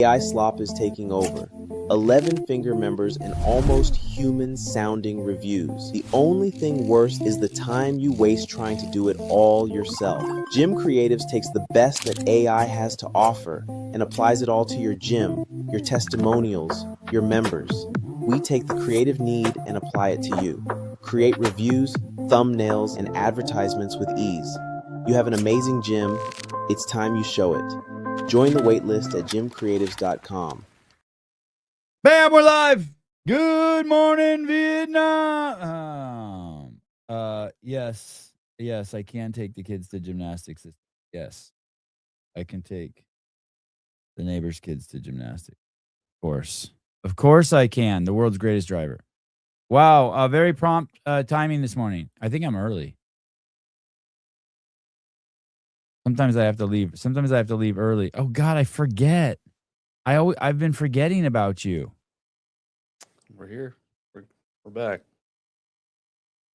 AI slop is taking over. 11 finger members and almost human-sounding reviews. The only thing worse is the time you waste trying to do it all yourself. Gym Creatives takes the best that AI has to offer and applies it all to your gym, your testimonials, your members. We take the creative need and apply it to you. Create reviews, thumbnails, and advertisements with ease. You have an amazing gym. It's time you show it. Join the waitlist at gymcreatives.com. Bam, we're live. Good morning, Vietnam. Yes, I can take the kids to gymnastics. Yes, I can take the neighbor's kids to gymnastics. Of course I can. The world's greatest driver. Wow, very prompt timing this morning. I think I'm early. Sometimes I have to leave. Sometimes I have to leave early. Oh God, I forget. I've been forgetting about you. We're here. We're back.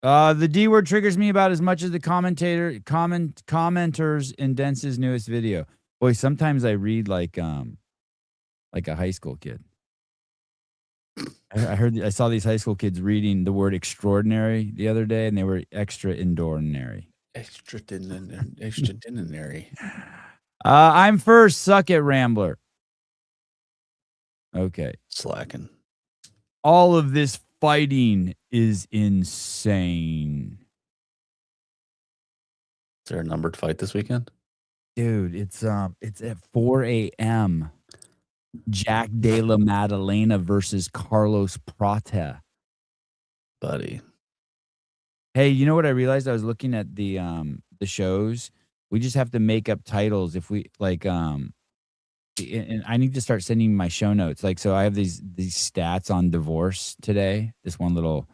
The D word triggers me about as much as the commenters in Dence's newest video. Boy, sometimes I read like a high school kid. I saw these high school kids reading the word extraordinary the other day, and they were extraordinary. Extraordinary. I'm first. Suck it, Rambler. Okay. Slacking. All of this fighting is insane. Is there a numbered fight this weekend? Dude, it's at 4 a.m. Jack De La Maddalena versus Carlos Prata. Buddy. Hey, you know what I realized? I was looking at the shows. We just have to make up titles if we like and I need to start sending my show notes. Like, so I have these stats on divorce today. This one little,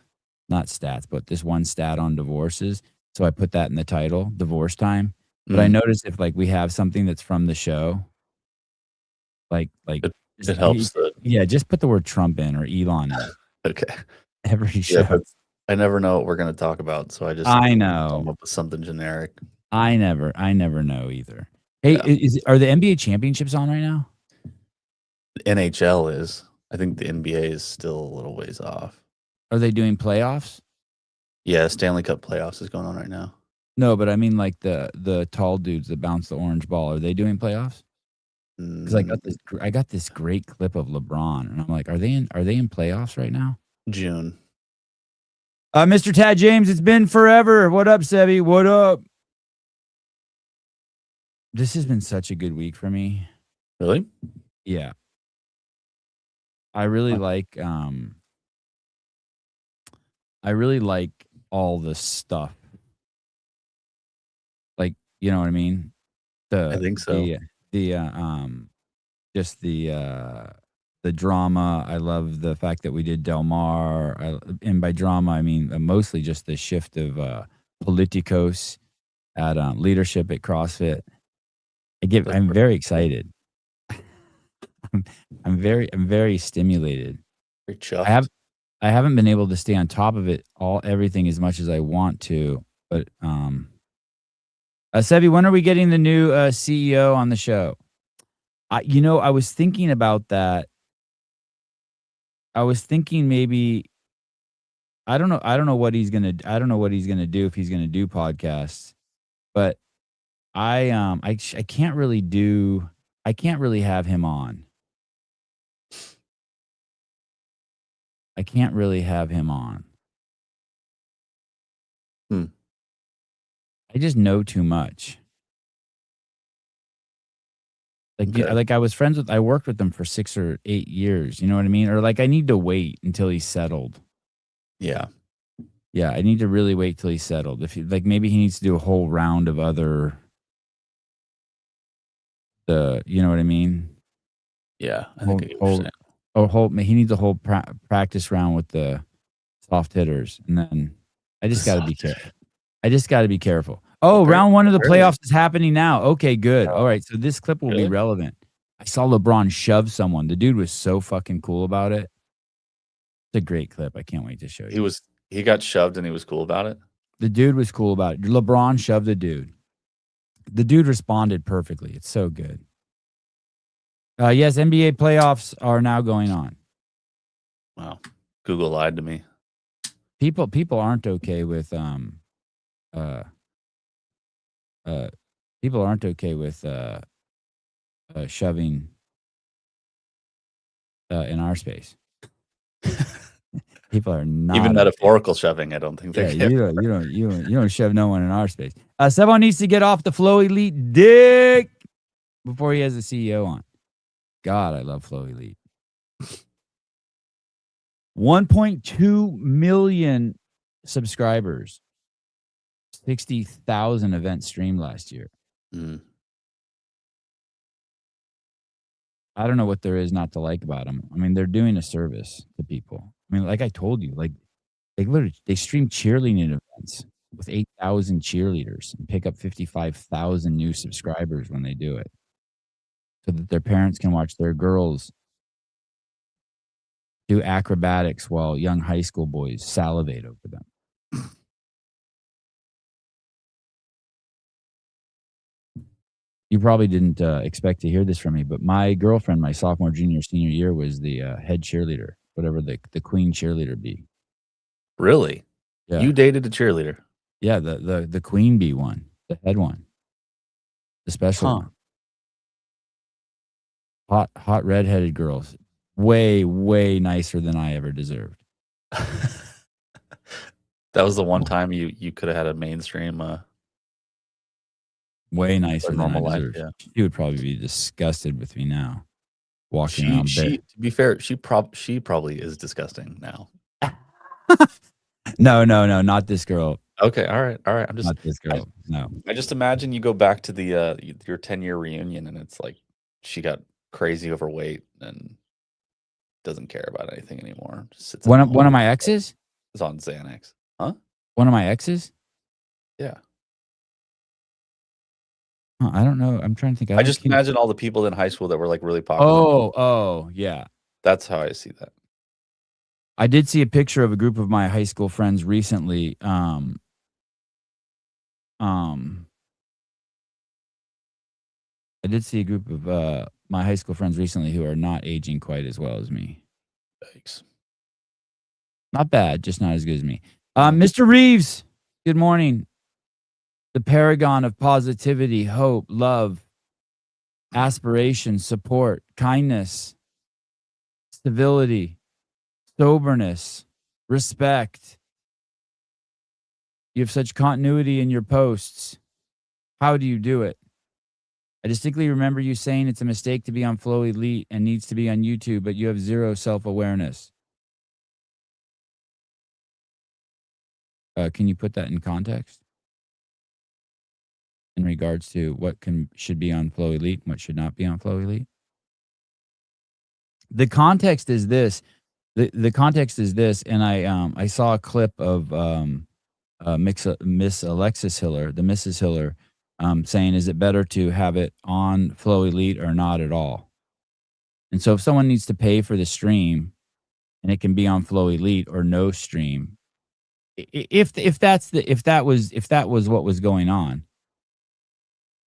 not stats, but this one stat on divorces. So I put that in the title, divorce time. But I noticed if like we have something that's from the show, like it helps. Just put the word Trump in or Elon in. Okay. Every show. Yeah, I never know what we're going to talk about, so I know. Come up with something generic. I never know either. Hey, are the NBA championships on right now? The NHL is. I think the NBA is still a little ways off. Are they doing playoffs? Yeah, Stanley Cup playoffs is going on right now. No, but I mean like the tall dudes that bounce the orange ball. Are they doing playoffs? Because I got this great clip of LeBron, and I'm like, are they in playoffs right now? June. Mr. Tad James, it's been forever. What up, Sebi? What up? This has been such a good week for me. Really? Yeah. I really like all the stuff. Like, you know what I mean? I think so. Just the drama. I love the fact that we did Del Mar. And by drama, I mean mostly just the shift of politicos at leadership at CrossFit. I'm very excited. I'm very stimulated. Very chuffed. I haven't been able to stay on top of everything as much as I want to, but Sebi, when are we getting the new CEO on the show? I was thinking about that. I was thinking maybe I don't know what he's gonna do if he's gonna do podcasts, but I can't really have him on. I can't really have him on. I just know too much. Like I worked with him for 6 or 8 years. You know what I mean? Or like I need to wait until he's settled. Yeah. Yeah, I need to really wait till he's settled. Maybe he needs to do a whole round of other. You know what I mean? Yeah, I think he needs a whole practice round with the soft hitters, and then I just got to be careful. Oh, round 1 of the playoffs is happening now. Okay, good. All right, so this clip will be relevant. I saw LeBron shove someone. The dude was so fucking cool about it. It's a great clip. I can't wait to show you. He got shoved and he was cool about it? The dude was cool about it. LeBron shoved the dude. The dude responded perfectly. It's so good. Yes, NBA playoffs are now going on. Wow. Google lied to me. People aren't okay with people aren't okay with shoving in our space. People are not Even okay. metaphorical shoving, I don't think Yeah, they you don't shove no one in our space. Someone needs to get off the Flow Elite dick before he has the CEO on. God, I love Flow Elite. 1.2 million subscribers. 60,000 events streamed last year. Mm. I don't know what there is not to like about them. I mean, they're doing a service to people. I mean, like I told you, like they stream cheerleading events with 8,000 cheerleaders and pick up 55,000 new subscribers when they do it, so that their parents can watch their girls do acrobatics while young high school boys salivate over them. You probably didn't expect to hear this from me, but my girlfriend, my sophomore, junior, senior year, was the head cheerleader, whatever the queen cheerleader be. Really? Yeah. You dated a cheerleader? Yeah, the queen bee one, the head one, the special one. Hot redheaded girls, way nicer than I ever deserved. That was the one time you could have had a mainstream way nicer than I normal life. deserved. Yeah. She would probably be disgusted with me now. Walking around To be fair, she probably is disgusting now. No, not this girl. Okay, all right. I'm just Not this girl. No. I just imagine you go back to the your 10-year reunion and it's like she got crazy overweight and doesn't care about anything anymore. Just sits One of my exes? Is on Xanax. Huh? One of my exes? Yeah. I don't know. I'm trying to think. I just imagine all the people in high school that were like really popular. Oh, yeah. That's how I see that. I did see a picture of a group of my high school friends recently. I did see a group of my high school friends recently who are not aging quite as well as me. Thanks. Not bad, just not as good as me. Mr. Reeves, good morning. The paragon of positivity, hope, love, aspiration, support, kindness, civility, soberness, respect. You have such continuity in your posts. How do you do it? I distinctly remember you saying it's a mistake to be on Flow Elite and needs to be on YouTube, but you have zero self-awareness. Can you put that in context? In regards to what should be on Flow Elite and what should not be on Flow Elite? The context is this. The context is this, and I saw a clip of Miss Alexis Hiller, the Mrs. Hiller, saying, is it better to have it on Flow Elite or not at all? And so if someone needs to pay for the stream and it can be on Flow Elite or no stream, if that was what was going on,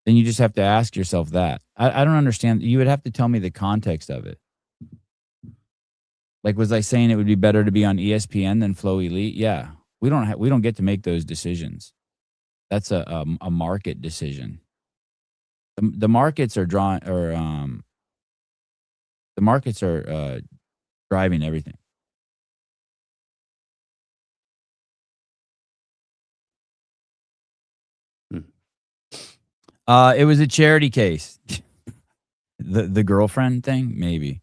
then you just have to ask yourself that. I don't understand. You would have to tell me the context of it. Like, was I saying it would be better to be on ESPN than Flow Elite? Yeah. We don't get to make those decisions. That's a market decision. The markets are driving everything. It was a charity case. The girlfriend thing, maybe.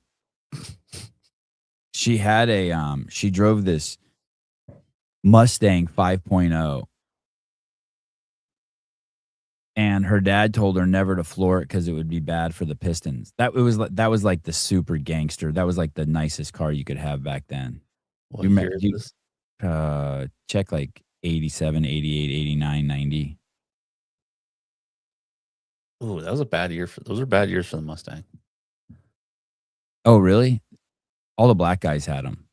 She had she drove this Mustang 5.0. And her dad told her never to floor it because it would be bad for the Pistons. That was like the super gangster. That was like the nicest car you could have back then. What year is this? Check like 87, 88, 89, 90. Oh, that was a bad year those are bad years for the Mustang. Oh, really? All the black guys had them.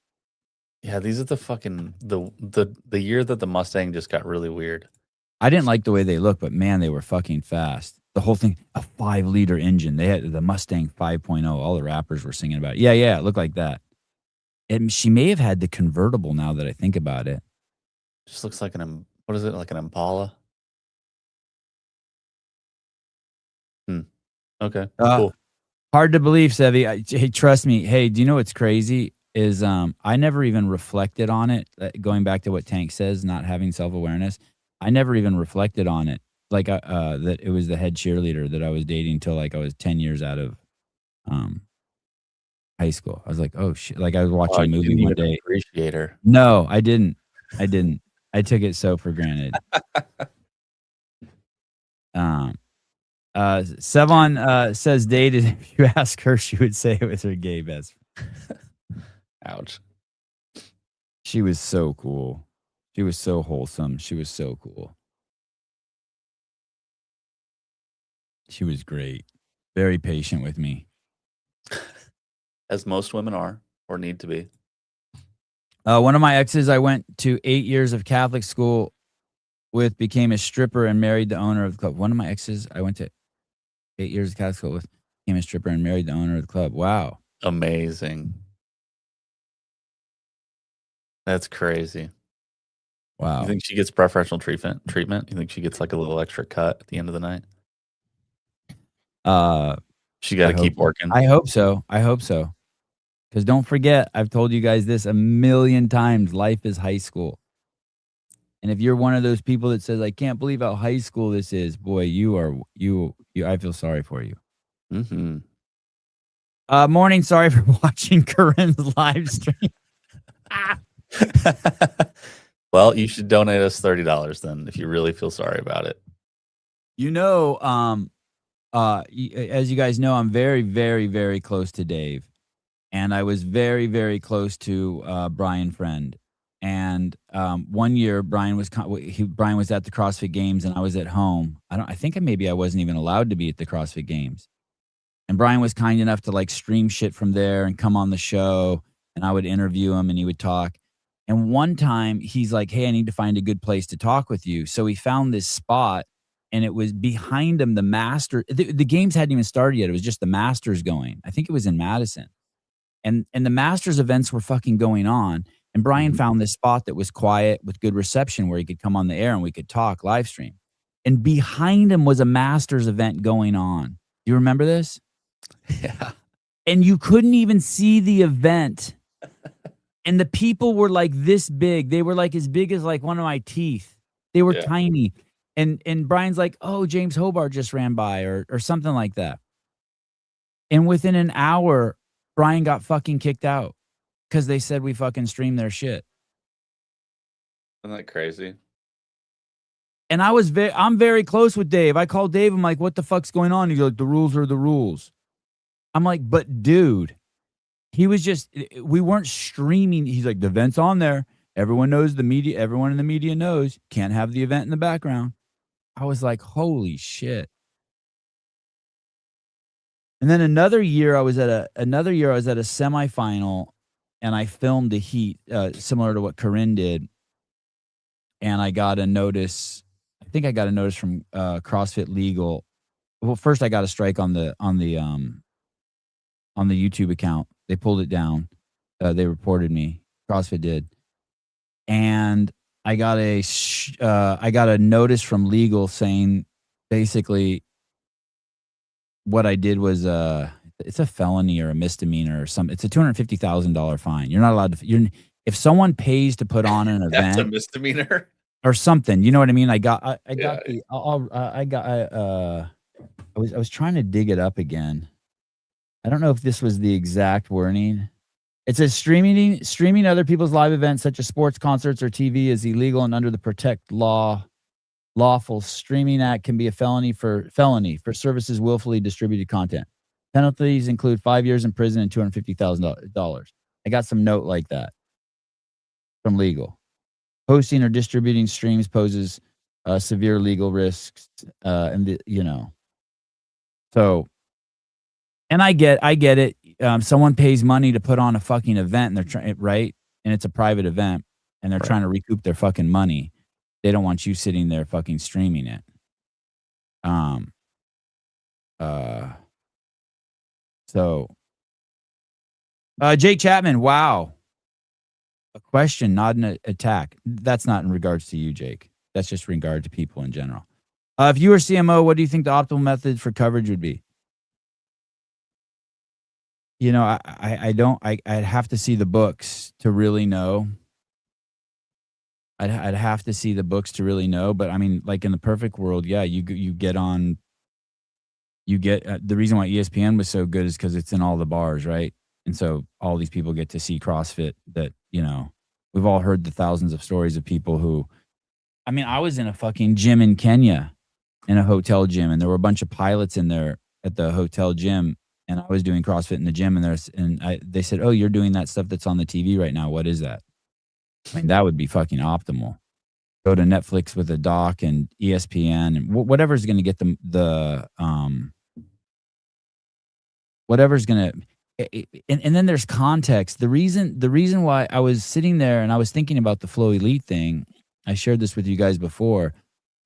Yeah, these are the fucking the year that the Mustang just got really weird. I didn't like the way they looked, but man, they were fucking fast. The whole thing, a 5-liter engine. They had the Mustang 5.0. All the rappers were singing about it. Yeah, it looked like that. And she may have had the convertible now that I think about it. Just looks like what is it, like an Impala? Okay, cool. Hard to believe, Sevi. Hey, trust me. Hey, do you know what's crazy is I never even reflected on it. Going back to what Tank says, not having self-awareness, I never even reflected on it. Like that it was the head cheerleader that I was dating until like I was 10 years out of high school. I was like, oh shit. Like I was watching a movie one day. Appreciate her. No, I didn't. I took it so for granted. Sevon says dated. If you ask her, she would say it was her gay best friend. Ouch. She was so cool. She was so wholesome. She was so cool. She was great. Very patient with me. As most women are or need to be. One of my exes I went to 8 years of Catholic school with became a stripper and married the owner of the club. One of my exes I went to 8 years of Catholic school with became a stripper and married the owner of the club. Wow. Amazing. That's crazy. Wow. You think she gets preferential treatment? You think she gets like a little extra cut at the end of the night? She got to keep working. I hope so. Because don't forget, I've told you guys this a million times. Life is high school. And if you're one of those people that says, I can't believe how high school this is, boy, I feel sorry for you. Mm-hmm. Morning. Sorry for watching Corinne's live stream. Well, you should donate us $30 then if you really feel sorry about it. You know, as you guys know, I'm very, very, very close to Dave. And I was very, very close to Brian Friend. And one year, Brian was at the CrossFit Games, and I was at home. I think maybe I wasn't even allowed to be at the CrossFit Games. And Brian was kind enough to like stream shit from there and come on the show, and I would interview him, and he would talk. And one time, he's like, "Hey, I need to find a good place to talk with you." So he found this spot, and it was behind him. The games hadn't even started yet. It was just the Masters going. I think it was in Madison. And the Masters events were fucking going on. And Brian found this spot that was quiet with good reception where he could come on the air and we could talk live stream. And behind him was a Masters event going on. Do you remember this? Yeah. And you couldn't even see the event. And the people were like this big. They were like as big as like one of my teeth. They were tiny. And Brian's like, "Oh, James Hobart just ran by," or something like that. And within an hour, Brian got fucking kicked out because they said we fucking streamed their shit. Isn't that crazy? And I'm very close with Dave. I called Dave. I'm like, "What the fuck's going on?" He's like, "The rules are the rules." I'm like, "But dude," we weren't streaming. He's like, "The event's on there. Everyone knows everyone in the media knows. Can't have the event in the background." I was like, "Holy shit." And then another year I was at a semifinal, and I filmed the heat similar to what Corinne did. And I got a notice. I think I got a notice from CrossFit Legal. Well, first I got a strike on the YouTube account. They pulled it down. They reported me. CrossFit did. And I got a notice from Legal saying basically what I did was it's a felony or a misdemeanor or something. It's a $250,000 fine. You're not allowed to. If someone pays to put on an event, that's a misdemeanor or something. You know what I mean? I was trying to dig it up again. I don't know if this was the exact wording. It says streaming other people's live events such as sports, concerts, or TV is illegal and under the Lawful Streaming Act can be a felony for services willfully distributed content. Penalties include 5 years in prison and $250,000. I got some note like that from Legal. Hosting or distributing streams poses severe legal risks, So, and I get it. Someone pays money to put on a fucking event, and they're trying, right? And it's a private event, and they're trying to recoup their fucking money. They don't want you sitting there fucking streaming it. So Jake Chapman, wow. A question, not an attack. That's not in regards to you, Jake. That's just in regard to people in general. If you were CMO, what do you think the optimal method for coverage would be? You know, I'd have to see the books to really know. I'd have to see the books to really know. But I mean, like in the perfect world, yeah, you get on. You get the reason why ESPN was so good is because it's in all the bars, right? And so all these people get to see CrossFit. That we've all heard the thousands of stories of people who. I mean, I was in a fucking gym in Kenya, in a hotel gym, and there were a bunch of pilots in there at the hotel gym, and I was doing CrossFit in the gym, and they said, "Oh, you're doing that stuff that's on the TV right now. What is that?" I mean, that would be fucking optimal. Go to Netflix with a doc and ESPN and whatever's going to get them whatever's going to. And then there's context. The reason why I was sitting there and I was thinking about the Flow Elite thing, I shared this with you guys before.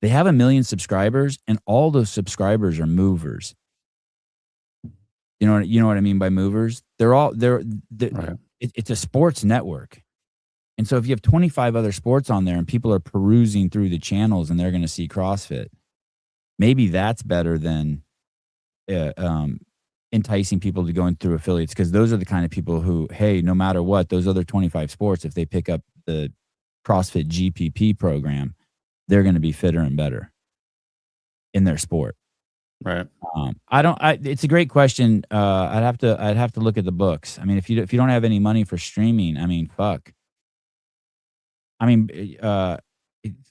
They have 1 million subscribers, and all those subscribers are movers. You know what I mean by movers? Right. It's a sports network. And so if you have 25 other sports on there and people are perusing through the channels and they're going to see CrossFit, maybe that's better than enticing people to go in through affiliates, because those are the kind of people who, hey, no matter what, those other 25 sports, if they pick up the CrossFit GPP program, they're going to be fitter and better in their sport. Right. It's a great question. I'd have to look at the books. I mean, if you don't have any money for streaming, I mean, fuck. I mean,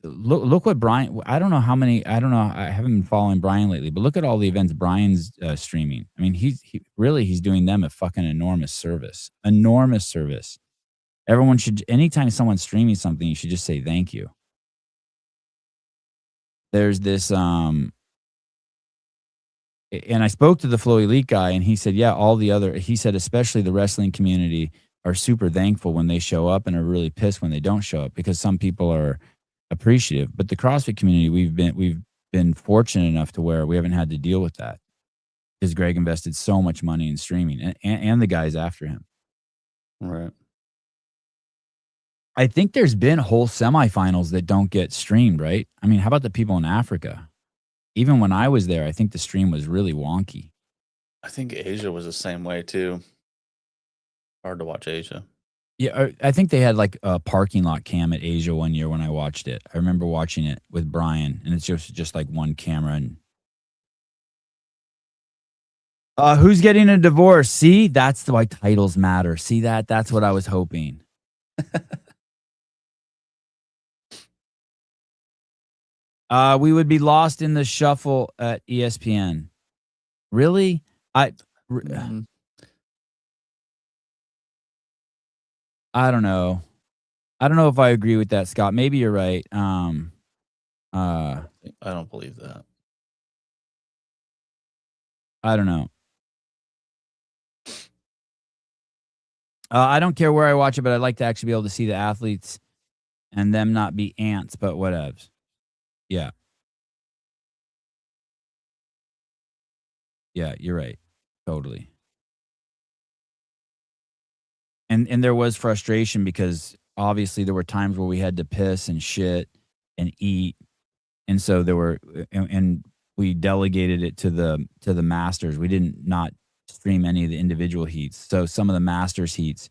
look what Brian. I don't know. I haven't been following Brian lately, but look at all the events Brian's streaming. I mean, he's doing them a fucking enormous service. Enormous service. Everyone should. Anytime someone's streaming something, you should just say thank you. There's this and I spoke to the Flow Elite guy, and he said, yeah, he said, especially the wrestling community are super thankful when they show up and are really pissed when they don't show up, because some people are appreciative. But the CrossFit community, we've been fortunate enough to where we haven't had to deal with that, because Greg invested so much money in streaming and the guys after him. Right. I think there's been whole semifinals that don't get streamed, right? I mean, how about the people in Africa? Even when I was there, I think the stream was really wonky. I think Asia was the same way too. Hard to watch Asia. Yeah, I think they had like a parking lot cam at Asia one year when I watched it. I remember watching it with Brian, and it's just like one camera. And who's getting a divorce? See, that's why titles matter. See that? That's what I was hoping. We would be lost in the shuffle at ESPN. Really? I don't know. I don't know if I agree with that, Scott. Maybe you're right. I don't believe that. I don't know. I don't care where I watch it, but I'd like to actually be able to see the athletes and them not be ants, but whatevs. Yeah. Yeah, you're right. Totally. And there was frustration because obviously there were times where we had to piss and shit and eat. And so there were, and we delegated it to the masters. We didn't not stream any of the individual heats. So some of the masters heats,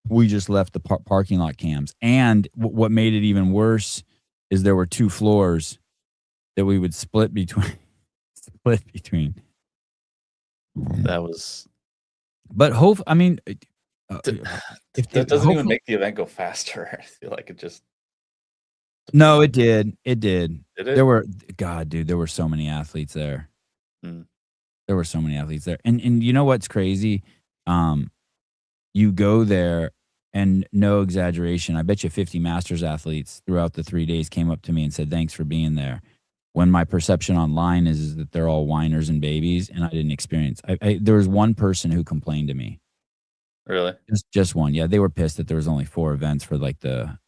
we just left the parking lot cams. And what made it even worse is there were 2 floors that we would split between. That was. But I mean, that doesn't even make the event go faster. I feel like it just. No, it did. It did. Did it? There were, God, dude, there were so many athletes there. There were so many athletes there. And you know what's crazy? You go there, and no exaggeration, I bet you 50 Masters athletes throughout the 3 days came up to me and said, thanks for being there. When my perception online is that they're all whiners and babies, and I didn't experience. There was one person who complained to me. Really? Just one. Yeah, they were pissed that there was only 4 events for like the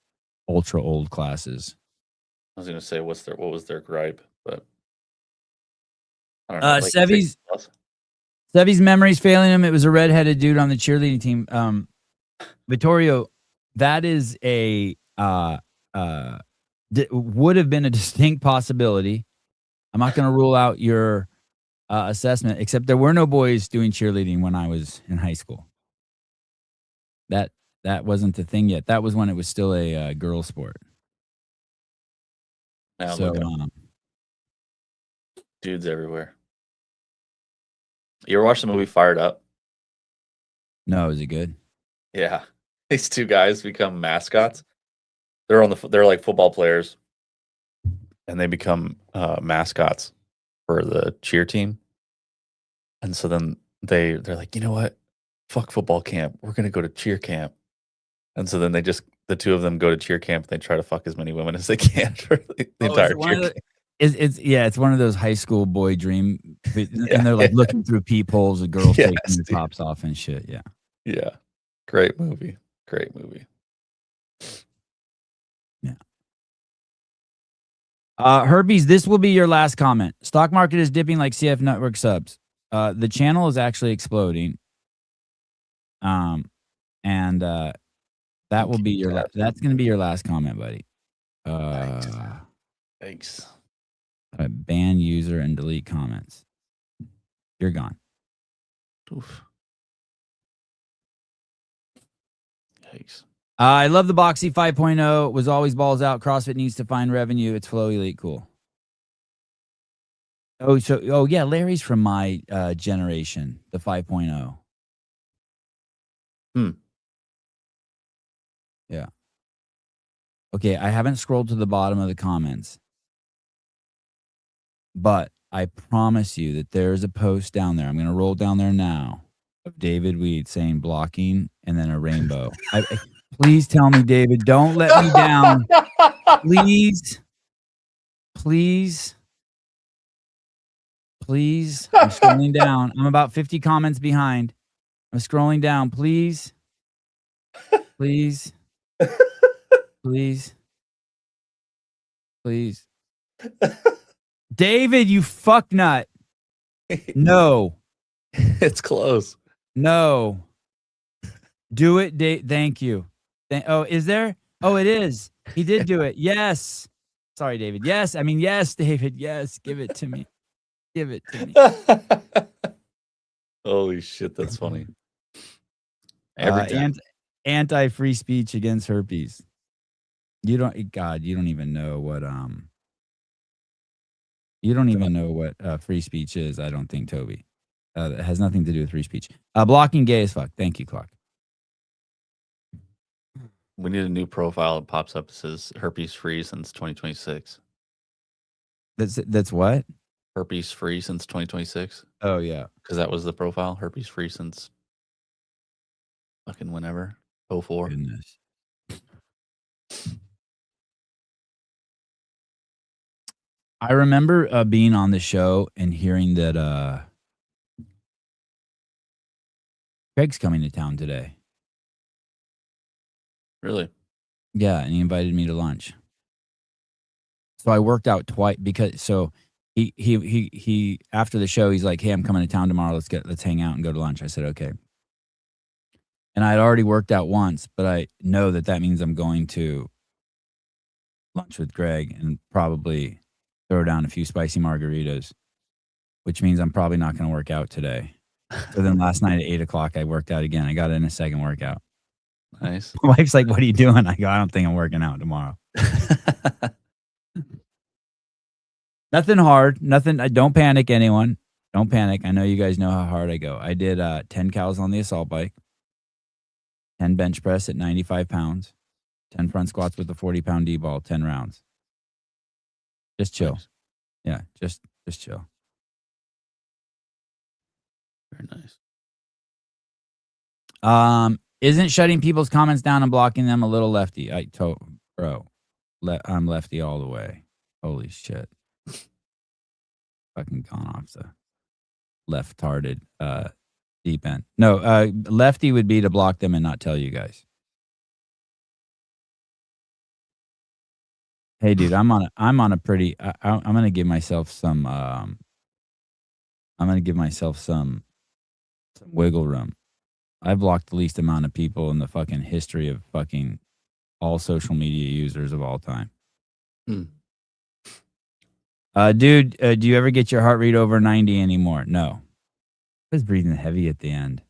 ultra old classes. I was gonna say what was their gripe, but I don't know. Like Sevy's memory's failing him. It was a redheaded dude on the cheerleading team. Vittorio, that is a would have been a distinct possibility. I'm not going to rule out your assessment, except there were no boys doing cheerleading when I was in high school. That wasn't the thing yet. That was when it was still a girl sport. Now So, look up. Dudes everywhere. You ever watch the movie Fired Up? no, is it good? Yeah. These two guys become mascots. They're like football players, and they become mascots for the cheer team. And so then they're like, you know what? Fuck football camp. We're gonna go to cheer camp. And so then the two of them go to cheer camp. And they try to fuck as many women as they can for the entire cheer camp. It's one of those high school boy dream, and they're like looking through peepholes, the girls taking their tops off and shit. Yeah. Yeah. Great movie. Great movie. Yeah. Herbies, this will be your last comment. Stock market is dipping like CF Network subs. The channel is actually exploding. And that will be your that's going to be your last comment, buddy. Thanks. Ban user and delete comments. You're gone. Oof. Yikes. I love the Boxy 5.0. Was always balls out. CrossFit needs to find revenue. It's Flow Elite. Cool. Oh yeah, Larry's from my generation, the 5.0. Yeah. Okay, I haven't scrolled to the bottom of the comments, but I promise you that there's a post down there. I'm going to roll down there now of David Weed saying blocking and then a rainbow. Please tell me, David, don't let me down. Please. I'm scrolling down. I'm about 50 comments behind. I'm scrolling down. Please. David, you fucknut. No. It's close. No. Do it, thank you. Is there? Oh, it is. He did do it. Yes. Sorry, David. Yes. I mean, yes, David. Yes. Give it to me. Give it to me. Holy shit, that's funny. Every time. Anti-free speech against herpes. You don't even know what free speech is, I don't think, Toby. It has nothing to do with free speech. Blocking gay as fuck. Thank you, Clark. We need a new profile that pops up that says herpes free since 2026. That's what? Herpes free since 2026. Oh yeah. Because that was the profile. Herpes free since fucking whenever. 04. Goodness. I remember being on the show and hearing that Craig's coming to town today. Really? Yeah, and he invited me to lunch. So I worked out twice because he after the show he's like, "Hey, I'm coming to town tomorrow. Let's hang out and go to lunch." I said, "Okay." And I'd already worked out once, but I know that means I'm going to lunch with Greg and probably throw down a few spicy margaritas, which means I'm probably not going to work out today. So then last night at 8:00, I worked out again. I got in a second workout. Nice. My wife's like, "What are you doing?" I go, "I don't think I'm working out tomorrow." Nothing hard. Nothing. Don't panic, anyone. Don't panic. I know you guys know how hard I go. I did 10 cows on the assault bike, 10 bench press at 95 pounds, 10 front squats with a 40-pound D-ball, 10 rounds. Just chill. Nice. Yeah, just chill. Very nice. Isn't shutting people's comments down and blocking them a little lefty? I'm lefty all the way. Holy shit. Fucking gone off the left-hearted deep end. No, lefty would be to block them and not tell you guys. Hey, dude, I'm on a pretty. I'm gonna give myself some I'm gonna give myself some wiggle room. I blocked the least amount of people in the fucking history of fucking all social media users of all time. Dude, do you ever get your heart rate over 90 anymore? No. I was breathing heavy at the end.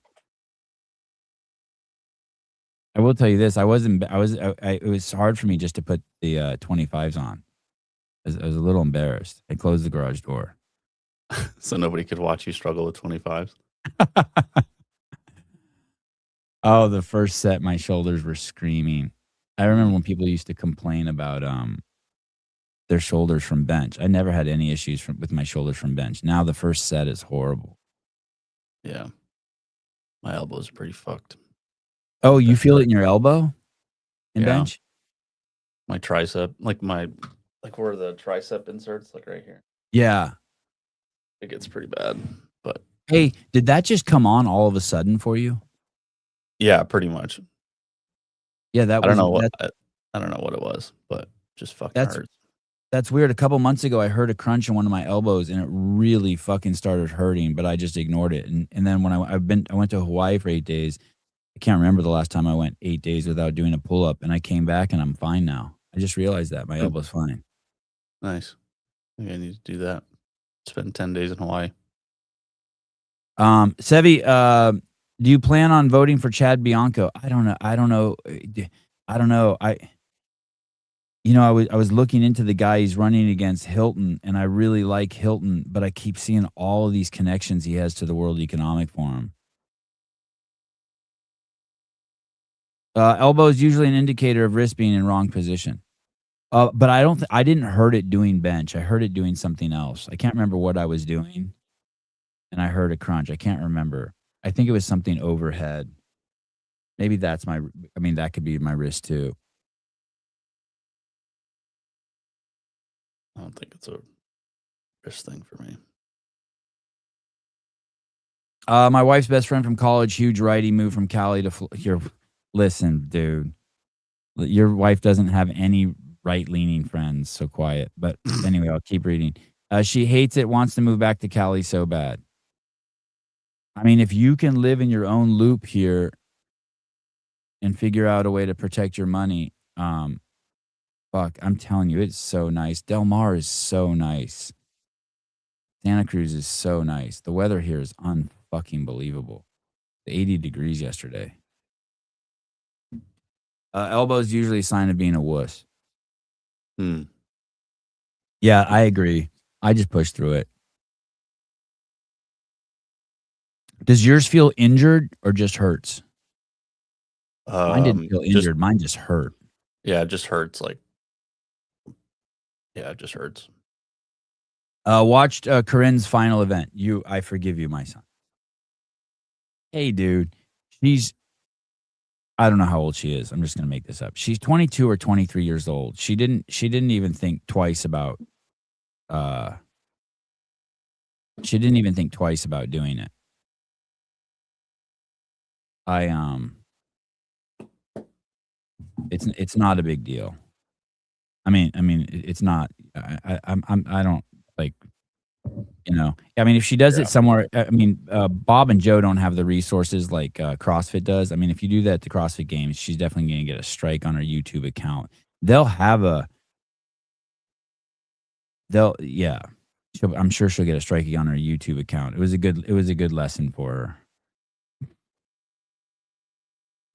I will tell you this. It was hard for me just to put the 25s on. I was a little embarrassed. I closed the garage door. So nobody could watch you struggle with 25s. Oh, the first set, my shoulders were screaming. I remember when people used to complain about their shoulders from bench. I never had any issues with my shoulders from bench. Now the first set is horrible. Yeah. My elbows are pretty fucked. Oh, you feel it in your elbow in Yeah. bench? My tricep, like where the tricep inserts, like right here. Yeah. It gets pretty bad. But hey, did that just come on all of a sudden for you? Yeah, pretty much. Yeah, that I was. don't know I don't know what it was, but just fucking hurts. That's weird. A couple months ago, I heard a crunch in one of my elbows, and it really fucking started hurting. But I just ignored it. And then when I went to Hawaii for 8 days. I can't remember the last time I went 8 days without doing a pull up, and I came back and I'm fine now. I just realized that my elbow's fine. Nice. Maybe I need to do that. Spend 10 days in Hawaii. Sevi, do you plan on voting for Chad Bianco? I don't know. I was looking into the guy he's running against, Hilton, and I really like Hilton, but I keep seeing all of these connections he has to the World Economic Forum. Elbow is usually an indicator of wrist being in wrong position. But I didn't hurt it doing bench. I heard it doing something else. I can't remember what I was doing. And I heard a crunch. I can't remember. I think it was something overhead. Maybe that could be my wrist too. I don't think it's a wrist thing for me. My wife's best friend from college, huge righty, moved from Cali to here. Listen, dude, your wife doesn't have any right-leaning friends, so quiet. But anyway, I'll keep reading. She hates it, wants to move back to Cali so bad. I mean, if you can live in your own loop here and figure out a way to protect your money, fuck, I'm telling you, it's so nice. Del Mar is so nice. Santa Cruz is so nice. The weather here is unfucking believable. 80 degrees yesterday. Elbow's usually a sign of being a wuss. Yeah, I agree. I just pushed through it. Does yours feel injured or just hurts? Mine didn't feel injured. Mine just hurt. Yeah, it just hurts. It just hurts. Watched Corinne's final event. I forgive you, my son. Hey, dude. I don't know how old she is. I'm just going to make this up. She's 22 or 23 years old. She didn't even think twice about doing it. It's not a big deal. I mean, it's not. I don't like. I mean, if she does it somewhere, Bob and Joe don't have the resources like CrossFit does. I mean, if you do that at the CrossFit Games, she's definitely going to get a strike on her YouTube account. I'm sure she'll get a strike on her YouTube account. It was a good lesson for her.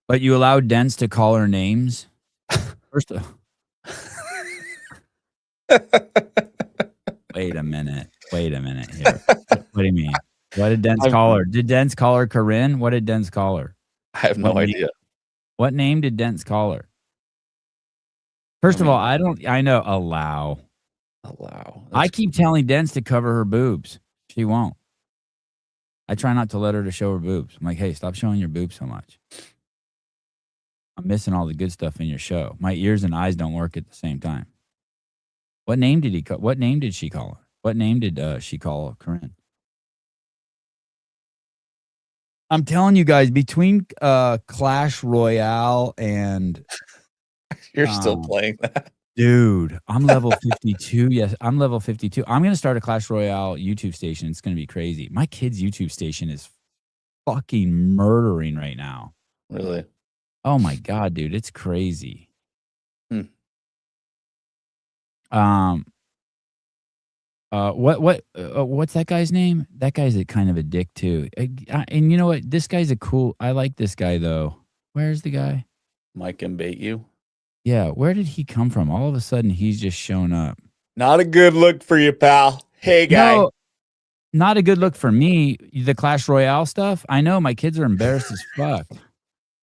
But you allowed Dents to call her names? First of Wait a minute here. What do you mean? What did Dents call her? Did Dents call her Corinne? What did Dents call her? I have no idea. What name did Dents call her? First of all, I know allow. I keep telling Dents to cover her boobs. She won't. I try not to let her to show her boobs. I'm like, hey, stop showing your boobs so much. I'm missing all the good stuff in your show. My ears and eyes don't work at the same time. What name did she call her? What name did she call Corinne? I'm telling you guys, between Clash Royale and you're still playing that. Dude, I'm level 52. Yes, I'm level 52. I'm gonna start a Clash Royale YouTube station. It's gonna be crazy. My kid's YouTube station is fucking murdering right now. Really? Oh my god, dude, it's crazy. Hmm. What's that guy's name? That guy's a kind of a dick too. And you know what? This guy's I like this guy though. Where's the guy? Mike and bait you. Yeah, where did he come from? All of a sudden, he's just shown up. Not a good look for you, pal. Hey, guy. No, not a good look for me. The Clash Royale stuff. I know my kids are embarrassed as fuck.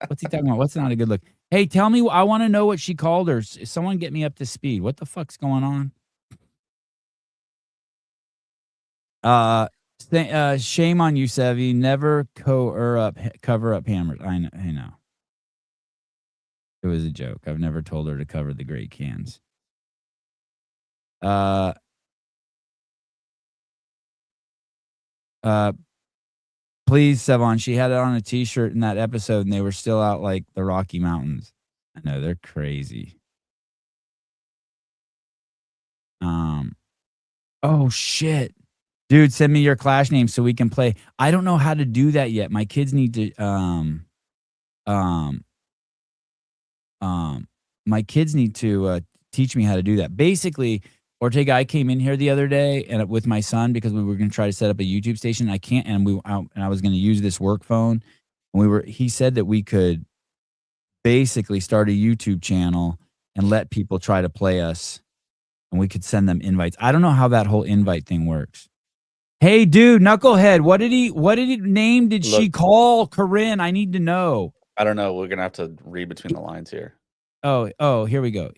What's he talking about? What's not a good look? Hey, tell me. I want to know what she called her. Someone get me up to speed. What the fuck's going on? Shame on you, Sevi. Never cover up hammers. I know. It was a joke. I've never told her to cover the great cans. Please, Sevon. She had it on a t-shirt in that episode, and they were still out like the Rocky Mountains. I know, they're crazy. Oh shit. Dude, send me your Clash name so we can play. I don't know how to do that yet. My kids need to my kids need to teach me how to do that. Basically, Ortega, I came in here the other day and with my son because we were going to try to set up a YouTube station. I can't, and I was going to use this work phone. And he said that we could basically start a YouTube channel and let people try to play us, and we could send them invites. I don't know how that whole invite thing works. Hey, dude, Knucklehead, what name did she call Corinne? I need to know. I don't know. We're gonna have to read between the lines here. Oh, here we go.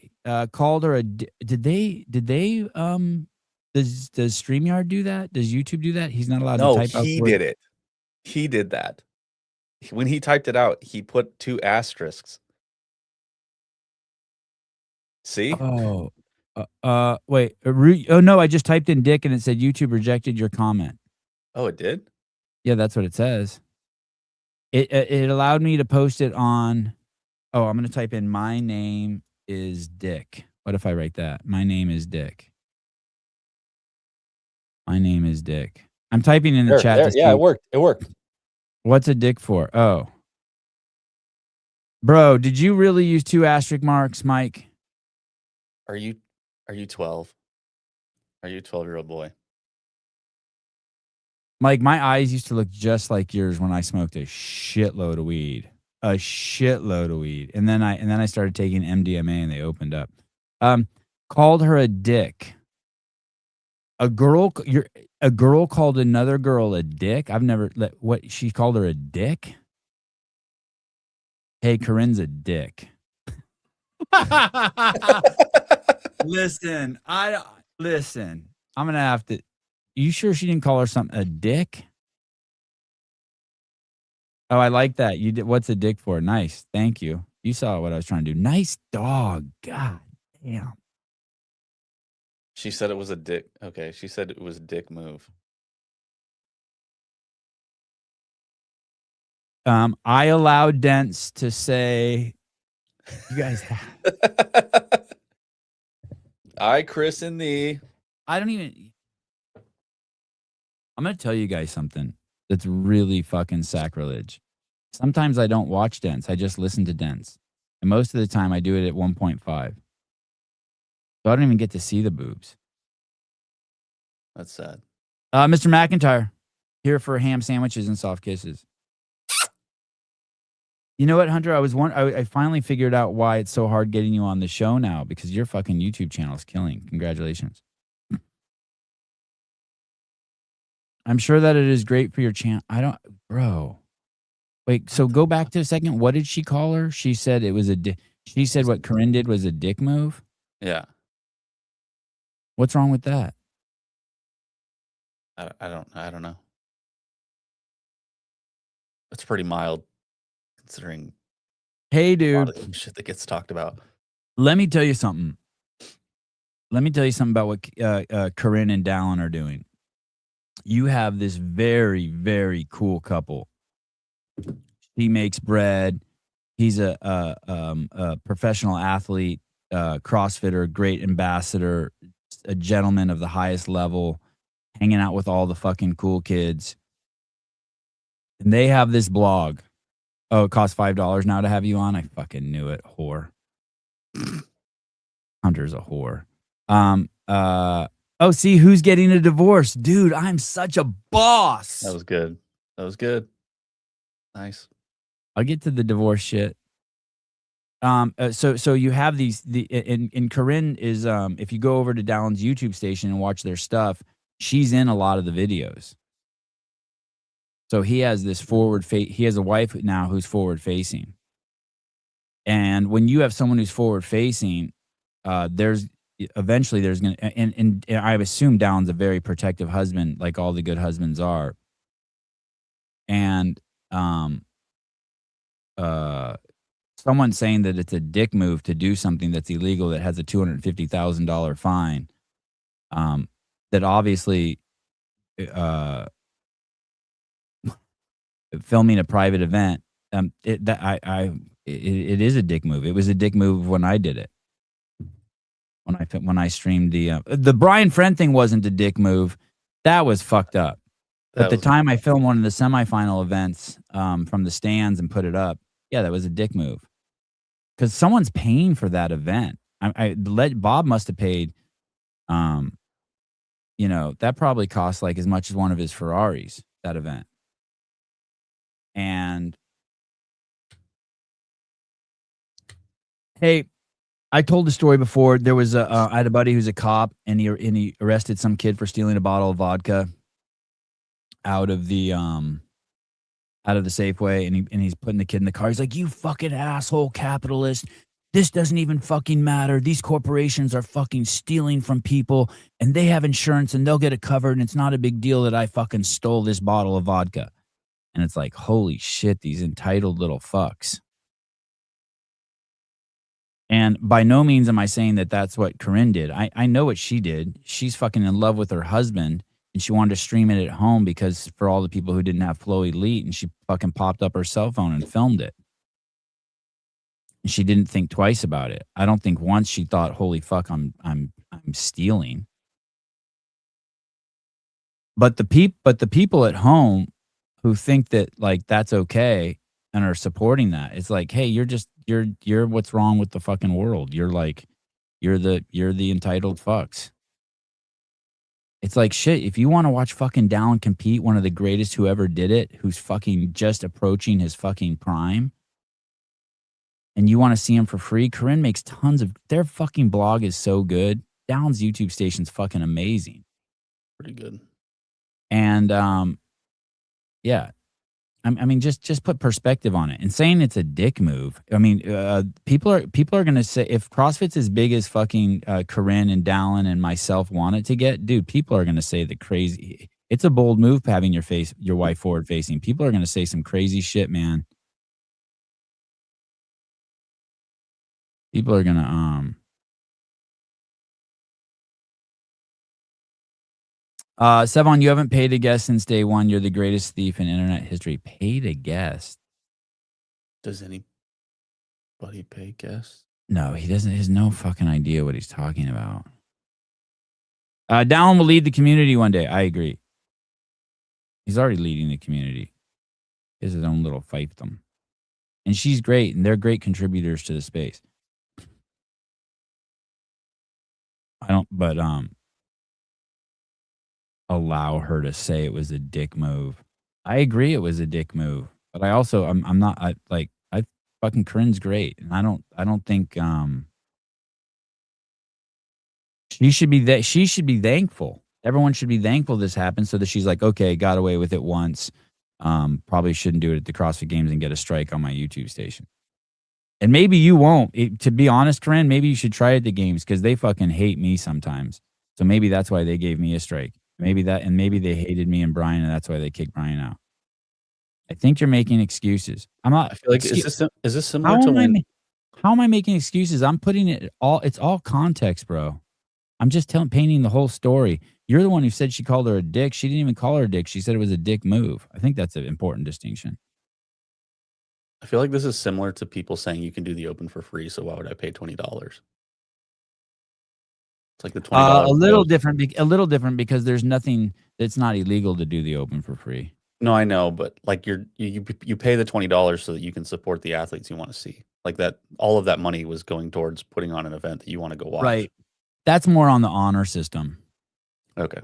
Called her did they does StreamYard do that? Does YouTube do that? He's not allowed to type out. No, he did it. He did that. When he typed it out, he put 2 asterisks. See? Oh. Wait. Oh no, I just typed in dick and it said YouTube rejected your comment. Oh, it did? Yeah, that's what it says. It allowed me to post it on. Oh, I'm going to type in my name is Dick. What if I write that? My name is Dick. My name is Dick. I'm typing in the chat. Yeah, it worked. It worked. What's a dick for? Oh. Bro, did you really use 2 asterisk marks, Mike? Are you 12? Are you a 12-year-old boy? Mike, my eyes used to look just like yours when I smoked a shitload of weed. A shitload of weed. And then I started taking MDMA and they opened up. Called her a dick. A girl called another girl a dick. I've never what she called her a dick. Hey, Corinne's a dick. Listen. I'm gonna have to. You sure she didn't call her something a dick? Oh, I like that. You did. What's a dick for? Nice. Thank you. You saw what I was trying to do. Nice dog. God damn. She said it was a dick. Okay, she said it was a dick move. I allowed Dents to say, you guys have. I christen thee. I'm going to tell you guys something that's really fucking sacrilege. Sometimes I don't watch Dents. I just listen to Dents. And most of the time I do it at 1.5. So I don't even get to see the boobs. That's sad. Mr. McIntyre, here for ham sandwiches and soft kisses. You know what, Hunter? I finally figured out why it's so hard getting you on the show now, because your fucking YouTube channel is killing. Congratulations. I'm sure that it is great for your channel. Bro. Wait, so go back to a second. What did she call her? She said it was she said what Corinne did was a dick move? Yeah. What's wrong with that? I don't know. It's pretty mild considering Hey, dude. a lot of shit that gets talked about. Let me tell you something. About what Corinne and Dallin are doing. You have this very, very cool couple. He makes bread. He's a professional athlete. CrossFitter, great ambassador, a gentleman of the highest level, hanging out with all the fucking cool kids. And they have this blog. Oh, it costs $5 now to have you on? I fucking knew it, whore. Hunter's a whore. Oh, see who's getting a divorce. Dude, I'm such a boss. That was good. That was good. Nice. I'll get to the divorce shit. So you have and Corinne is if you go over to Dallon's YouTube station and watch their stuff, she's in a lot of the videos. So he has this he has a wife now who's forward facing. And when you have someone who's forward facing, there's going to, and I assume Dallon's a very protective husband, like all the good husbands are. And someone saying that it's a dick move to do something that's illegal that has a $250,000 fine. That obviously, filming a private event, it is a dick move. It was a dick move when I did it. When I streamed the Brian Friend thing wasn't a dick move. That was fucked up. But the time I filmed one of the semifinal events from the stands and put it up, yeah, that was a dick move. Because someone's paying for that event. Bob must have paid. That probably cost like as much as one of his Ferraris, that event. And hey, I told the story before. There was I had a buddy who's a cop, and he arrested some kid for stealing a bottle of vodka out of the Safeway, and he's putting the kid in the car. He's like, "You fucking asshole capitalist. This doesn't even fucking matter. These corporations are fucking stealing from people, and they have insurance, and they'll get it covered, and it's not a big deal that I fucking stole this bottle of vodka." And it's like, holy shit, these entitled little fucks. And by no means am I saying that that's what Corinne did. I know what she did. She's fucking in love with her husband, and she wanted to stream it at home because for all the people who didn't have Flow Elite, and she fucking popped up her cell phone and filmed it. And she didn't think twice about it. I don't think once she thought, holy fuck, I'm stealing. But the people at home who think that like that's okay and are supporting that, it's like, hey, you're what's wrong with the fucking world. You're the entitled fucks. It's like, shit, if you want to watch fucking Dallon compete, one of the greatest who ever did it, who's fucking just approaching his fucking prime, and you want to see him for free, Corinne makes tons of, their fucking blog is so good. Dallon's YouTube station's fucking amazing. Pretty good. And yeah. I mean, just put perspective on it. And saying it's a dick move. I mean, people are going to say, if CrossFit's as big as fucking Corinne and Dallon and myself want it to get, dude, people are going to say the crazy. It's a bold move having your wife forward facing. People are going to say some crazy shit, man. People are going to Sevon, you haven't paid a guest since day one. You're the greatest thief in internet history. Paid a guest? Does anybody pay guests? No, he doesn't. He has no fucking idea what he's talking about. Dallon will lead the community one day. I agree. He's already leading the community. He has his own little fiefdom. And she's great, and they're great contributors to the space. Allow her to say it was a dick move. I agree it was a dick move, but I also I'm not I fucking Corinne's great, and I don't think she should be thankful. Everyone should be thankful this happened, so that she's like, okay, got away with it once. Probably shouldn't do it at the CrossFit Games and get a strike on my YouTube station. And maybe you won't. To be honest, Corinne, maybe you should try it at the games because they fucking hate me sometimes. So maybe that's why they gave me a strike. Maybe they hated me and Brian, and that's why they kicked Brian out. I think you're making excuses. I'm not. I feel like is this similar to when? How am I making excuses? I'm putting it all. It's all context, bro. I'm just painting the whole story. You're the one who said she called her a dick. She didn't even call her a dick. She said it was a dick move. I think that's an important distinction. I feel like this is similar to people saying you can do the open for free, so why would I pay $20? It's like the $20. A little different. A little different because there's nothing that's not illegal to do the open for free. No, I know, but like you pay the $20 so that you can support the athletes you want to see. Like that, all of that money was going towards putting on an event that you want to go watch. Right. That's more on the honor system. Okay.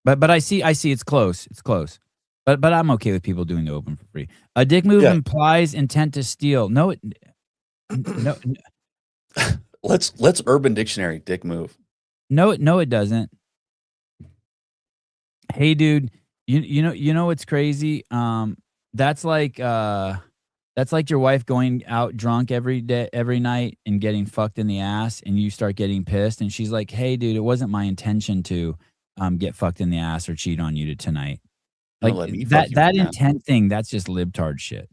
But I see it's close. It's close. But I'm okay with people doing the open for free. A dick move implies intent to steal. No. Let's Urban Dictionary dick move. No, it doesn't. Hey, dude, you know what's crazy? That's like your wife going out drunk every night and getting fucked in the ass, and you start getting pissed, and she's like, "Hey, dude, it wasn't my intention to get fucked in the ass or cheat on you tonight." Like that intent thing, that's just libtard shit.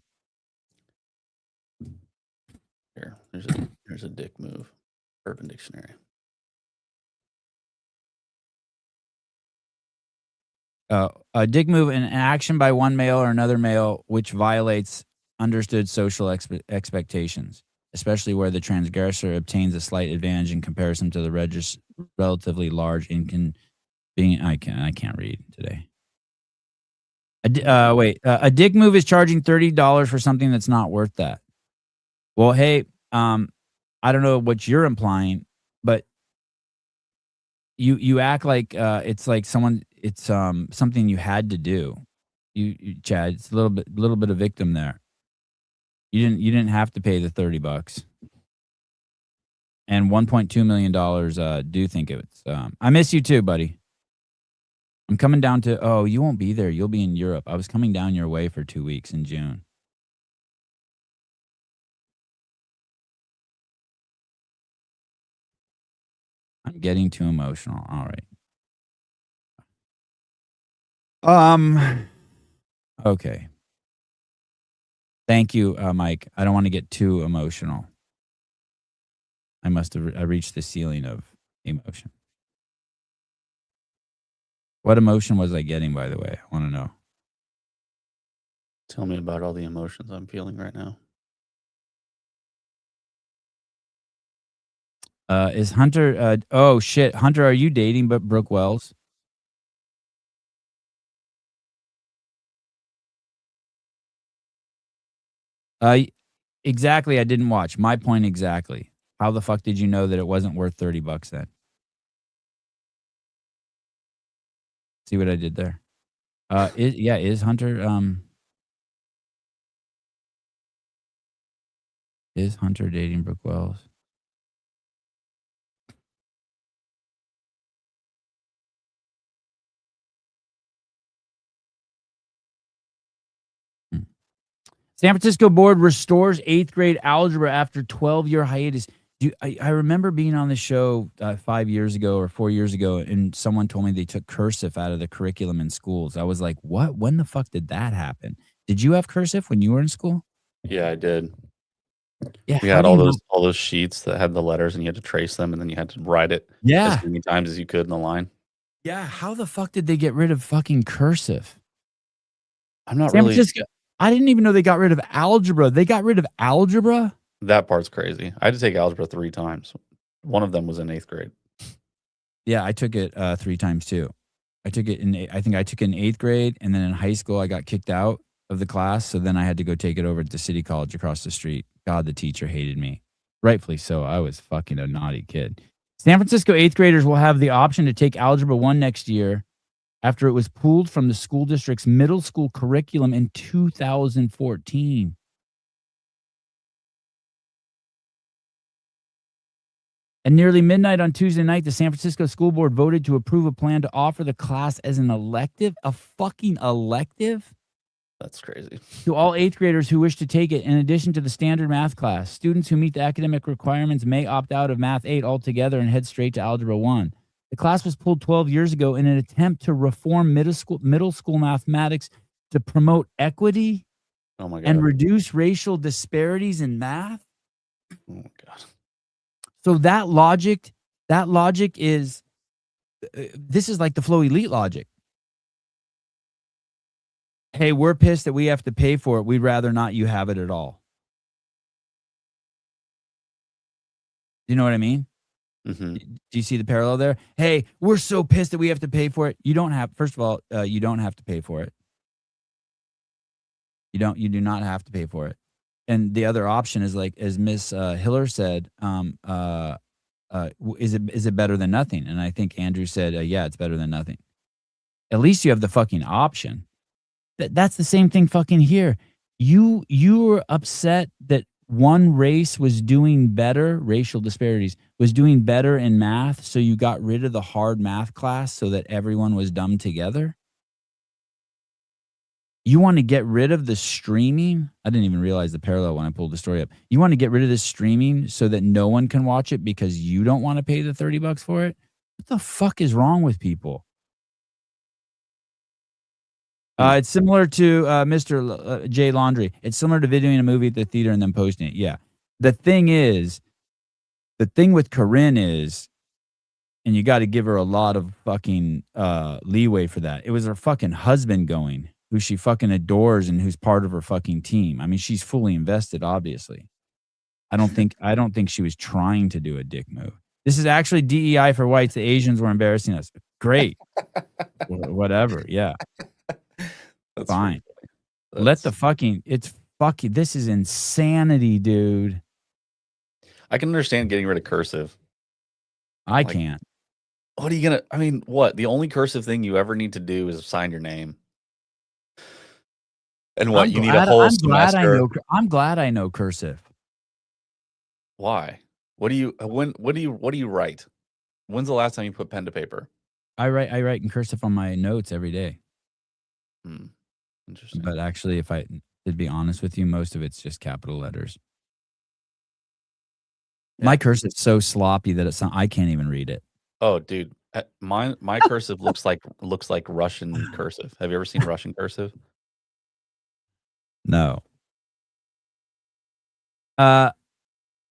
Here, there's a dick move. Urban Dictionary. A dick move, an action by one male or another male which violates understood social expectations, especially where the transgressor obtains a slight advantage in comparison to the relatively large inconvenience. I can't read today. A dick move is charging $30 for something that's not worth that. Well, hey, I don't know what you're implying, but you act like it's like it's something you had to do. You Chad, it's a little bit of victim there. You didn't have to pay the $30. And $1.2 million do think it's I miss you too, buddy. I'm coming down to you won't be there. You'll be in Europe. I was coming down your way for 2 weeks in June. I'm getting too emotional. All right. Okay. Thank you, Mike. I don't want to get too emotional. I must have reached the ceiling of emotion. What emotion was I getting, by the way? I want to know. Tell me about all the emotions I'm feeling right now. Is Hunter? Oh shit, Hunter, are you dating but Brooke Wells? Exactly. I didn't watch. My point exactly. How the fuck did you know that it wasn't worth $30 then? See what I did there? Is Hunter is Hunter dating Brooke Wells? San Francisco board restores 8th grade algebra after 12-year hiatus. I remember being on the show 5 years ago or 4 years ago, and someone told me they took cursive out of the curriculum in schools. I was like, what? When the fuck did that happen? Did you have cursive when you were in school? Yeah, I did. Yeah, we had all those sheets that had the letters, and you had to trace them, and then you had to write it as many times as you could in the line. Yeah, how the fuck did they get rid of fucking cursive? I'm not really. Francisco, I didn't even know they got rid of algebra. They got rid of algebra? That part's crazy. I had to take algebra 3 times. One of them was in 8th grade. Yeah, I took it 3 times too. I took it in 8th grade, and then in high school I got kicked out of the class, so then I had to go take it over at the City College across the street. God, the teacher hated me. Rightfully so. I was fucking a naughty kid. San Francisco 8th graders will have the option to take Algebra 1 next year after it was pulled from the school district's middle school curriculum in 2014. At nearly midnight on Tuesday night, the San Francisco School Board voted to approve a plan to offer the class as an elective, a fucking elective. That's crazy. To all 8th graders who wish to take it, in addition to the standard math class, students who meet the academic requirements may opt out of Math 8 altogether and head straight to Algebra 1. The class was pulled 12 years ago in an attempt to reform middle school mathematics to promote equity and reduce racial disparities in math. Oh my God. So that logic is, this is like the Flow Elite logic. Hey, we're pissed that we have to pay for it. We'd rather not you have it at all. You know what I mean? Mm-hmm. Do you see the parallel there? Hey, we're so pissed that we have to pay for it. You don't have. First of all, you don't have to pay for it. You do not have to pay for it. And the other option is like, as Miss Hiller said, is it better than nothing? And I think Andrew said, yeah, it's better than nothing. At least you have the fucking option. That's the same thing fucking here. You were upset that one race was doing better, racial disparities, was doing better in math, so you got rid of the hard math class so that everyone was dumb together? You want to get rid of the streaming? I didn't even realize the parallel when I pulled the story up. You want to get rid of this streaming so that no one can watch it because you don't want to pay the $30 for it? What the fuck is wrong with people? It's similar to Mr. J Laundry. It's similar to videoing a movie at the theater and then posting it. Yeah. The thing with Corinne is, and you got to give her a lot of fucking leeway for that. It was her fucking husband going, who she fucking adores and who's part of her fucking team. I mean, she's fully invested, obviously. I don't think she was trying to do a dick move. This is actually DEI for whites. The Asians were embarrassing us. Great. Whatever. Yeah. That's fine. Let the fucking, this is insanity, dude. I can understand getting rid of cursive. I can't. What are you gonna? I mean, what? The only cursive thing you ever need to do is sign your name. And what? You need a whole semester. I'm glad I know cursive. Why? What do you write? When's the last time you put pen to paper? I write in cursive on my notes every day. Interesting. But actually, if I to be honest with you, most of it's just capital letters. Yeah. My cursive's so sloppy that I can't even read it. Oh, dude, my cursive looks like Russian cursive. Have you ever seen Russian cursive? No.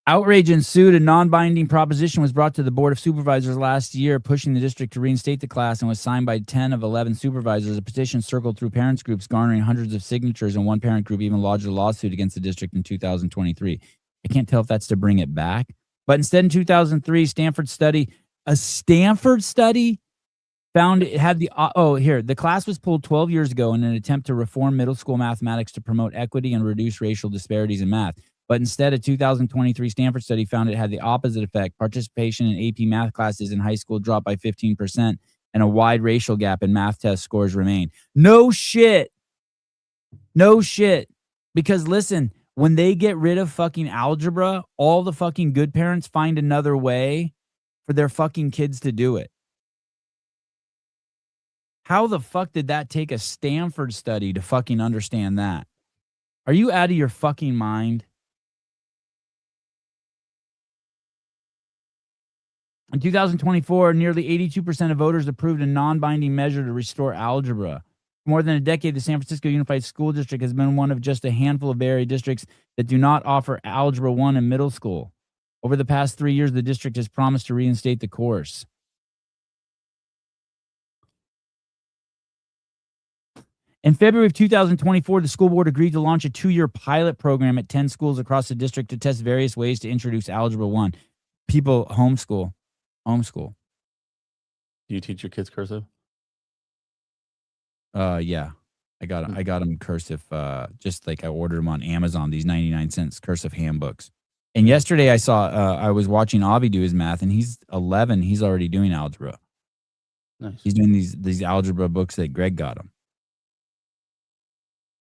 Outrage ensued. A non-binding proposition was brought to the Board of Supervisors last year, pushing the district to reinstate the class, and was signed by 10 of 11 supervisors. A petition circled through parents groups, garnering hundreds of signatures, and one parent group even lodged a lawsuit against the district in 2023. I can't tell if that's to bring it back. But instead, in 2003, a Stanford study found it had the class was pulled 12 years ago in an attempt to reform middle school mathematics to promote equity and reduce racial disparities in math. But instead, a 2023 Stanford study found it had the opposite effect. Participation in AP math classes in high school dropped by 15%, and a wide racial gap in math test scores remained. No shit. Because listen, when they get rid of fucking algebra, all the fucking good parents find another way for their fucking kids to do it. How the fuck did that take a Stanford study to fucking understand that? Are you out of your fucking mind? In 2024, nearly 82% of voters approved a non-binding measure to restore algebra. For more than a decade, the San Francisco Unified School District has been one of just a handful of Bay Area districts that do not offer Algebra 1 in middle school. Over the past 3 years, the district has promised to reinstate the course. In February of 2024, the school board agreed to launch a 2-year pilot program at 10 schools across the district to test various ways to introduce Algebra 1. People homeschool. Do you teach your kids cursive? Yeah. I got them cursive, just like I ordered them on Amazon, these 99-cent cursive handbooks. And yesterday I was watching Avi do his math, and he's 11. He's already doing algebra. Nice. He's doing these algebra books that Greg got him.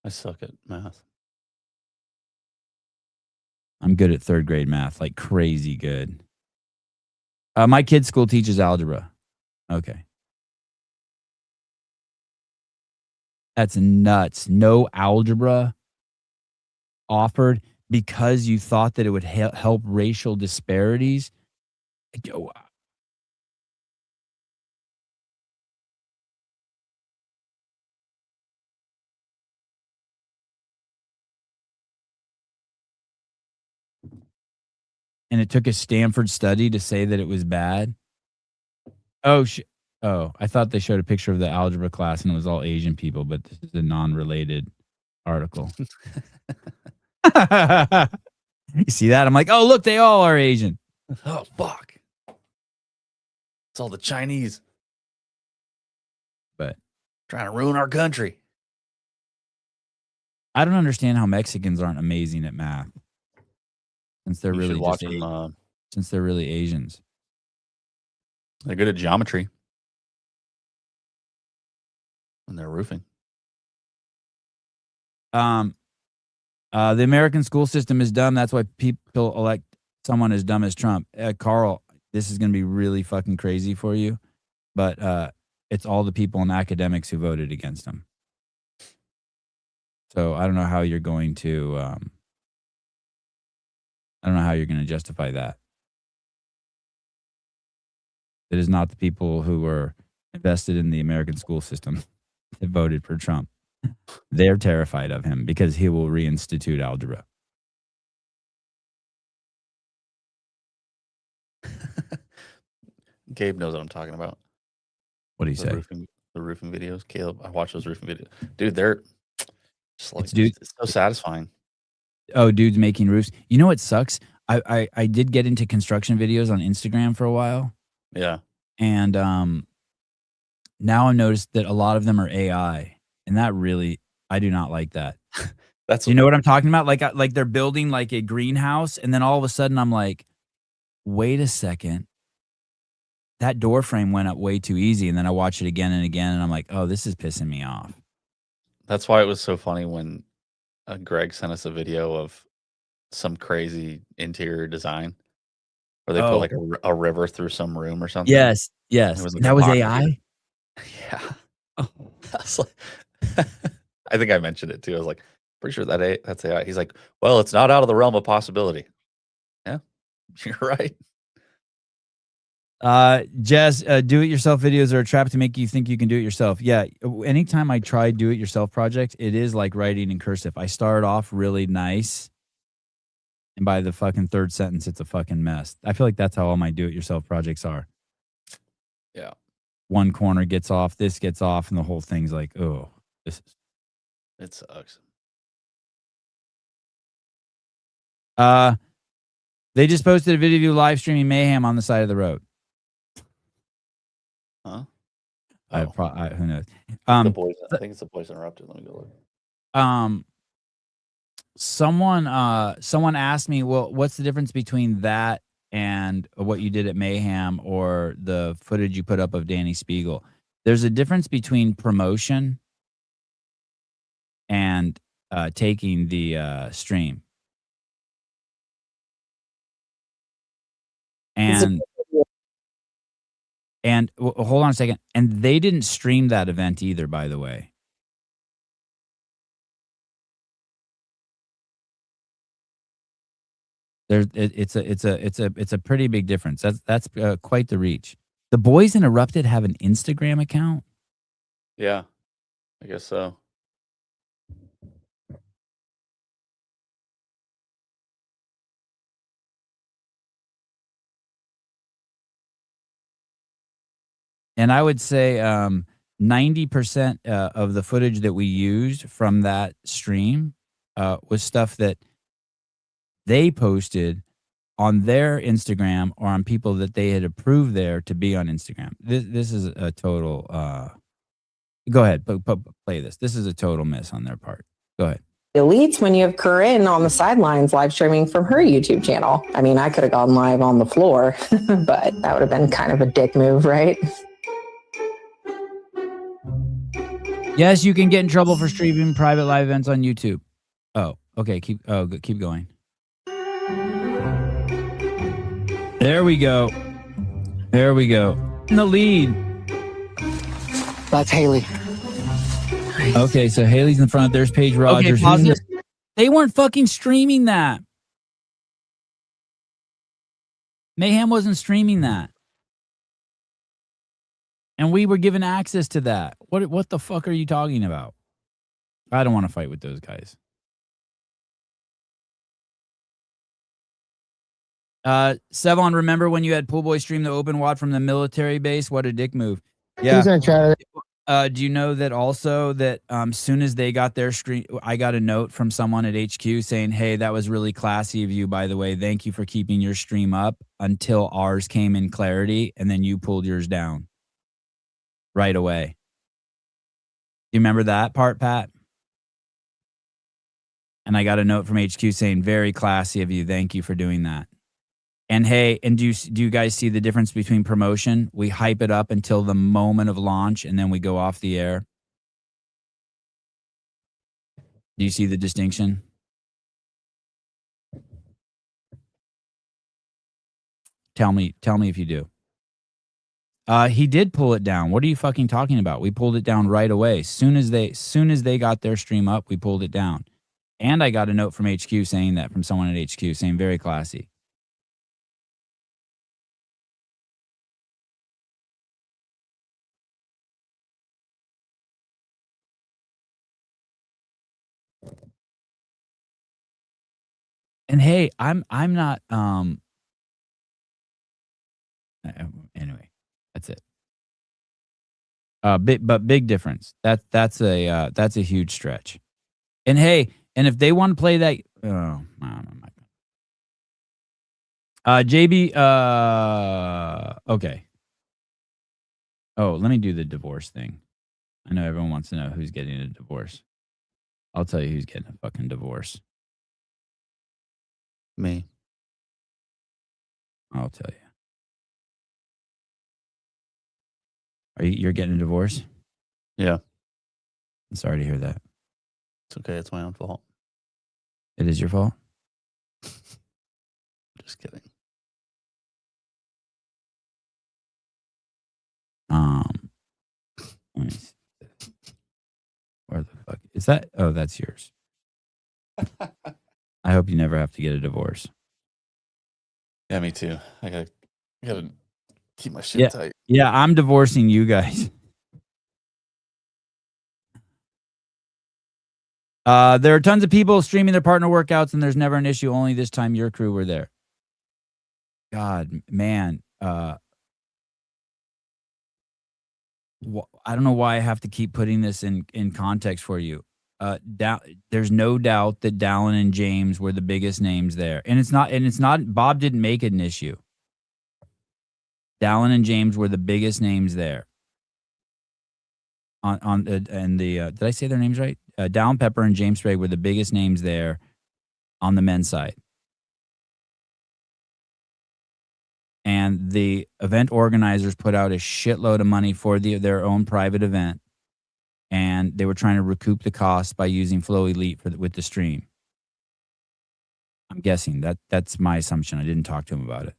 I suck at math. I'm good at 3rd grade math, like crazy good. My kid's school teaches algebra. Okay. That's nuts. No algebra offered because you thought that it would help racial disparities. And it took a Stanford study to say that it was bad. Oh, I thought they showed a picture of the algebra class and it was all Asian people, but this is a non-related article. You see that? I'm like, oh, look, they all are Asian. Oh, fuck. It's all the Chinese. But trying to ruin our country. I don't understand how Mexicans aren't amazing at math. Since they're really watch them, since they're really Asians. They're good at geometry. And they're roofing. The American school system is dumb. That's why people elect someone as dumb as Trump. Carl, this is going to be really fucking crazy for you, but it's all the people in academics who voted against him. So I don't know how you're going to. I don't know how you're going to justify that. It is not the people who were invested in the American school system that voted for Trump. They're terrified of him because he will reinstitute algebra. Gabe knows what I'm talking about. What do you say? The roofing videos. Caleb, I watch those roofing videos. Dude, they're just like, it's so satisfying. Oh, dudes making roofs. You know what sucks? I did get into construction videos on Instagram for a while. Yeah. And now I've noticed that a lot of them are AI. And that really, I do not like that. You know what I'm talking about? Like they're building like a greenhouse, and then all of a sudden I'm like, wait a second. That door frame went up way too easy. And then I watch it again and again, and I'm like, oh, this is pissing me off. That's why it was so funny when Greg sent us a video of some crazy interior design where they put like a river through some room or something. Yes. Like that was AI? Yeah. I was like, I think I mentioned it too. I was like, pretty sure that's AI. He's like, well, it's not out of the realm of possibility. Yeah, you're right. Jess, do-it-yourself videos are a trap to make you think you can do it yourself. Yeah, anytime I try do-it-yourself projects, it is like writing in cursive. I start off really nice, and by the fucking third sentence, it's a fucking mess. I feel like that's how all my do-it-yourself projects are. Yeah. One corner gets off, this gets off, and the whole thing's like, oh, this is... It sucks. They just posted a video of you live streaming mayhem on the side of the road. Huh? Who knows? The boys, I think it's the boys interrupted. Let me go look. Someone asked me, well, what's the difference between that and what you did at Mayhem or the footage you put up of Danny Spiegel? There's a difference between promotion and taking the stream. And hold on a second. And they didn't stream that event either, by the way. It's a pretty big difference. That's quite the reach. The Boys Interrupted have an Instagram account? Yeah, I guess so. And I would say 90% of the footage that we used from that stream was stuff that they posted on their Instagram or on people that they had approved there to be on Instagram. This is a total... go ahead, play this. This is a total miss on their part. Go ahead. Elites when you have Corinne on the sidelines live streaming from her YouTube channel. I mean, I could have gone live on the floor, but that would have been kind of a dick move, right? Yes, you can get in trouble for streaming private live events on YouTube. Oh, okay. Keep going. There we go. In the lead. That's Haley. Okay, so Haley's in front. There's Paige Rogers. Okay, they weren't fucking streaming that. Mayhem wasn't streaming that. And we were given access to that. What the fuck are you talking about? I don't want to fight with those guys. Sevon, remember when you had Pool Boy stream the open WOD from the military base? What a dick move. Yeah. Do you know that also that soon as they got their stream, I got a note from someone at HQ saying, "Hey, that was really classy of you, by the way. Thank you for keeping your stream up until ours came in clarity, and then you pulled yours down right away." Do you remember that part, Pat? And I got a note from HQ saying, "Very classy of you. Thank you for doing that." And hey, and do you guys see the difference between promotion? We hype it up until the moment of launch, and then we go off the air. Do you see the distinction? Tell me if you do. He did pull it down. What are you fucking talking about? We pulled it down right away. Soon as they got their stream up, we pulled it down. And I got a note from HQ saying that, from someone at HQ saying very classy. And hey, I'm not anyway, that's it. Big difference. That's a huge stretch. And hey, and if they want to play that, JB, okay. Oh, let me do the divorce thing. I know everyone wants to know who's getting a divorce. I'll tell you who's getting a fucking divorce. Me. I'll tell you. You're getting a divorce? Yeah. I'm sorry to hear that. It's okay. It's my own fault. It is your fault? Just kidding. Let me see. Where the fuck is that? Oh, that's yours. I hope you never have to get a divorce. Yeah, me too. I gotta keep my shit tight. Yeah, I'm divorcing you guys. There are tons of people streaming their partner workouts, and there's never an issue. Only this time your crew were there. God, man. I don't know why I have to keep putting this in context for you. There's no doubt that Dallin and James were the biggest names there, and it's not. Bob didn't make it an issue. Dallin and James were the biggest names there. Did I say their names right? Dallin Pepper and James Sprague were the biggest names there on the men's side. And the event organizers put out a shitload of money for their own private event, and they were trying to recoup the cost by using Flow Elite with the stream. I'm guessing that's my assumption. I didn't talk to him about it.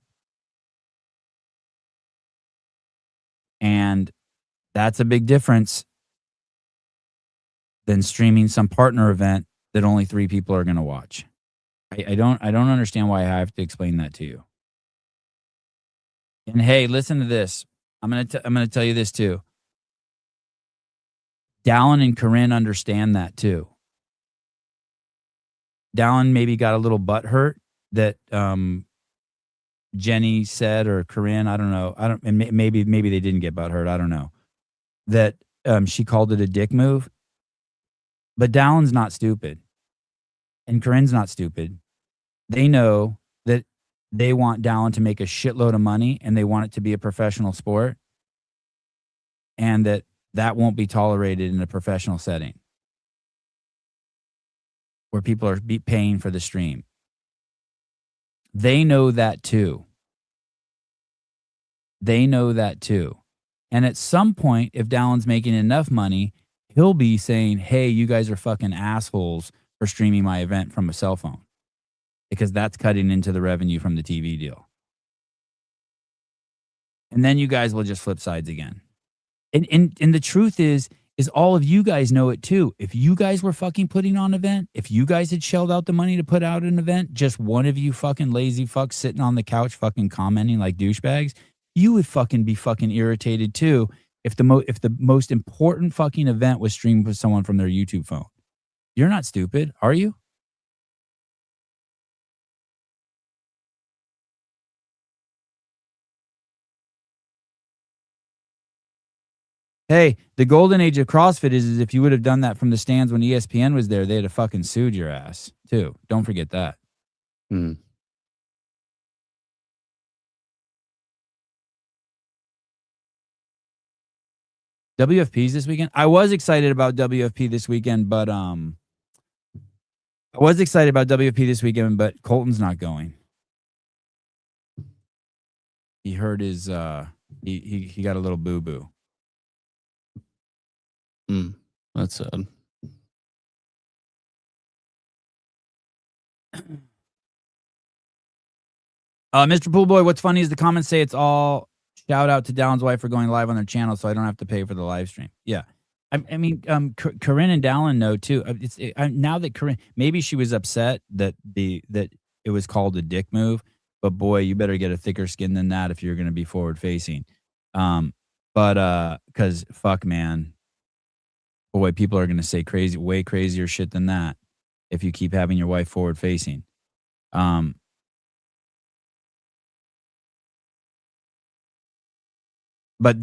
And that's a big difference than streaming some partner event that only 3 people are going to watch. I don't understand why I have to explain that to you. And hey, listen to this. I'm gonna tell you this too. Dallin and Corinne understand that too. Dallin maybe got a little butt hurt that Jenny said, or Corinne, I don't know. Maybe they didn't get butt hurt. I don't know. That she called it a dick move. But Dallin's not stupid. And Corinne's not stupid. They know that they want Dallin to make a shitload of money, and they want it to be a professional sport, and that won't be tolerated in a professional setting where people are paying for the stream. They know that too. And at some point, if Dallin's making enough money, he'll be saying, hey, you guys are fucking assholes for streaming my event from a cell phone, because that's cutting into the revenue from the TV deal. And then you guys will just flip sides again. And the truth is all of you guys know it too. If you guys were fucking putting on an event, if you guys had shelled out the money to put out an event, just one of you fucking lazy fucks sitting on the couch fucking commenting like douchebags, you would fucking be fucking irritated too if the most important fucking event was streamed with someone from their YouTube phone. You're not stupid, are you? Hey, the golden age of CrossFit is if you would have done that from the stands when ESPN was there, they'd have fucking sued your ass too. Don't forget that. Hmm. WFP's this weekend. I was excited about WFP this weekend, but Colton's not going. He hurt his he got a little boo-boo. That's sad. Mr. Poolboy, what's funny is the comments say it's all shout out to Dallon's wife for going live on their channel, so I don't have to pay for the live stream. Yeah, I mean, Corinne and Dallon know too. Now that Corinne, maybe she was upset that it was called a dick move, but boy, you better get a thicker skin than that if you're going to be forward facing. Because fuck, man, boy, people are going to say way crazier shit than that if you keep having your wife forward facing. But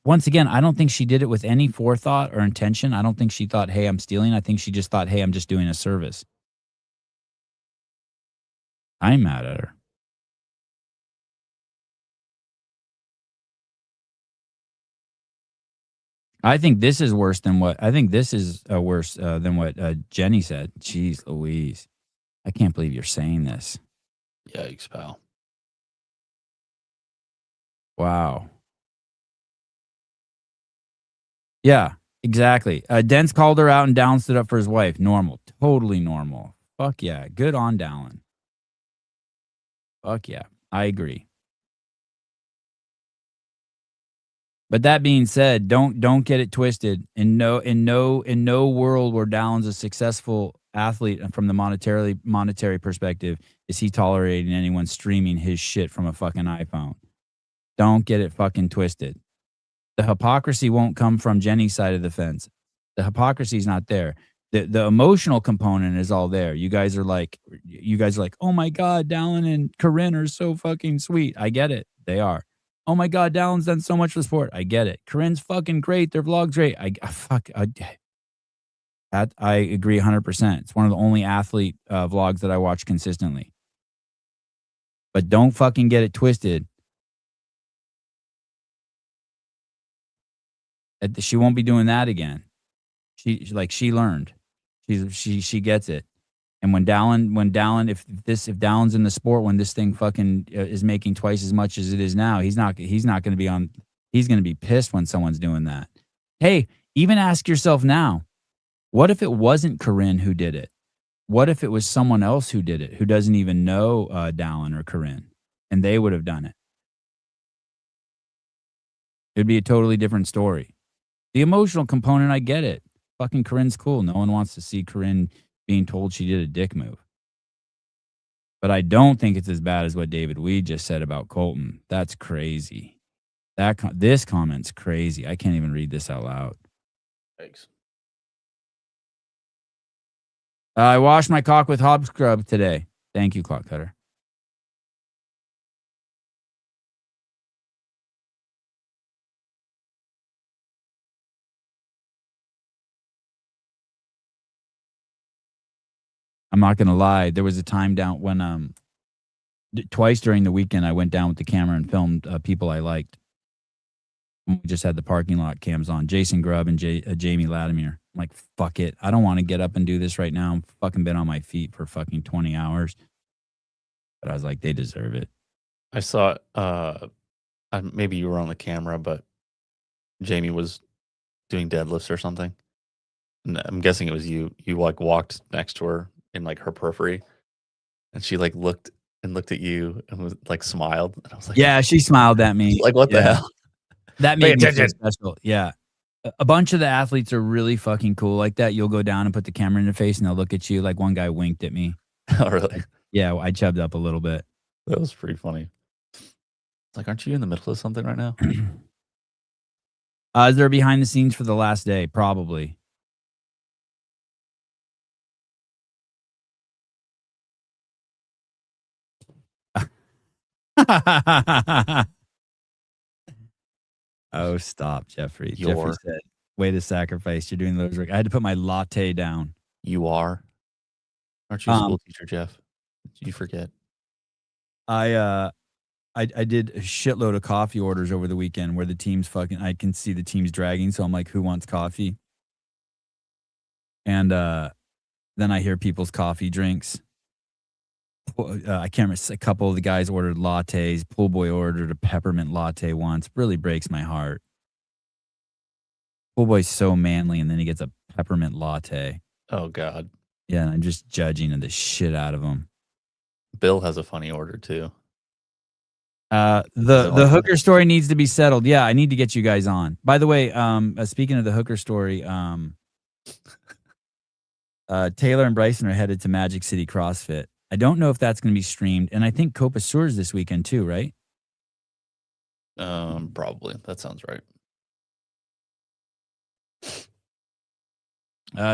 once again, I don't think she did it with any forethought or intention. I don't think she thought, hey, I'm stealing. I think she just thought, hey, I'm just doing a service. I'm mad at her. I think this is worse than what Jenny said. Jeez Louise. I can't believe you're saying this. Yikes, pal. Wow. Yeah, exactly. Dents called her out and Dallon stood up for his wife. Normal. Totally normal. Fuck yeah. Good on Dallon. Fuck yeah. I agree. But that being said, don't get it twisted. In no world where Dallon's a successful athlete from the monetary perspective is he tolerating anyone streaming his shit from a fucking iPhone. Don't get it fucking twisted. The hypocrisy won't come from Jenny's side of the fence. The hypocrisy's not there. The emotional component is all there. You guys are like, oh my God, Dallon and Corinne are so fucking sweet. I get it. They are. Oh my God, Dallon's done so much for the sport. I get it. Corinne's fucking great. Their vlog's great. I agree 100%. It's one of the only athlete vlogs that I watch consistently. But don't fucking get it twisted. She won't be doing that again. She learned. She gets it. And when Dallon, if Dallon's in the sport, when this thing fucking is making twice as much as it is now, he's not going to be on. He's going to be pissed when someone's doing that. Hey, even ask yourself now, what if it wasn't Corinne who did it? What if it was someone else who did it, who doesn't even know Dallon or Corinne, and they would have done it? It'd be a totally different story. The emotional component, I get it. Fucking Corinne's cool. No one wants to see Corinne being told she did a dick move. But I don't think it's as bad as what David Weed just said about Colton. That's crazy. This comment's crazy. I can't even read this out loud. Thanks. I washed my cock with hob scrub today. Thank you, Clock Cutter. I'm not going to lie. There was a time down when twice during the weekend I went down with the camera and filmed people I liked. We just had the parking lot cams on. Jason Grubb and Jamie Latimer. I'm like, fuck it. I don't want to get up and do this right now. I'm fucking been on my feet for fucking 20 hours. But I was like, they deserve it. I saw maybe you were on the camera, but Jamie was doing deadlifts or something. And I'm guessing it was you. You like walked next to her in like her periphery, and she like looked at you and was like smiled. And I was like, yeah, she smiled at me. Like, what the hell? That made me feel special. Yeah. A bunch of the athletes are really fucking cool like that. You'll go down and put the camera in their face and they'll look at you. Like one guy winked at me. Oh, really? Yeah, I chubbed up a little bit. That was pretty funny. It's like, aren't you in the middle of something right now? Is there behind the scenes for the last day? Probably. Oh, stop, Jeffrey. Your. Jeffrey said, way to sacrifice. You're doing those. I had to put my latte down. You are. Aren't you a school teacher, Jeff? Did you forget? I did a shitload of coffee orders over the weekend where the team's I can see the team's dragging. So I'm like, who wants coffee? And then I hear people's coffee drinks. I can't remember. A couple of the guys ordered lattes. Pool boy ordered a peppermint latte once. Really breaks my heart. Pool boy's so manly, and then he gets a peppermint latte. Oh, God. Yeah, and I'm just judging the shit out of him. Bill has a funny order, too. The hooker story needs to be settled. Yeah, I need to get you guys on. By the way, speaking of the hooker story, Taylor and Bryson are headed to Magic City CrossFit. I don't know if that's going to be streamed, and I think Copa Sur's this weekend too, right? Probably. That sounds right.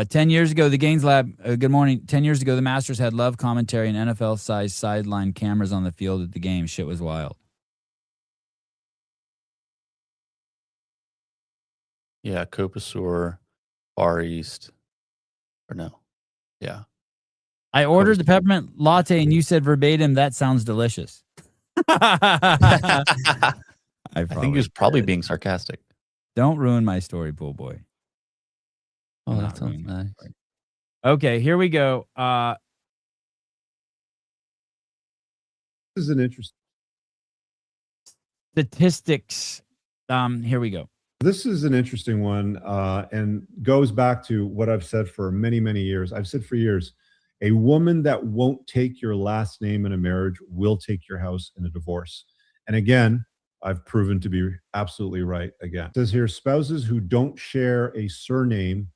10 years ago, the Gaines Lab, good morning. 10 years ago, the Masters had live commentary and NFL-sized sideline cameras on the field at the game. Shit was wild. Yeah, Copa Sur, Far East. Or no. Yeah. I ordered the peppermint latte and you said verbatim, that sounds delicious. I think he was probably being sarcastic. Don't ruin my story, pool boy. Oh, that sounds nice. Okay, here we go. This is an interesting statistics. Here we go. This is an interesting one and goes back to what I've said for many, many years. I've said for years, a woman that won't take your last name in a marriage will take your house in a divorce. And again, I've proven to be absolutely right again. It says here, spouses who don't share a surname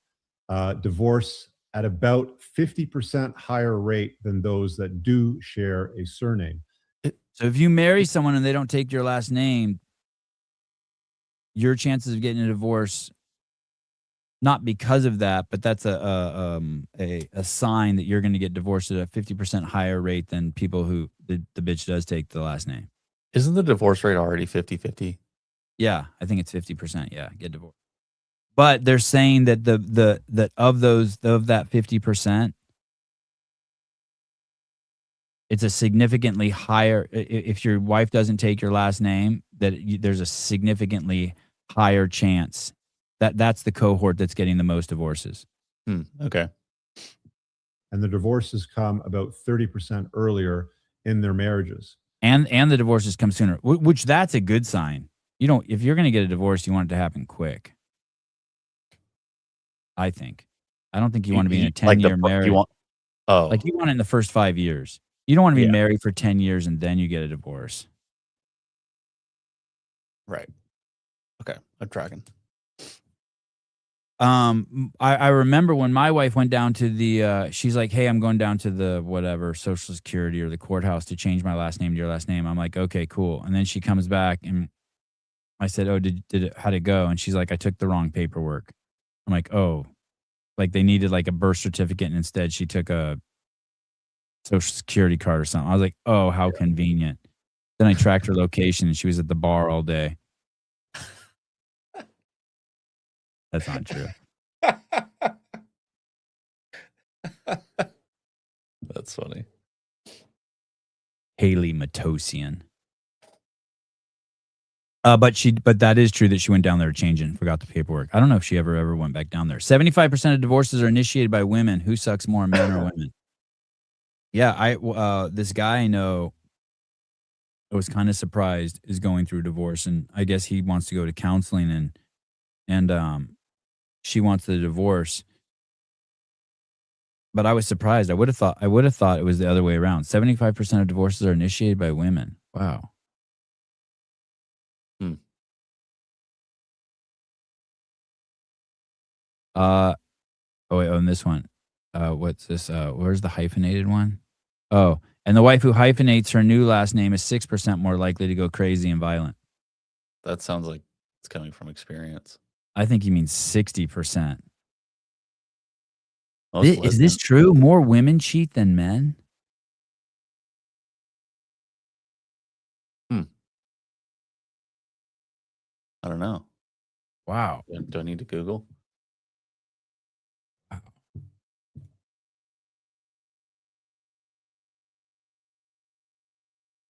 divorce at about 50% higher rate than those that do share a surname. So if you marry someone and they don't take your last name, your chances of getting a divorce, not because of that, but that's a sign that you're going to get divorced at a 50% higher rate than people who the bitch does take the last name. Isn't the divorce rate already 50-50? Yeah, I think it's 50%. Yeah, get divorced. But they're saying that that of that 50%, it's a significantly higher. If your wife doesn't take your last name, there's a significantly higher chance that's the cohort that's getting the most divorces. Okay. And the divorces come about 30% earlier in their marriages. And the divorces come sooner, which that's a good sign. If you're going to get a divorce, you want it to happen quick. I think. I don't think you want to be in a 10-year marriage. You want it in the first 5 years. You don't want to be married for 10 years and then you get a divorce. Right. Okay. I'm tracking. I remember when my wife went down to the, she's like, hey, I'm going down to the whatever, Social Security or the courthouse to change my last name to your last name. I'm like, okay, cool. And then she comes back and I said, oh, how'd it go? And she's like, I took the wrong paperwork. I'm like, oh, like they needed like a birth certificate and instead she took a Social Security card or something. I was like, oh, how convenient. Then I tracked her location and she was at the bar all day. That's not true. That's funny. Haley Matosian. But that is true that she went down there to change it and forgot the paperwork. I don't know if she ever went back down there. 75% of divorces are initiated by women. Who sucks more, men or women? Yeah, this guy I know, I was kind of surprised, is going through divorce, and I guess he wants to go to counseling, and she wants the divorce. But I was surprised. I would have thought it was the other way around. 75% of divorces are initiated by women. Wow. And this one. What's this? Where's the hyphenated one? Oh, and the wife who hyphenates her new last name is 6% more likely to go crazy and violent. That sounds like it's coming from experience. I think he means 60%. Is this true? More women cheat than men? I don't know. Wow. Do I need to Google?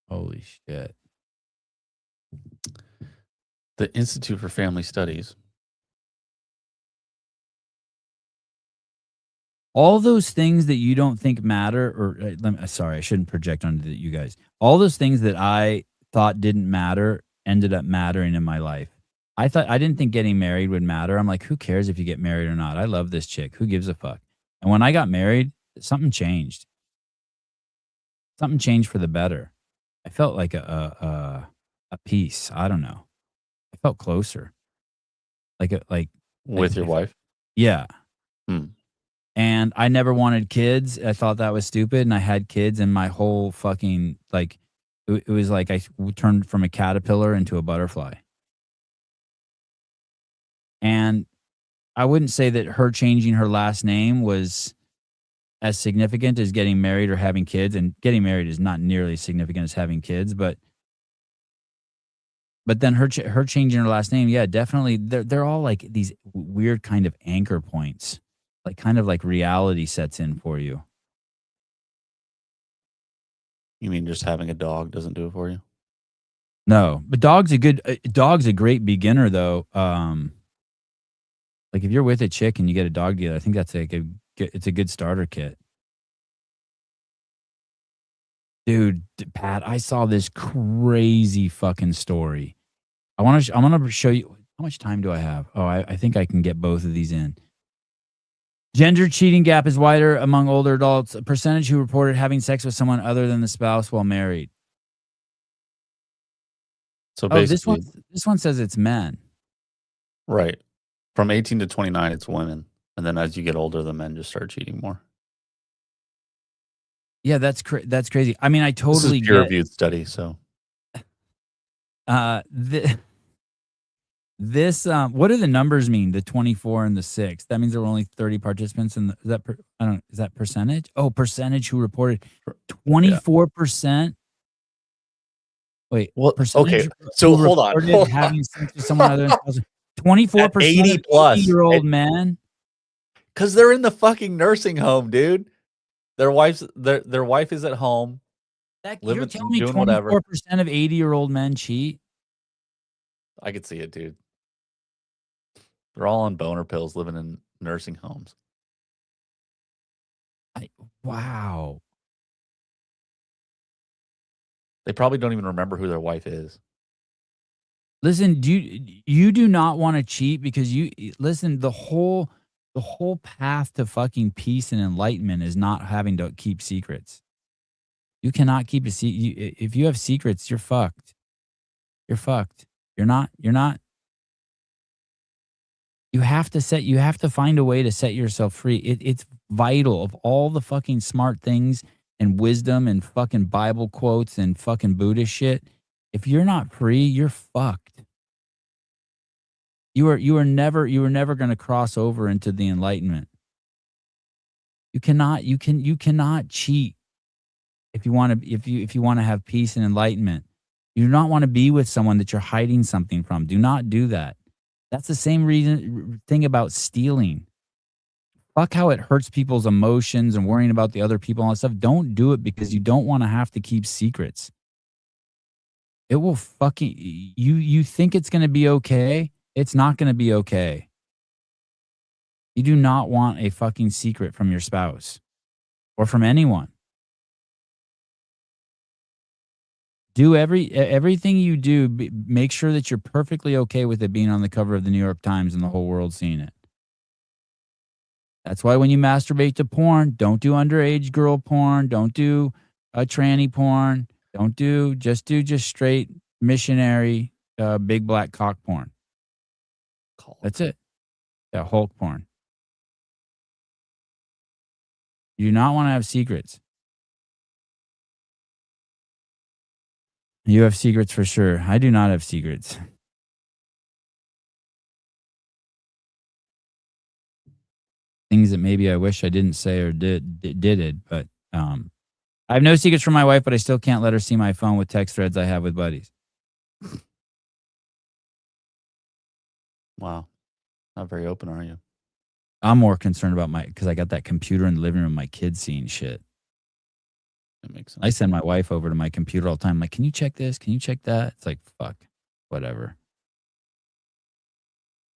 Holy shit. The Institute for Family Studies. All those things that you don't think matter, or sorry, I shouldn't project onto you guys. All those things that I thought didn't matter ended up mattering in my life. I didn't think getting married would matter. I'm like, who cares if you get married or not? I love this chick. Who gives a fuck? And when I got married, something changed. Something changed for the better. I felt like a peace. I don't know. I felt closer. With your wife? Yeah. Hmm. And I never wanted kids. I thought that was stupid. And I had kids, and my whole fucking, like, it was like I turned from a caterpillar into a butterfly. And I wouldn't say that her changing her last name was as significant as getting married or having kids. And getting married is not nearly as significant as having kids. But then her changing her last name, yeah, definitely. They're all like these weird kind of anchor points. Like kind of like reality sets in for you. You mean just having a dog doesn't do it for you? No, but dog's a great beginner though. Like if you're with a chick and you get a dog together, I think that's it's a good starter kit. Dude, Pat, I saw this crazy fucking story. I want to show you. How much time do I have? Oh, I think I can get both of these in. Gender cheating gap is wider among older adults. A percentage who reported having sex with someone other than the spouse while married. So basically, this one says it's men. Right. From 18 to 29, it's women. And then as you get older, the men just start cheating more. Yeah, that's crazy. I mean, I totally This is peer-reviewed study, so. This what do the numbers mean? The 24 and the 6. That means there were only 30 participants in is that percentage? Oh, percentage who reported 24%. Wait, well, percentage okay. So hold on. Having sex with someone other than 24% 80 plus 80-year-old men. Because they're in the fucking nursing home, dude. Their wife is at home. You're telling me 24% of 80-year-old men cheat? I could see it, dude. They're all on boner pills living in nursing homes. Wow. They probably don't even remember who their wife is. Listen, you do not want to cheat because the whole path to fucking peace and enlightenment is not having to keep secrets. You cannot keep a secret. If you have secrets, you're fucked. You're fucked. You're not. You have to find a way to set yourself free. It's vital. Of all the fucking smart things and wisdom and fucking Bible quotes and fucking Buddhist shit, if you're not free, you're fucked. You were never going to cross over into the enlightenment. You cannot cheat if you want to have peace and enlightenment. You do not want to be with someone that you're hiding something from. Do not do that. That's the same thing about stealing. Fuck how it hurts people's emotions and worrying about the other people and all that stuff. Don't do it because you don't want to have to keep secrets. It will fucking you think it's going to be okay. It's not going to be okay. You do not want a fucking secret from your spouse or from anyone. Do everything you do, make sure that you're perfectly okay with it being on the cover of the New York Times and the whole world seeing it. That's why when you masturbate to porn, don't do underage girl porn, don't do a tranny porn, just straight missionary big black cock porn. That's it. Yeah, Hulk porn. You do not want to have secrets. You have secrets for sure. I do not have secrets. Things that maybe I wish I didn't say or did it, but I have no secrets from my wife, but I still can't let her see my phone with text threads I have with buddies. Wow. Not very open, are you? I'm more concerned about because I got that computer in the living room, my kids seeing shit. That makes sense. I send my wife over to my computer all the time. I'm like, can you check this? Can you check that? It's like, fuck, whatever.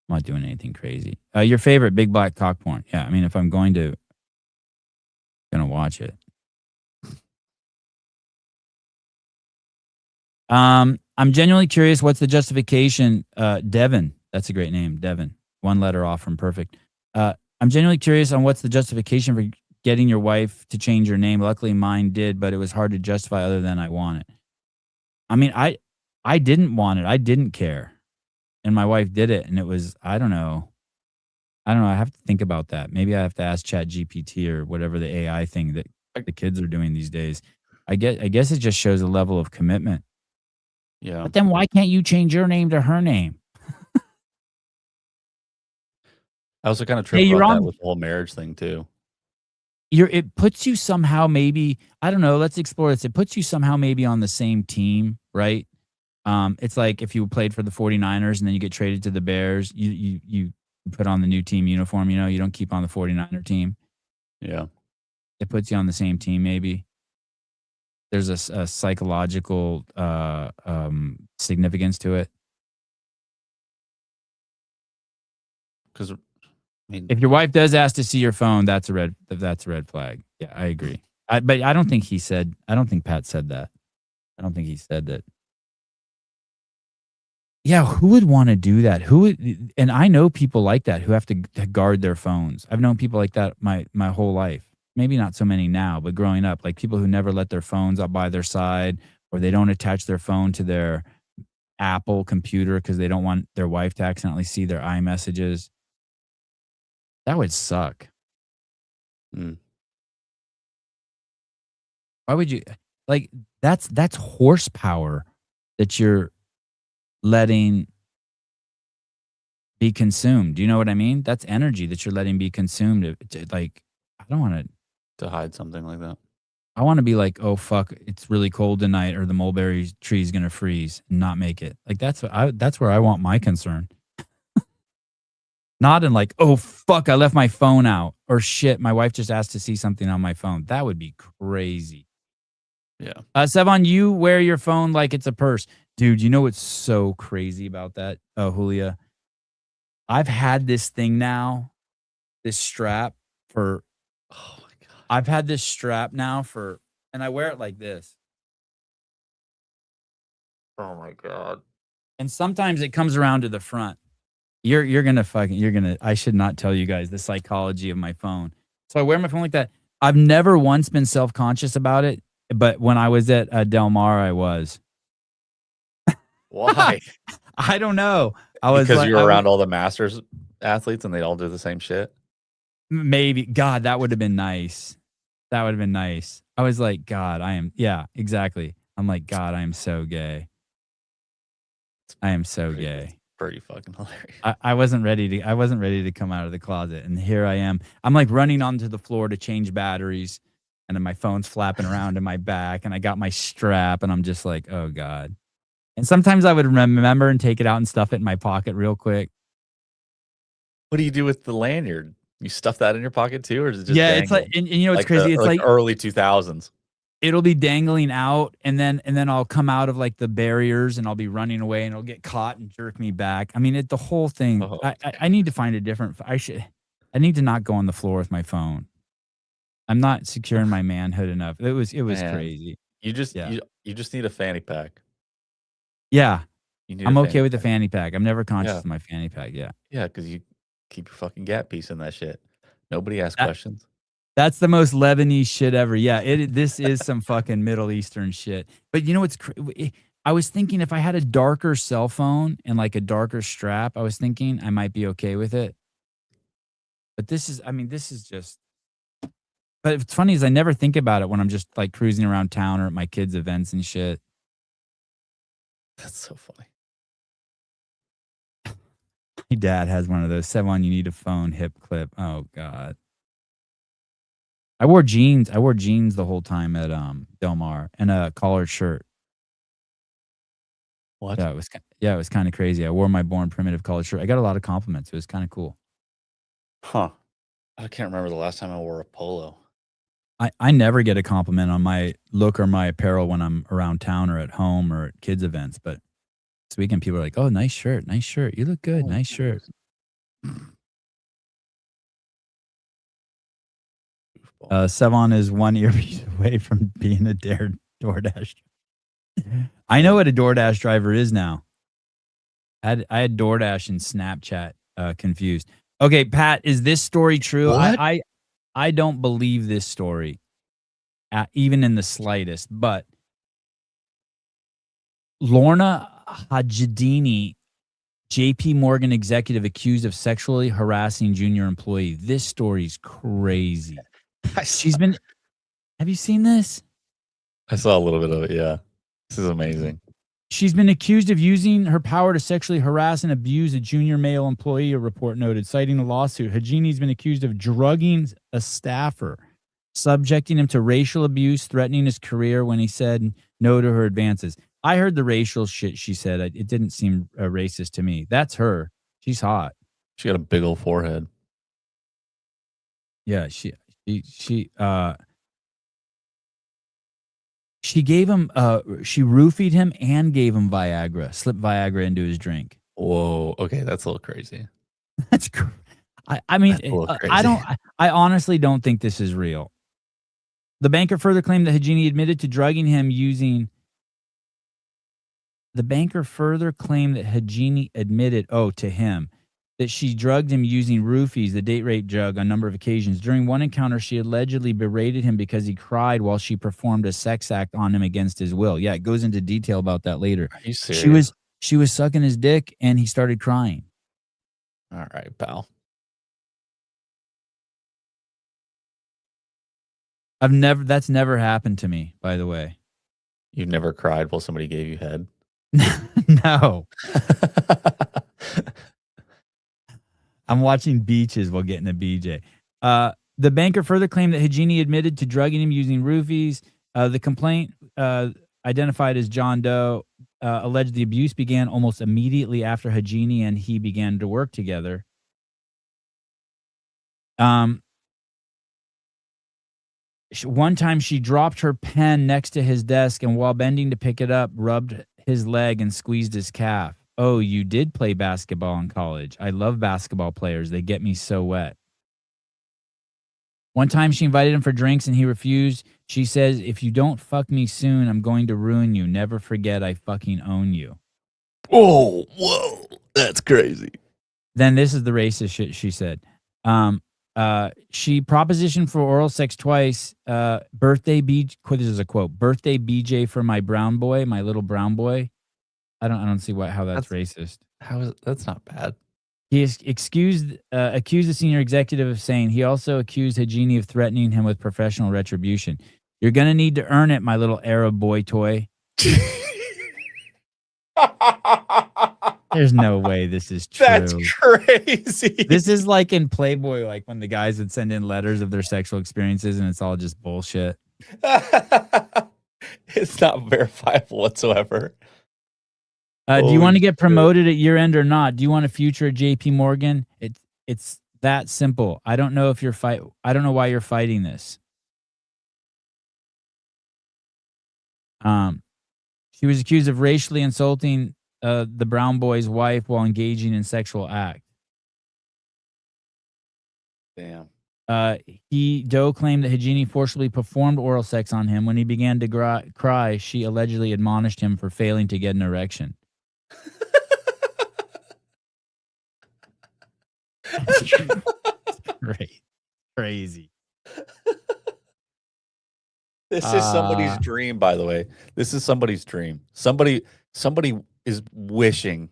I'm not doing anything crazy. Your favorite big black cock porn? Yeah, I mean, if I'm gonna watch it. I'm genuinely curious. What's the justification? Devin, that's a great name, Devin. One letter off from perfect. I'm genuinely curious on what's the justification for getting your wife to change your name. Luckily, mine did, but it was hard to justify other than I want it. I mean, I didn't want it. I didn't care, and my wife did it, and it was I don't know. I have to think about that. Maybe I have to ask ChatGPT or whatever the AI thing that the kids are doing these days. I guess it just shows a level of commitment. Yeah. But then why can't you change your name to her name? I also kind of trip you're about that on- with the whole marriage thing too. It puts you somehow maybe, I don't know, let's explore this. It puts you somehow maybe on the same team, right? It's like if you played for the 49ers and then you get traded to the Bears, you put on the new team uniform, you don't keep on the 49er team. Yeah. It puts you on the same team maybe. There's a psychological significance to it. Because I mean, If your wife does ask to see your phone, that's a red flag. Yeah, I agree. But I don't think Pat said that. I don't think he said that. Yeah, who would want to do that? And I know people like that who have to guard their phones. I've known people like that my whole life. Maybe not so many now, but growing up, like people who never let their phones up by their side, or they don't attach their phone to their Apple computer because they don't want their wife to accidentally see their iMessages. That would suck. Mm. Why would you like that's horsepower that you're letting be consumed. Do you know what I mean? That's energy that you're letting be consumed. Like, I don't want to hide something like that. I want to be like, oh fuck, it's really cold tonight, or the mulberry tree is gonna freeze and not make it. Like that's where I want my concern. Not in like, oh fuck, I left my phone out, or shit, my wife just asked to see something on my phone. That would be crazy. Yeah. Sevon, you wear your phone like it's a purse. Dude, you know what's so crazy about that? Oh, Julia. I've had this thing now, this strap for, Oh my God. I've had this strap now for, and I wear it like this. Oh my God. And sometimes it comes around to the front. I should not tell you guys the psychology of my phone. So I wear my phone like that. I've never once been self-conscious about it, but when I was at Del Mar, I was. Why? I don't know. I was because like, you were around all the Masters athletes and they all do the same shit. Maybe. God, that would have been nice. That would have been nice. I was like, God, yeah, exactly. I'm like, God, I am so gay. I am so gay. Pretty fucking hilarious. I wasn't ready to come out of the closet, and here I am. I'm like running onto the floor to change batteries, and then my phone's flapping around in my back, and I got my strap, and I'm just like, oh God. And sometimes I would remember and take it out and stuff it in my pocket real quick. What do you do with the lanyard? You stuff that in your pocket too, or is it just yeah? dangling? It's like, and you know, it's crazy. It's like early 2000s. It'll be dangling out, and then I'll come out of like the barriers, and I'll be running away, and it'll get caught and jerk me back. I mean, the whole thing. Oh. I need to find a different. I need to not go on the floor with my phone. I'm not securing my manhood enough. It was Man, crazy. You just need a fanny pack. Yeah, I'm okay with the fanny pack. I'm never conscious of my fanny pack. Yeah, because you keep your fucking gap piece in that shit. Nobody asks questions. That's the most Lebanese shit ever. Yeah, this is some fucking Middle Eastern shit. But you know what's I was thinking if I had a darker cell phone and like a darker strap, I was thinking I might be okay with it. But this is just. But what's funny is I never think about it when I'm just like cruising around town or at my kids' events and shit. That's so funny. My dad has one of those. Sevon, you need a phone hip clip. Oh God. I wore jeans the whole time at Del Mar and a collared shirt. What? Yeah, it was kind of crazy. I wore my Born Primitive college shirt. I got a lot of compliments. It was kind of cool. Huh. I can't remember the last time I wore a polo. I never get a compliment on my look or my apparel when I'm around town or at home or at kids events. But this weekend, people are like, "Oh, nice shirt. Nice shirt. You look good. Oh, Nice shirt." Sevon is one earpiece away from being a DoorDash. I know what a DoorDash driver is now. I had DoorDash and Snapchat confused. Okay, Pat, is this story true? What? I don't believe this story, even in the slightest. But Lorna Hajidini, JP Morgan executive accused of sexually harassing junior employee. This story's crazy. She's been. Have you seen this? I saw a little bit of it. Yeah, this is amazing. She's been accused of using her power to sexually harass and abuse a junior male employee, a report noted, citing a lawsuit. Hajini's been accused of drugging a staffer, subjecting him to racial abuse, threatening his career when he said no to her advances. I heard the racial shit she said. It didn't seem racist to me. That's her. She's hot. She got a big old forehead. Yeah, she gave him, she roofied him and gave him Viagra, slipped Viagra into his drink. Whoa. Okay, that's a little crazy. That's I mean, That's a little crazy. I honestly don't think this is real. The banker further claimed that Hajini admitted to drugging him using. The banker further claimed that Hajini admitted, to him, that she drugged him using roofies, the date rape drug, on a number of occasions. During one encounter, she allegedly berated him because he cried while she performed a sex act on him against his will. Yeah, it goes into detail about that later. Are you serious? She was sucking his dick and he started crying. All right, pal. That's never happened to me, by the way. You've never cried while somebody gave you head? No. I'm watching Beaches while getting a BJ. The banker further claimed that Hajini admitted to drugging him using roofies. The complaint, identified as John Doe, alleged the abuse began almost immediately after Hajini and he began to work together. One time she dropped her pen next to his desk and while bending to pick it up, rubbed his leg and squeezed his calf. Oh, you did play basketball in college. I love basketball players. They get me so wet. One time she invited him for drinks and he refused. She says, if you don't fuck me soon, I'm going to ruin you. Never forget I fucking own you. Oh, whoa. That's crazy. Then this is the racist shit she said. She propositioned for oral sex twice. Birthday this is a quote. Birthday BJ for my brown boy, my little brown boy. I don't see how that's racist. That's not bad. He accused the senior executive of saying he also accused Hajini of threatening him with professional retribution. You're gonna need to earn it, my little Arab boy toy. There's no way this is true. That's crazy. This is like in Playboy, like when the guys would send in letters of their sexual experiences and it's all just bullshit. It's not verifiable whatsoever. Do you want to get promoted at year end or not? Do you want a future at JP Morgan? It's that simple. I don't know if I don't know why you're fighting this. She was accused of racially insulting the brown boy's wife while engaging in sexual act. Damn. Doe claimed that Hajini forcibly performed oral sex on him. When he began to cry, she allegedly admonished him for failing to get an erection. Great. Crazy. This is somebody's dream, by the way. This is somebody's dream. Somebody is wishing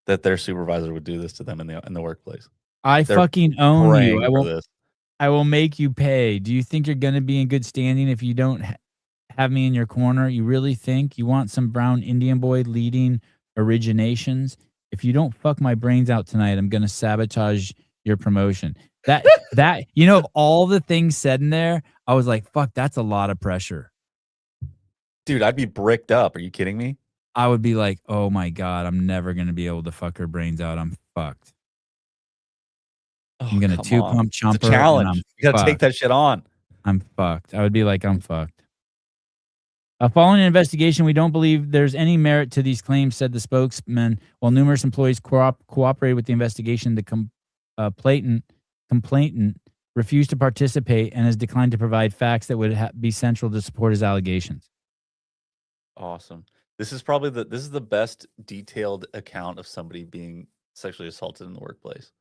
that their supervisor would do this to them in the workplace. They're fucking own you. This. I will make you pay. Do you think you're going to be in good standing if you don't have me in your corner? You really think you want some brown Indian boy leading originations? If you don't fuck my brains out tonight, I'm going to sabotage your promotion. That of all the things said in there, I was like, fuck, that's a lot of pressure. Dude, I'd be bricked up. Are you kidding me? I would be like, oh my God, I'm never going to be able to fuck her brains out. I'm fucked. I'm going to come two on. pump chump It's a her. And challenge. I'm You got to take fucked. that shit on. I'm fucked. I would be like, I'm fucked. Following an investigation, we don't believe there's any merit to these claims, said the spokesman. While numerous employees cooperated with the investigation, the complainant refused to participate and has declined to provide facts that would be central to support his allegations. Awesome. This is probably the best detailed account of somebody being sexually assaulted in the workplace.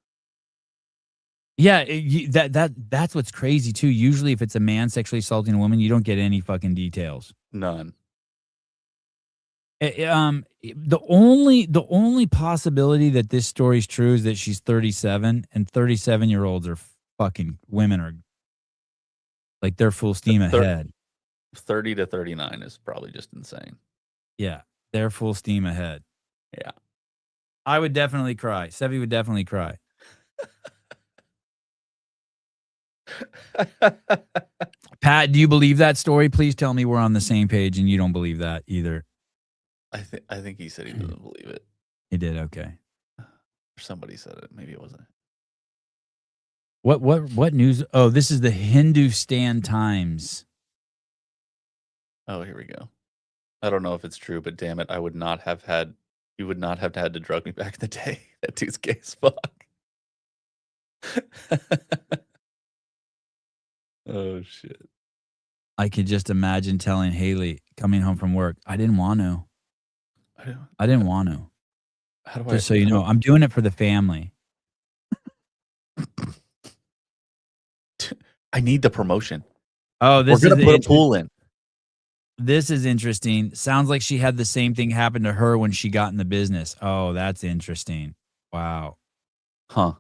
Yeah, that's what's crazy too. Usually, if it's a man sexually assaulting a woman, you don't get any fucking details. None. The only possibility that this story's true is that she's 37, and 37-year-olds are fucking women are like they're full steam ahead. 30 to 39 is probably just insane. Yeah, they're full steam ahead. Yeah, I would definitely cry. Sevi would definitely cry. Pat, do you believe that story? Please tell me we're on the same page and you don't believe that either. I think he said he doesn't believe it. He did, okay. Somebody said it. Maybe it wasn't. What news? Oh, this is the Hindustan Times. Oh, here we go. I don't know if it's true, but damn it, you would not have had to drug me back in the day. That dude's gay as fuck. Oh shit. I could just imagine telling Haley coming home from work, I didn't want to. I didn't want to. How do Just so you know, I'm doing it for the family. I need the promotion. Oh, We're gonna put a pool in. This is interesting. Sounds like she had the same thing happen to her when she got in the business. Oh, that's interesting. Wow. Huh.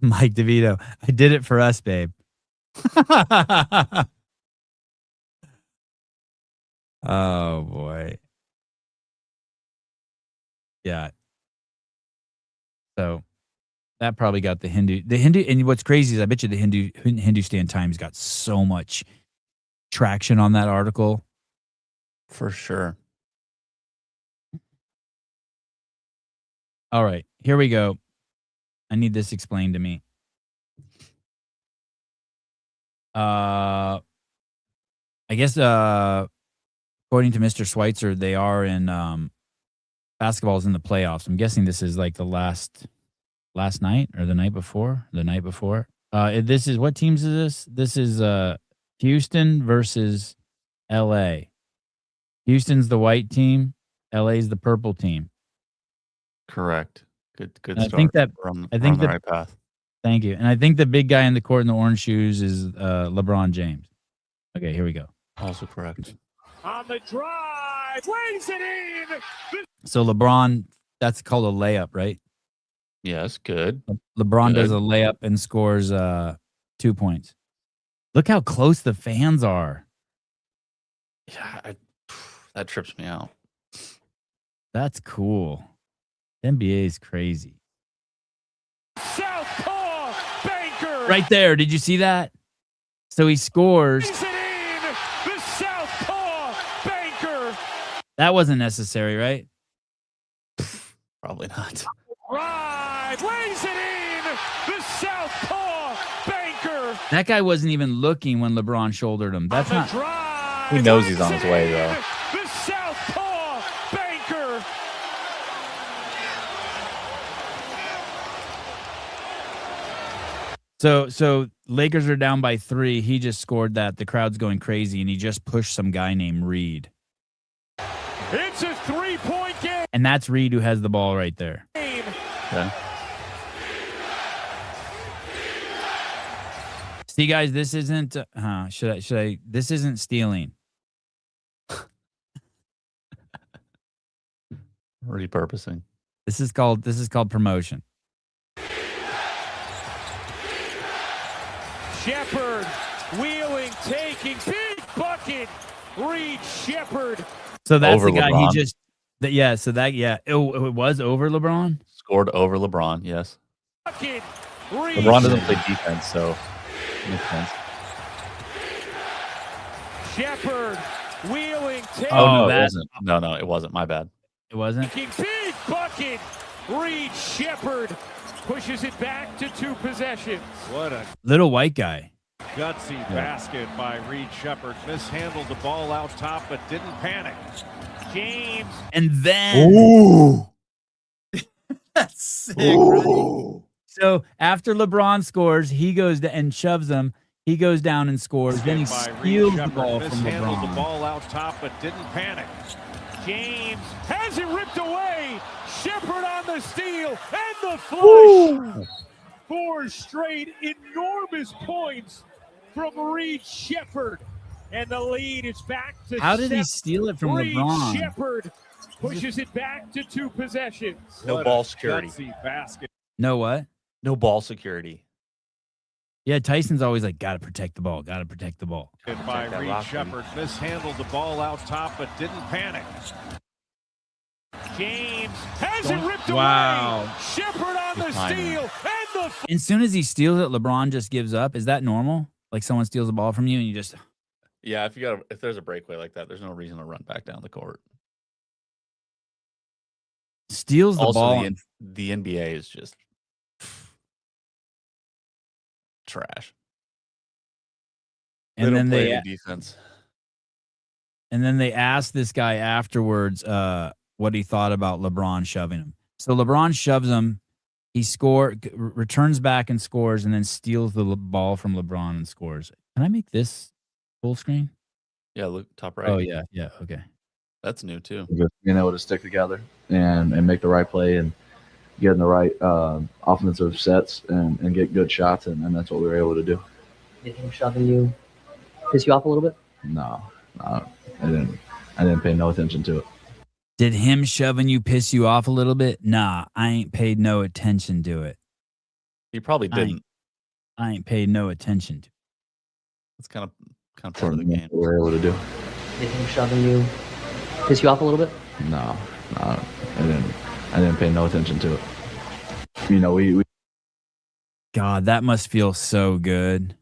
Mike DeVito, I did it for us, babe. Oh, boy. Yeah. So that probably got the Hindu, and what's crazy is I bet you the Hindustan Times got so much traction on that article. For sure. All right, here we go. I need this explained to me. I guess according to Mr. Schweitzer, they are in basketball's in the playoffs. I'm guessing this is like the last night or the night before. The night before. This is what teams is this? This is Houston versus LA. Houston's the white team. LA's the purple team. Correct. Good And start. I think that we're on the the right path. Thank you. And I think the big guy in the court in the orange shoes is LeBron James. Okay, here we go. Also correct. On the drive, lays it in. So LeBron, that's called a layup, right? Yes, good. LeBron does Good. a layup and scores 2 points. Look how close the fans are. Yeah, that trips me out. That's cool. NBA is crazy. Southpaw banker. Right there. Did you see that? So he scores. Lays it in. The southpaw banker. That wasn't necessary, right? Probably not. Drive, lays it in. The southpaw banker. That guy wasn't even looking when LeBron shouldered him. That's On the not. drive, He knows he's lays on his it way, in. though. The southpaw banker. So Lakers are down by 3. He just scored that. The crowd's going crazy, and he just pushed some guy named Reed. It's a 3-point game. And that's Reed who has the ball right there. Okay. See, guys, this isn't. Should I? This isn't stealing. Repurposing. This is called promotion. Shepard wheeling, taking, big bucket. Reed Shepard. So that's Over the guy LeBron. he just. It was over LeBron. Scored over LeBron, yes. Bucket. Reed LeBron doesn't play defense, so makes sense. Shepard Wheeling tail. Oh, no, it that- wasn't. No, it wasn't. My bad. It wasn't. Big bucket. Reed Shepherd pushes it back to 2 possessions. What a Little white guy. gutsy basket by Reed Shepherd. Mishandled the ball out top, but didn't panic. James. And then Ooh. that's sick, right? So after LeBron scores, he goes and shoves them. He goes down and scores. Then he steals the ball from Mishandled the LeBron. ball out top, but didn't panic. James has it ripped away. Shepherd on the steal and the flush. Woo! 4 straight enormous points from Reed Shepherd. And the lead is back to How did he steal it from Reed LeBron? Shepherd pushes it back to 2 possessions. No What ball a security. gutsy basket. No what? No ball security. Yeah, Tyson's always like, gotta protect the ball, gotta protect the ball. By that Reed rock, Shepherd, mishandled the ball out top, but didn't panic. James has it ripped Wow. away. Shepherd on the Good timing. steal and the As soon as he steals it, LeBron just gives up. Is that normal? Like someone steals the ball from you and you just Yeah, if there's a breakaway like that, there's no reason to run back down the court. steals the Also, ball. the NBA is just trash. And then play they any defense. And then they asked this guy afterwards what he thought about LeBron shoving him. So LeBron shoves him. He returns back and scores, and then steals the ball from LeBron and scores. Can I make this full screen? Yeah, look top right. Oh, yeah. Yeah. Okay. That's new too. Just being able to stick together and make the right play and get in the right offensive sets and get good shots, and that's what we were able to do. Did him shoving you piss you off a little bit? No, I didn't pay no attention to it. Did him shoving you piss you off a little bit? Nah, I ain't paid no attention to it. He probably didn't. I ain't paid no attention to it. It's kind of part of the game. What we were able to do. Did him shoving you piss you off a little bit? No, I didn't pay no attention to it. You know, we God, that must feel so good.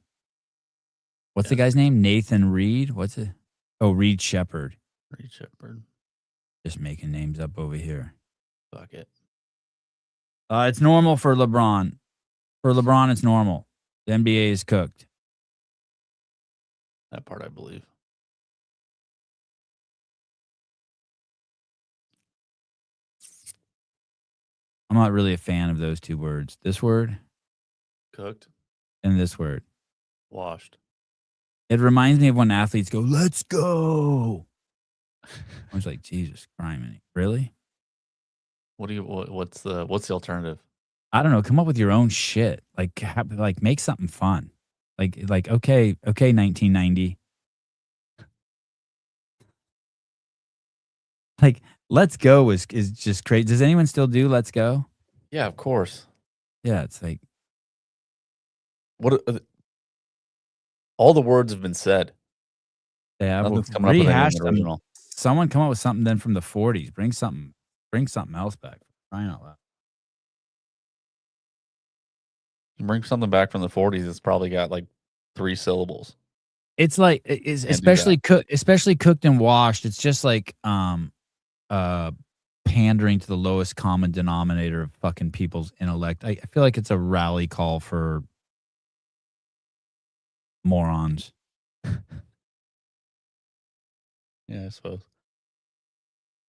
What's the guy's name? Nathan Reed? What's it? Oh, Reed Shepherd. Reed Shepherd. Just making names up over here. Fuck it. It's normal for LeBron. For LeBron, it's normal. The NBA is cooked. That part I believe. I'm not really a fan of those two words. This word Cooked, and this word. washed. It reminds me of when athletes go, "Let's go." I was like, Jesus Christ, really? What's the alternative? I don't know. Come up with your own shit. Like make something fun. Like okay, 1990. Like, let's go is just crazy. Does anyone still do let's go? Yeah, of course. Yeah, it's like, What all the words have been said. yeah, Nothing's coming up with rehash anything them. original. Someone come up with something then from the 40s. Bring something else back. Crying out loud. You bring something back from the 40s, it's probably got like 3 syllables. It's like it's Can't do especially cooked and washed. It's just like pandering to the lowest common denominator of fucking people's intellect. I feel like it's a rally call for morons. Yeah, I suppose.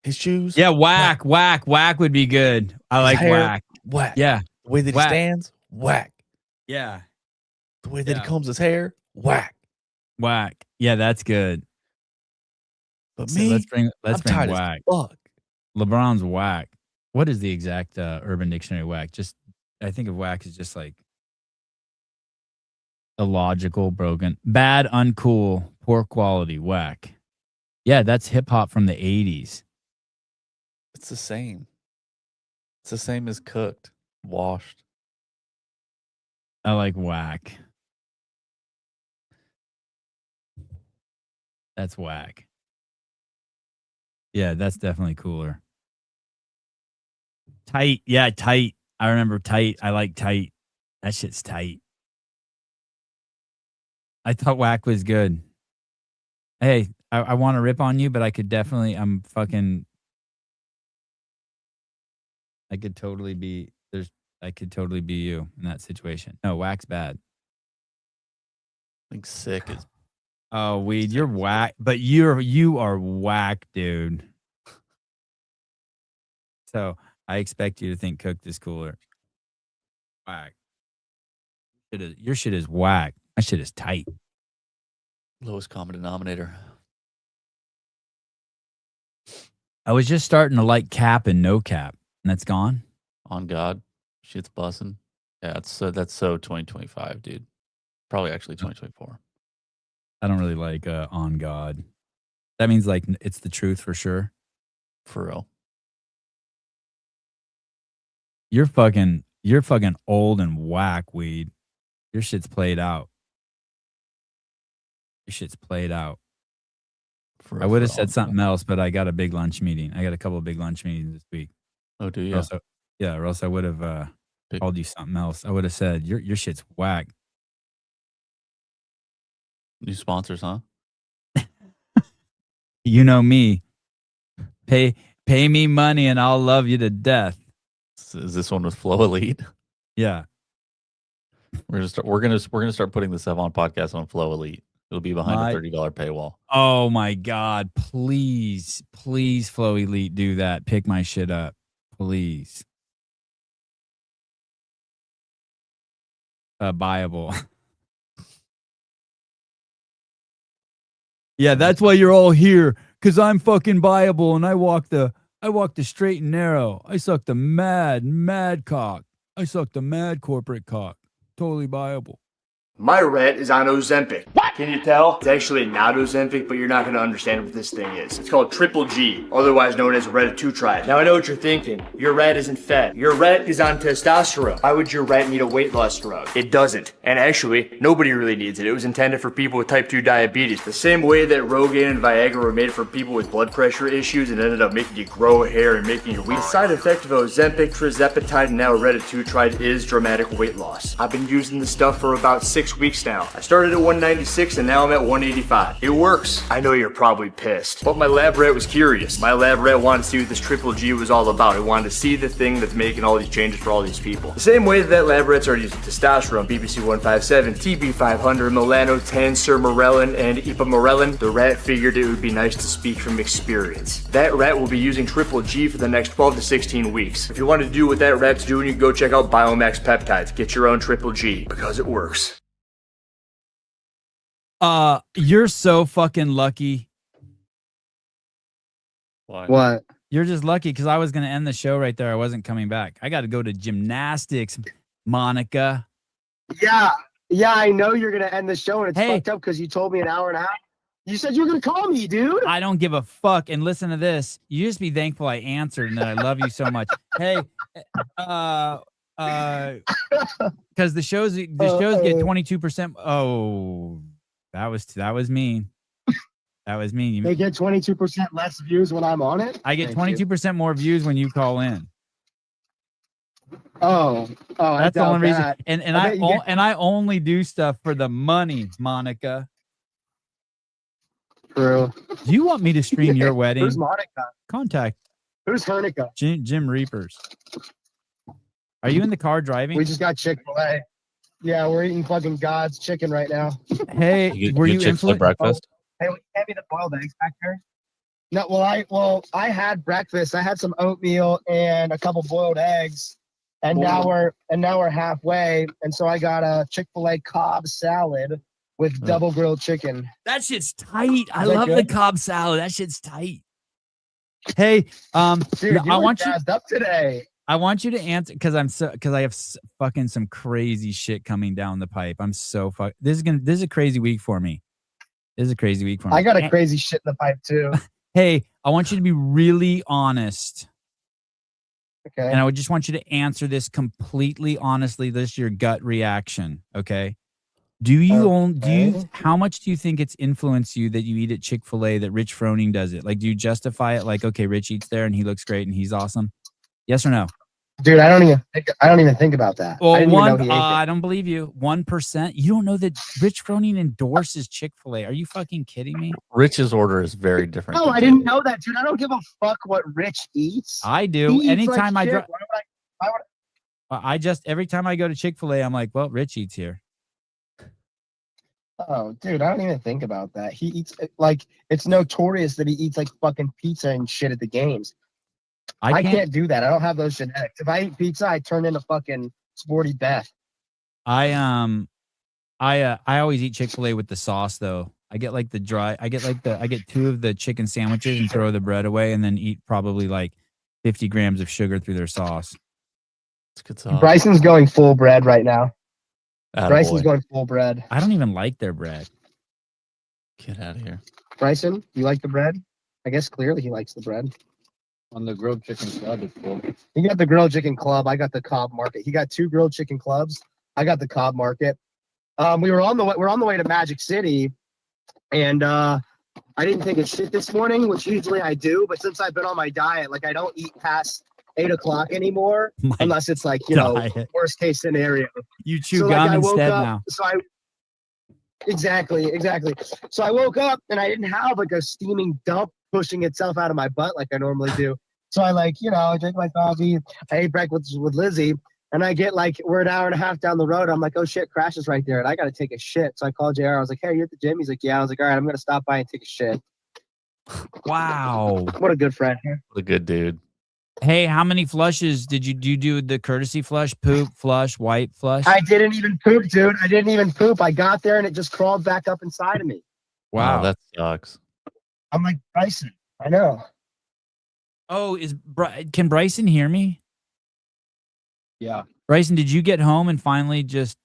His shoes. Yeah, whack would be good. I His like hair, whack. Whack. Yeah, The way that Whack. he stands, whack. yeah, The way that Yeah. he combs his hair, whack. whack. Yeah, that's good. But So me, let's bring I'm tired whack. as fuck. LeBron's whack. What is the exact Urban Dictionary whack? Just I think of whack as just like illogical, broken, bad, uncool, poor quality, whack. Yeah, that's hip hop from the 80s. It's the same. It's the same as cooked, washed. I like whack. That's whack. Yeah, that's definitely cooler. Tight. Yeah, tight. I remember tight. I like tight. That shit's tight. I thought whack was good. Hey, I want to rip on you, but I could definitely. I could totally be I could totally be you in that situation. No, whack's bad. I think sick is. Oh, weed, you're whack, but you are whack, dude. So I expect you to think cooked is cooler. Whack. Your shit is whack. My shit is tight. Lowest common denominator. I was just starting to like cap and no cap, and that's gone. On God, shit's bussing. Yeah, that's so 2025, dude. Probably actually 2024. I don't really like on God. That means like it's the truth for sure. For real. You're fucking old and whack, weed. Your shit's played out. Your shit's played out. I would have said something else, but I got a big lunch meeting. I got a couple of big lunch meetings this week. Oh, do you? Or else I would have called you something else. I would have said your shit's whack. New sponsors, huh? You know me. Pay me money and I'll love you to death. Is this one with Flow Elite? Yeah. We're gonna start putting the Sevon podcast on Flow Elite. It'll be behind a $30 paywall. Oh my God. Please, Flow Elite, do that. Pick my shit up. Please. Buyable. Yeah, that's why you're all here. Cause I'm fucking buyable and I walk the straight and narrow. I suck the mad cock. I suck the mad corporate cock. Totally buyable. My ret is on Ozempic. What? Can you tell? It's actually not Ozempic, but you're not going to understand what this thing is. It's called Triple G, otherwise known as retatrutide. Now I know what you're thinking. Your ret isn't fed. Your ret is on testosterone. Why would your ret need a weight loss drug? It doesn't. And actually, nobody really needs it. It was intended for people with type 2 diabetes. The same way that Rogaine and Viagra were made for people with blood pressure issues and ended up making you grow hair and making you weak. The side effect of Ozempic, tirzepatide, and now retatrutide is dramatic weight loss. I've been using this stuff for about 6 weeks now. I started at 196 and now I'm at 185. It works. I know you're probably pissed, but my lab rat was curious. My lab rat wanted to see what this Triple G was all about. It wanted to see the thing that's making all these changes for all these people. The same way that lab rats are using testosterone, BBC 157, TB 500, melanotan, sermorelin, and ipamorelin, the rat figured it would be nice to speak from experience. That rat will be using Triple G for the next 12 to 16 weeks. If you want to do what that rat's doing, you can go check out Biomax Peptides. Get your own Triple G, because it works. You're so fucking lucky. Why? What? You're just lucky because I was going to end the show right there. I wasn't coming back. I got to go to gymnastics, Monica. Yeah, I know you're going to end the show, and it's fucked up because you told me an hour and a half. You said you were going to call me, dude. I don't give a fuck. And listen to this. You just be thankful I answered and that I love you so much. Hey, because the shows get 22%. Oh, that was mean. That was mean. They get 22% less views when I'm on it? I get 22% more views when you call in. Oh, that's the only reason. And I only do stuff for the money, Monica. True. Do you want me to stream your wedding? Who's Monica? Contact. Who's Hernica? Jim Reapers. Are you in the car driving? We just got Chick-fil-A. Yeah, we're eating fucking God's chicken right now. Hey, were you Chick-fil-A breakfast? Hey, hand me the boiled eggs back there. No, I had breakfast. I had some oatmeal and a couple boiled eggs, and now we're halfway. And so I got a Chick-fil-A Cobb salad with double grilled chicken. That shit's tight. I love the Cobb salad. That shit's tight. Hey, dude, I want you up today. I want you to answer because I have fucking some crazy shit coming down the pipe. I'm so This is a crazy week for me. I got a crazy shit in the pipe too. Hey, I want you to be really honest. Okay. And I would just want you to answer this completely honestly. This is your gut reaction. Okay. How much do you think it's influenced you that you eat at Chick-fil-A, that Rich Froning does it? Like, do you justify it? Like, okay, Rich eats there and he looks great and he's awesome. Yes or no? Dude, I don't even think about that. Well, I didn't even know he ate I don't believe you. 1%. You don't know that Rich Froning endorses Chick-fil-A. Are you fucking kidding me? Rich's order is very different. No, than I didn't Jay's. know that, dude. I don't give a fuck what Rich eats. I do. He eats Anytime like I shit. drive, Why would every time I go to Chick-fil-A, I'm like, well, Rich eats here. Oh, dude, I don't even think about that. He eats like it's notorious that he eats like fucking pizza and shit at the games. I can't do that. I don't have those genetics. If I eat pizza, I turn into fucking Sporty Beth. I always eat Chick-fil-A with the sauce though. I get like the dry. I get 2 of the chicken sandwiches and throw the bread away, and then eat probably like 50 grams of sugar through their sauce. It's good sauce. Bryson's going full bread right now. Attaboy. Bryson's going full bread. I don't even like their bread. Get out of here. Bryson, you like the bread? I guess clearly he likes the bread. On the grilled chicken club, it's cool. He got the grilled chicken club. I got the Cobb Market. He got 2 grilled chicken clubs. I got the Cobb Market. We're on the way to Magic City, and I didn't take a shit this morning, which usually I do. But since I've been on my diet, like I don't eat past 8 o'clock anymore, unless it's like worst case scenario. You chew gum instead now. Exactly. So I woke up and I didn't have like a steaming dump pushing itself out of my butt like I normally do. So I I drink my coffee. I ate breakfast with Lizzie, and I get like, we're an hour and a half down the road. I'm like, oh shit, Crash is right there, and I got to take a shit. So I called JR. I was like, hey, you at the gym? He's like, yeah. I was like, all right, I'm going to stop by and take a shit. Wow. What a good friend. What a good dude. Hey, how many flushes did you do? The courtesy flush, poop, flush, white flush? I didn't even poop, dude. I didn't even poop. I got there and it just crawled back up inside of me. Wow. Oh, that sucks. I'm like, Bryson, I know. Oh, can Bryson hear me? Yeah. Bryson, did you get home and finally just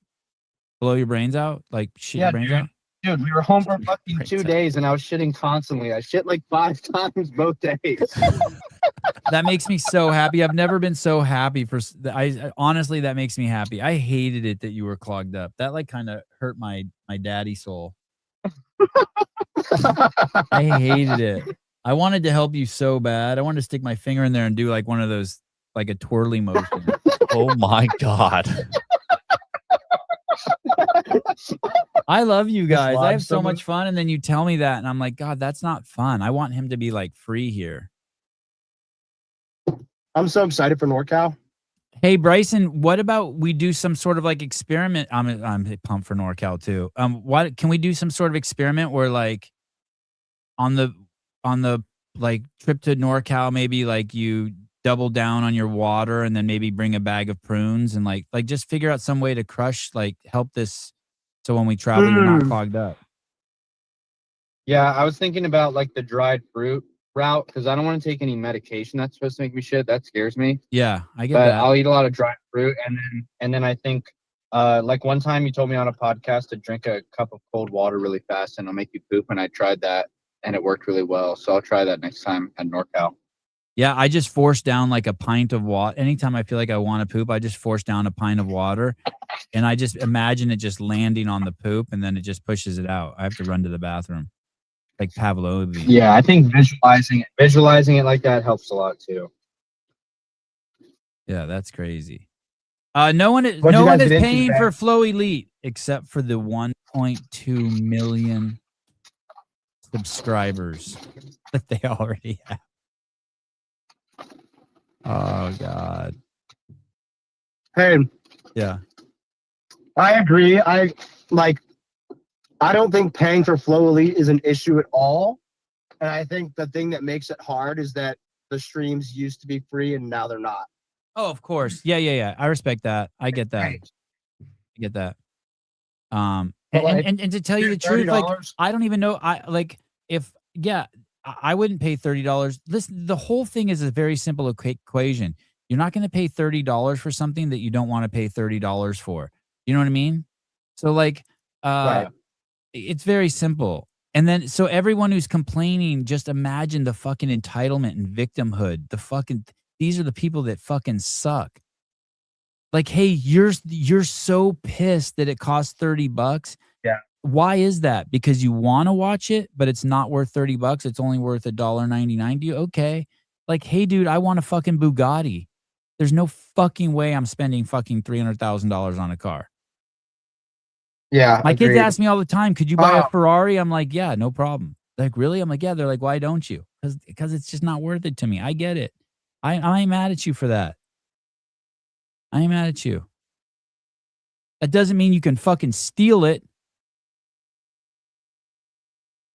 blow your brains out? Like shit your brains out? Dude, we were home for fucking 2 days and I was shitting constantly. I shit like 5 times both days. That makes me so happy. I've never been so happy honestly, that makes me happy. I hated it that you were clogged up. That like kind of hurt my daddy soul. I hated it. I wanted to help you so bad. I wanted to stick my finger in there and do like one of those, like a twirly motion. Oh my God. I love you guys. I have so much fun. And then you tell me that and I'm like, God, that's not fun. I want him to be like free here. I'm so excited for NorCal. Hey Bryson, what about we do some sort of like experiment? I'm pumped for NorCal too. What can we do some sort of experiment where like on the like trip to NorCal, maybe like you double down on your water and then maybe bring a bag of prunes and like just figure out some way to help this so when we travel you're not clogged up. Yeah, I was thinking about like the dried fruit route because I don't want to take any medication that's supposed to make me shit. That scares me. Yeah, I get but that. I'll eat a lot of dried fruit and then I think like one time you told me on a podcast to drink a cup of cold water really fast and it'll make you poop, and I tried that and it worked really well. So I'll try that next time at NorCal. Yeah, I just force down like a pint of water. Anytime I feel like I want to poop, I just force down a pint of water and I just imagine it just landing on the poop and then it just pushes it out. I have to run to the bathroom. Like Pavlovian. Yeah, I think visualizing it like that helps a lot too. Yeah, that's crazy. No one is paying for Flow Elite except for the 1.2 million subscribers that they already have. Oh God. Hey. Yeah. I agree. I don't think paying for Flow Elite is an issue at all. And I think the thing that makes it hard is that the streams used to be free and now they're not. Oh, of course. Yeah. I respect that. I get that. And to tell you the truth, like I don't even know. I wouldn't pay $30. Listen, the whole thing is a very simple equation. You're not going to pay $30 for something that you don't want to pay $30 for. You know what I mean? So like, right. It's very simple. And then, so everyone who's complaining, just imagine the fucking entitlement and victimhood. These are the people that fucking suck. Like, hey, you're so pissed that it costs $30. Yeah. Why is that? Because you want to watch it, but it's not worth $30. It's only worth $1.99 to you. Okay. Like, hey, dude, I want a fucking Bugatti. There's no fucking way I'm spending fucking $300,000 on a car. Yeah. My kids agreed. ask me all the time, could you buy a Ferrari? I'm like, yeah, no problem. Like, really? I'm like, yeah. They're like, why don't you? Because it's just not worth it to me. I get it. I ain't mad at you for that. I ain't mad at you. That doesn't mean you can fucking steal it.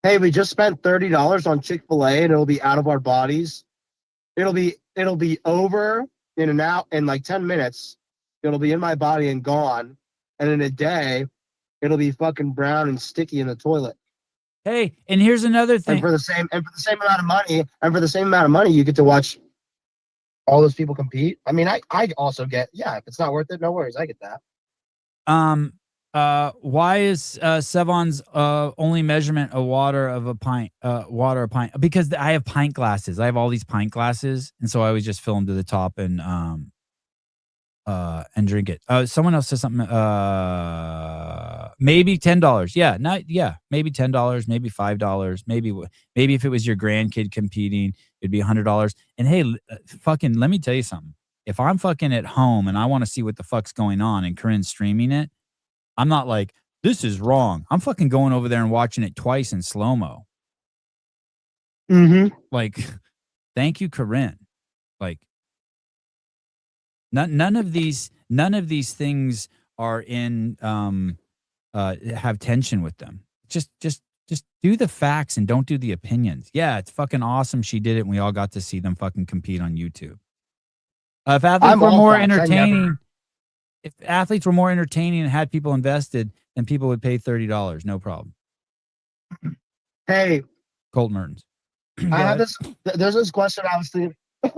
Hey, we just spent $30 on Chick-fil-A and it'll be out of our bodies. It'll be over in and out in like 10 minutes. It'll be in my body and gone. And in a day, it'll be fucking brown and sticky in the toilet. Hey, and here's another thing. And for the same amount of money, you get to watch all those people compete. I mean, I also get, if it's not worth it, no worries. I get that. Why is Sevon's only measurement a water a pint? Because I have pint glasses. I have all these pint glasses, and so I always just fill them to the top and drink it. Someone else says something. Maybe $10. Maybe $10. Maybe $5. Maybe if it was your grandkid competing, it'd be $100. And hey, fucking, let me tell you something. If I'm fucking at home and I want to see what the fuck's going on and Corinne's streaming it, I'm not like, this is wrong. I'm fucking going over there and watching it twice in slow-mo. Mm-hmm. Like, thank you, Corinne. Like, none of these things are in have tension with them. Just do the facts and don't do the opinions. Yeah, it's fucking awesome she did it and we all got to see them fucking compete on YouTube. If athletes were more entertaining, and had people invested, then people would pay $30. No problem. Hey, Colt Mertens. I have this. There's this question I was thinking.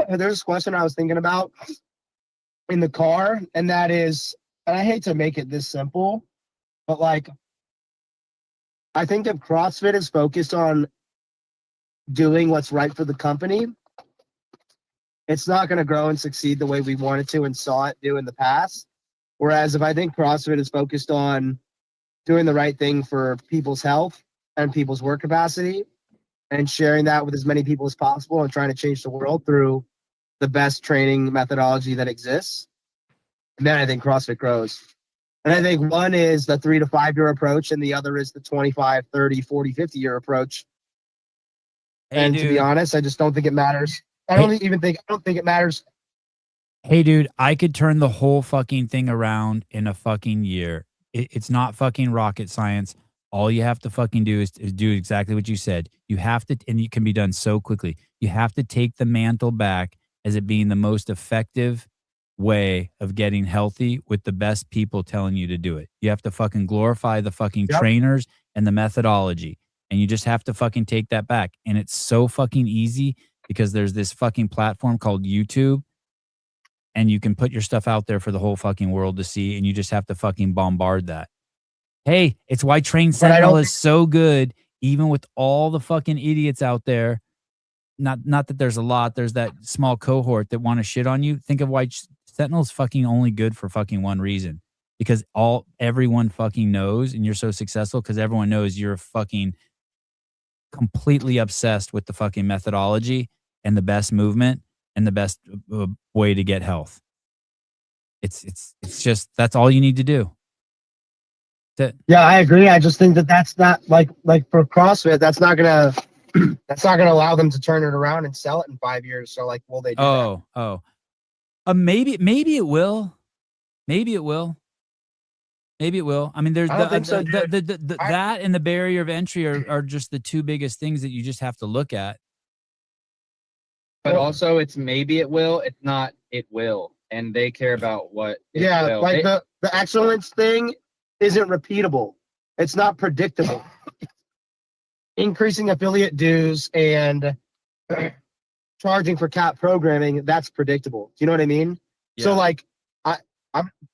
There's this question I was thinking about in the car, and that is, and I hate to make it this simple, but like, I think if CrossFit is focused on doing what's right for the company, it's not going to grow and succeed the way we wanted to and saw it do in the past. Whereas if I think CrossFit is focused on doing the right thing for people's health and people's work capacity and sharing that with as many people as possible and trying to change the world through the best training methodology that exists, then I think CrossFit grows. And I think one is the 3 to 5 year approach and the other is the 25, 30, 40, 50 year approach. Hey, and dude. To be honest, I just don't think it matters. I don't think it matters. Hey, dude, I could turn the whole fucking thing around in a fucking year. It's not fucking rocket science. All you have to fucking do is do exactly what you said. You have to, and it can be done so quickly. You have to take the mantle back as it being the most effective way of getting healthy with the best people telling you to do it. You have to fucking glorify the fucking trainers and the methodology. And you just have to fucking take that back. And it's so fucking easy because there's this fucking platform called YouTube. And you can put your stuff out there for the whole fucking world to see. And you just have to fucking bombard that. Hey, it's why Train Sentinel is so good, even with all the fucking idiots out there. Not that there's a lot. There's that small cohort that want to shit on you. Think of why Sentinel's fucking only good for fucking one reason. Because everyone fucking knows, and you're so successful because everyone knows you're fucking completely obsessed with the fucking methodology and the best movement and the best way to get health. It's just, that's all you need to do. Yeah, I agree. I just think that's not like for CrossFit, that's not gonna allow them to turn it around and sell it in 5 years. So like, will they do that? Maybe it will. Maybe it will. Maybe it will. I mean, there's that and the barrier of entry are just the two biggest things that you just have to look at. But also, it's maybe it will. It's not. It will, and they care about what. Yeah, like the excellence thing isn't repeatable. It's not predictable. Increasing affiliate dues and charging for cap programming, that's predictable. Do you know what I mean? Yeah. So like,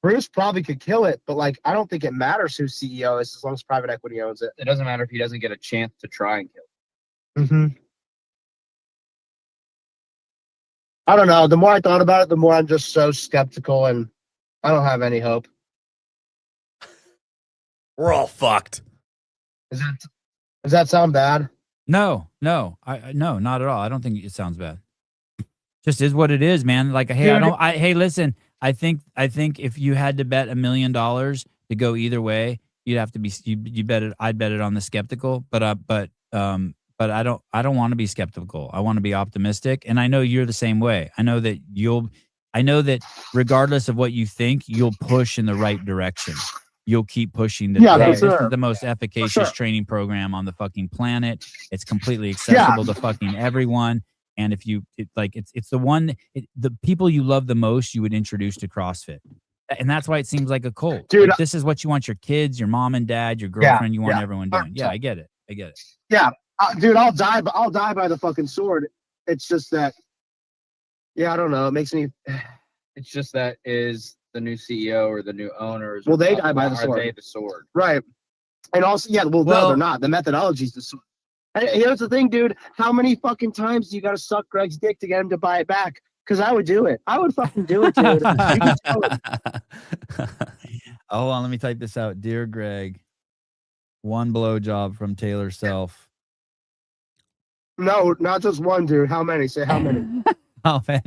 Bruce probably could kill it, but like, I don't think it matters who CEO is as long as private equity owns it. It doesn't matter if he doesn't get a chance to try and kill it. Mm-hmm. I don't know. The more I thought about it, the more I'm just so skeptical, and I don't have any hope. We're all fucked. Does that sound bad? No, no, not at all. I don't think it sounds bad. Just is what it is, man. Like, hey, Dude. hey, listen, I think if you had to bet $1 million to go either way, you'd have to be, you bet it. I'd bet it on the skeptical, but I don't want to be skeptical. I want to be optimistic. And I know you're the same way. I know that regardless of what you think, you'll push in the right direction. You'll keep pushing. This is the most efficacious training program on the fucking planet. It's completely accessible to fucking everyone. And if you it's the one, the people you love the most, you would introduce to CrossFit. And that's why it seems like a cult. Dude, like, this is what you want your kids, your mom and dad, your girlfriend, you want everyone doing. Yeah, I get it. Yeah, dude, I'll die by the fucking sword. It's just that, I don't know. It makes me. It's just that is the new CEO or the new owners. Well, they die by the sword. Are they the sword? Right. And also, no, they're not. The methodology's the sword. And here's the thing, dude. How many fucking times do you got to suck Greg's dick to get him to buy it back? Because I would do it. I would fucking do it, dude. You can tell it. Hold on, let me type this out. Dear Greg, 1 blowjob from Taylor Self. No, not just one, dude. How many? Say how many. Oh, man.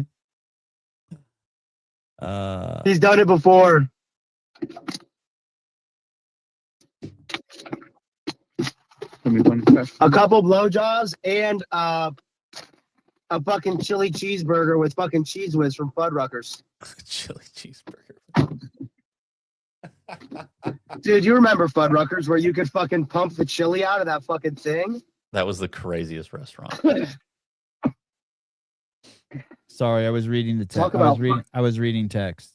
He's done it before. A couple blowjobs and a fucking chili cheeseburger with fucking cheese whiz from Fuddruckers. Chili cheeseburger. Dude, you remember Fuddruckers where you could fucking pump the chili out of that fucking thing? That was the craziest restaurant. Sorry, I was reading the text. I was reading text.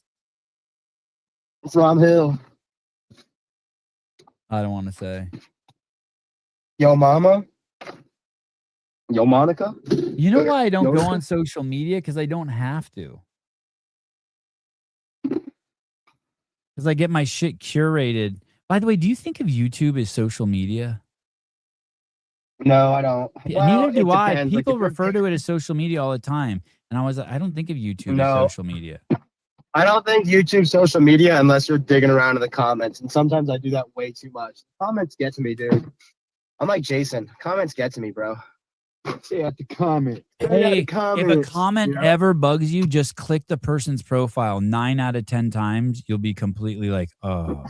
From who? I don't want to say. Yo mama? Yo Monica? You know why I don't go on social media? Because I don't have to. Because I get my shit curated. By the way, do you think of YouTube as social media? No, I don't. Yeah, neither do I. People refer to it as social media all the time. And I don't think of YouTube as social media. I don't think YouTube's social media unless you're digging around in the comments. And sometimes I do that way too much. Comments get to me, dude. I'm like Jason. Comments get to me, bro. Say at the comment. Hey, if a comment ever bugs you, just click the person's profile 9 out of 10 times. You'll be completely like, oh.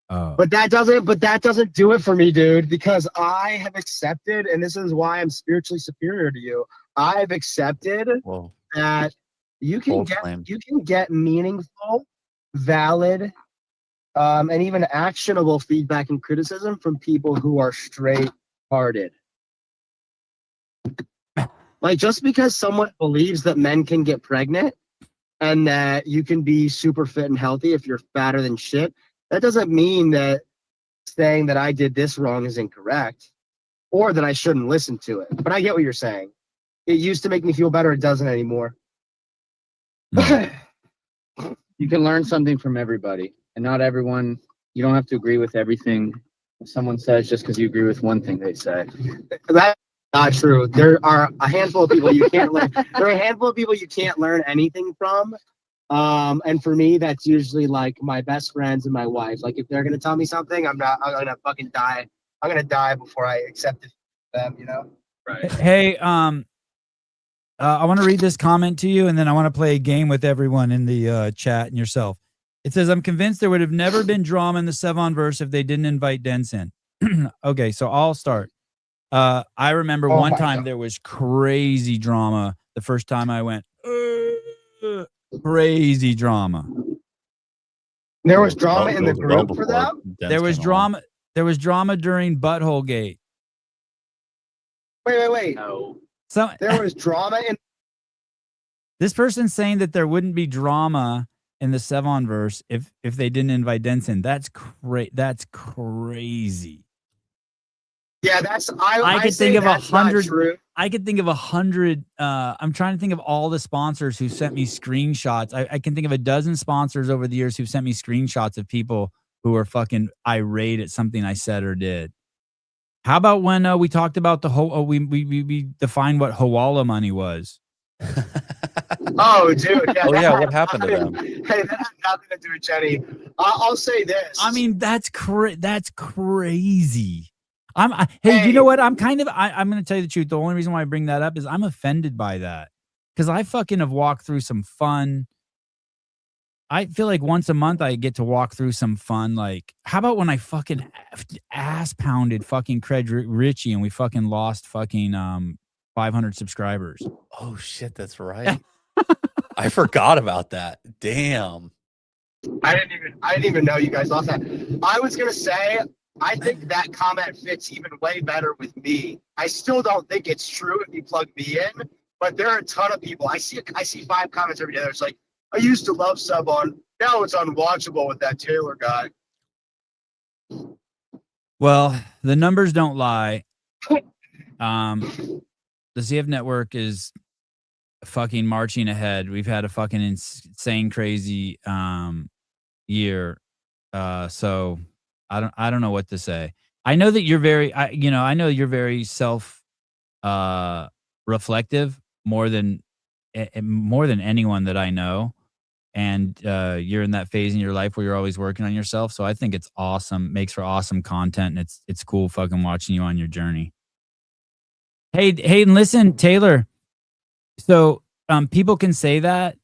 But that doesn't do it for me, dude, because I have accepted, and this is why I'm spiritually superior to you. I've accepted that you can get meaningful, valid, and even actionable feedback and criticism from people who are straight-hearted. Like, just because someone believes that men can get pregnant and that you can be super fit and healthy if you're fatter than shit, that doesn't mean that saying that I did this wrong is incorrect or that I shouldn't listen to it. But I get what you're saying. It used to make me feel better. It doesn't anymore. You can learn something from everybody, and not everyone. You don't have to agree with everything someone says just because you agree with one thing they say. That's not true. There are a handful of people you can't learn. There are a handful of people you can't learn anything from. And for me, that's usually like my best friends and my wife. Like, if they're gonna tell me something, I'm gonna fucking die. I'm gonna die before I accept it from them, you know? Right. Hey, I want to read this comment to you, and then I want to play a game with everyone in the chat and yourself. It says, I'm convinced there would have never been drama in the Sevon-verse if they didn't invite Dents in. Okay, so I'll start. I remember one time there was crazy drama the first time I went. Crazy drama. There was drama in the group for that? There was drama. There was drama during Butthole Gate. Wait. No. So there was drama in. This person's saying that there wouldn't be drama in the Sevon-verse if they didn't invite Denson. That's crazy. Yeah, I could think of 100. I could think of 100. I'm trying to think of all the sponsors who sent me screenshots. I can think of a dozen sponsors over the years who sent me screenshots of people who are fucking irate at something I said or did. How about when we talked about the whole? We defined what Hawala money was. Oh, dude. Yeah, what happened to them? Hey, that has nothing to do with Jenny. I'll say this. I mean, that's crazy. Hey, you know what? I'm going to tell you the truth. The only reason why I bring that up is I'm offended by that. because I fucking have walked through some fun. I feel like once a month I get to walk through some fun. Like, how about when I fucking ass pounded fucking Craig Ritchie and we fucking lost fucking 500 subscribers? Oh shit, that's right. I forgot about that. Damn. I didn't even know you guys lost that. I was gonna say, I think that comment fits even way better with me. I still don't think it's true if you plug me in, but there are a ton of people. I see 5 comments every day. It's like, I used to love sub on. Now it's unwatchable with that Taylor guy. Well, the numbers don't lie. The CF network is fucking marching ahead. We've had a fucking insane, crazy year. So I don't know what to say. I know that you're very, I know you're very self reflective more than anyone that I know. And you're in that phase in your life where you're always working on yourself. So I think it's awesome. Makes for awesome content. And it's cool fucking watching you on your journey. Hey, and listen, Taylor. So people can say that,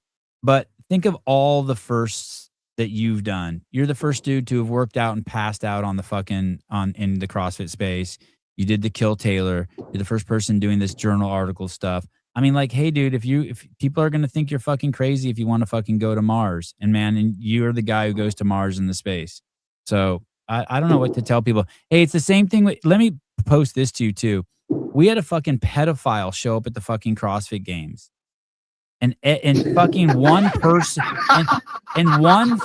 but think of all the firsts that you've done. You're the first dude to have worked out and passed out on the fucking in the CrossFit space. You did the Kill Taylor. You're the first person doing this journal article stuff. I mean, like, hey, dude, if people are going to think you're fucking crazy if you want to fucking go to Mars, and you're the guy who goes to Mars in the space. So I don't know what to tell people. Hey, it's the same thing. Let me post this to you too. We had a fucking pedophile show up at the fucking CrossFit Games, and fucking one person and one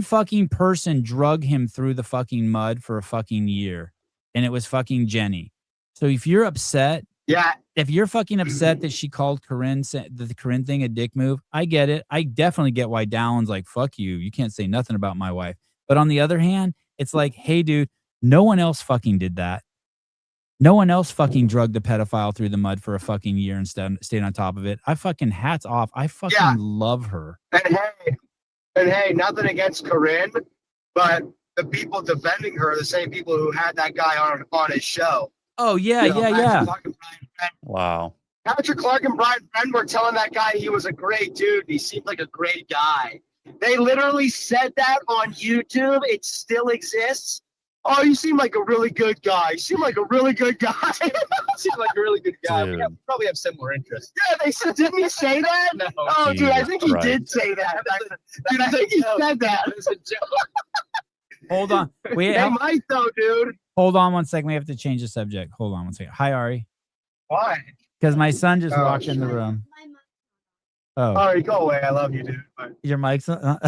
fucking person drug him through the fucking mud for a fucking year, and it was fucking Jenny. So if you're upset. Yeah. If you're fucking upset that she called the Corinne thing a dick move, I get it. I definitely get why Dallon's like, fuck you. You can't say nothing about my wife. But on the other hand, it's like, hey, dude, no one else fucking did that. No one else fucking drugged the pedophile through the mud for a fucking year and stayed on top of it. I fucking hats off. I fucking love her. And hey, nothing against Corinne, but the people defending her are the same people who had that guy on his show. Oh, yeah, yeah. Wow. Patrick Clark and Brian Friend were telling that guy he was a great dude. He seemed like a great guy. They literally said that on YouTube. It still exists. Oh, you seem like a really good guy. You seem like a really good guy. You seem like a really good guy. We probably have similar interests. Yeah, they said, didn't he say that? No. Oh, dude, I think he Christ. did say that. Dude, I think he said that. It's a joke. Hold on. They might though, dude. Hold on 1 second. We have to change the subject. Hold on 1 second. Hi, Ari. Why? Because my son just walked in the room. Oh. Ari, go away. I love you, dude. But Your mic's on?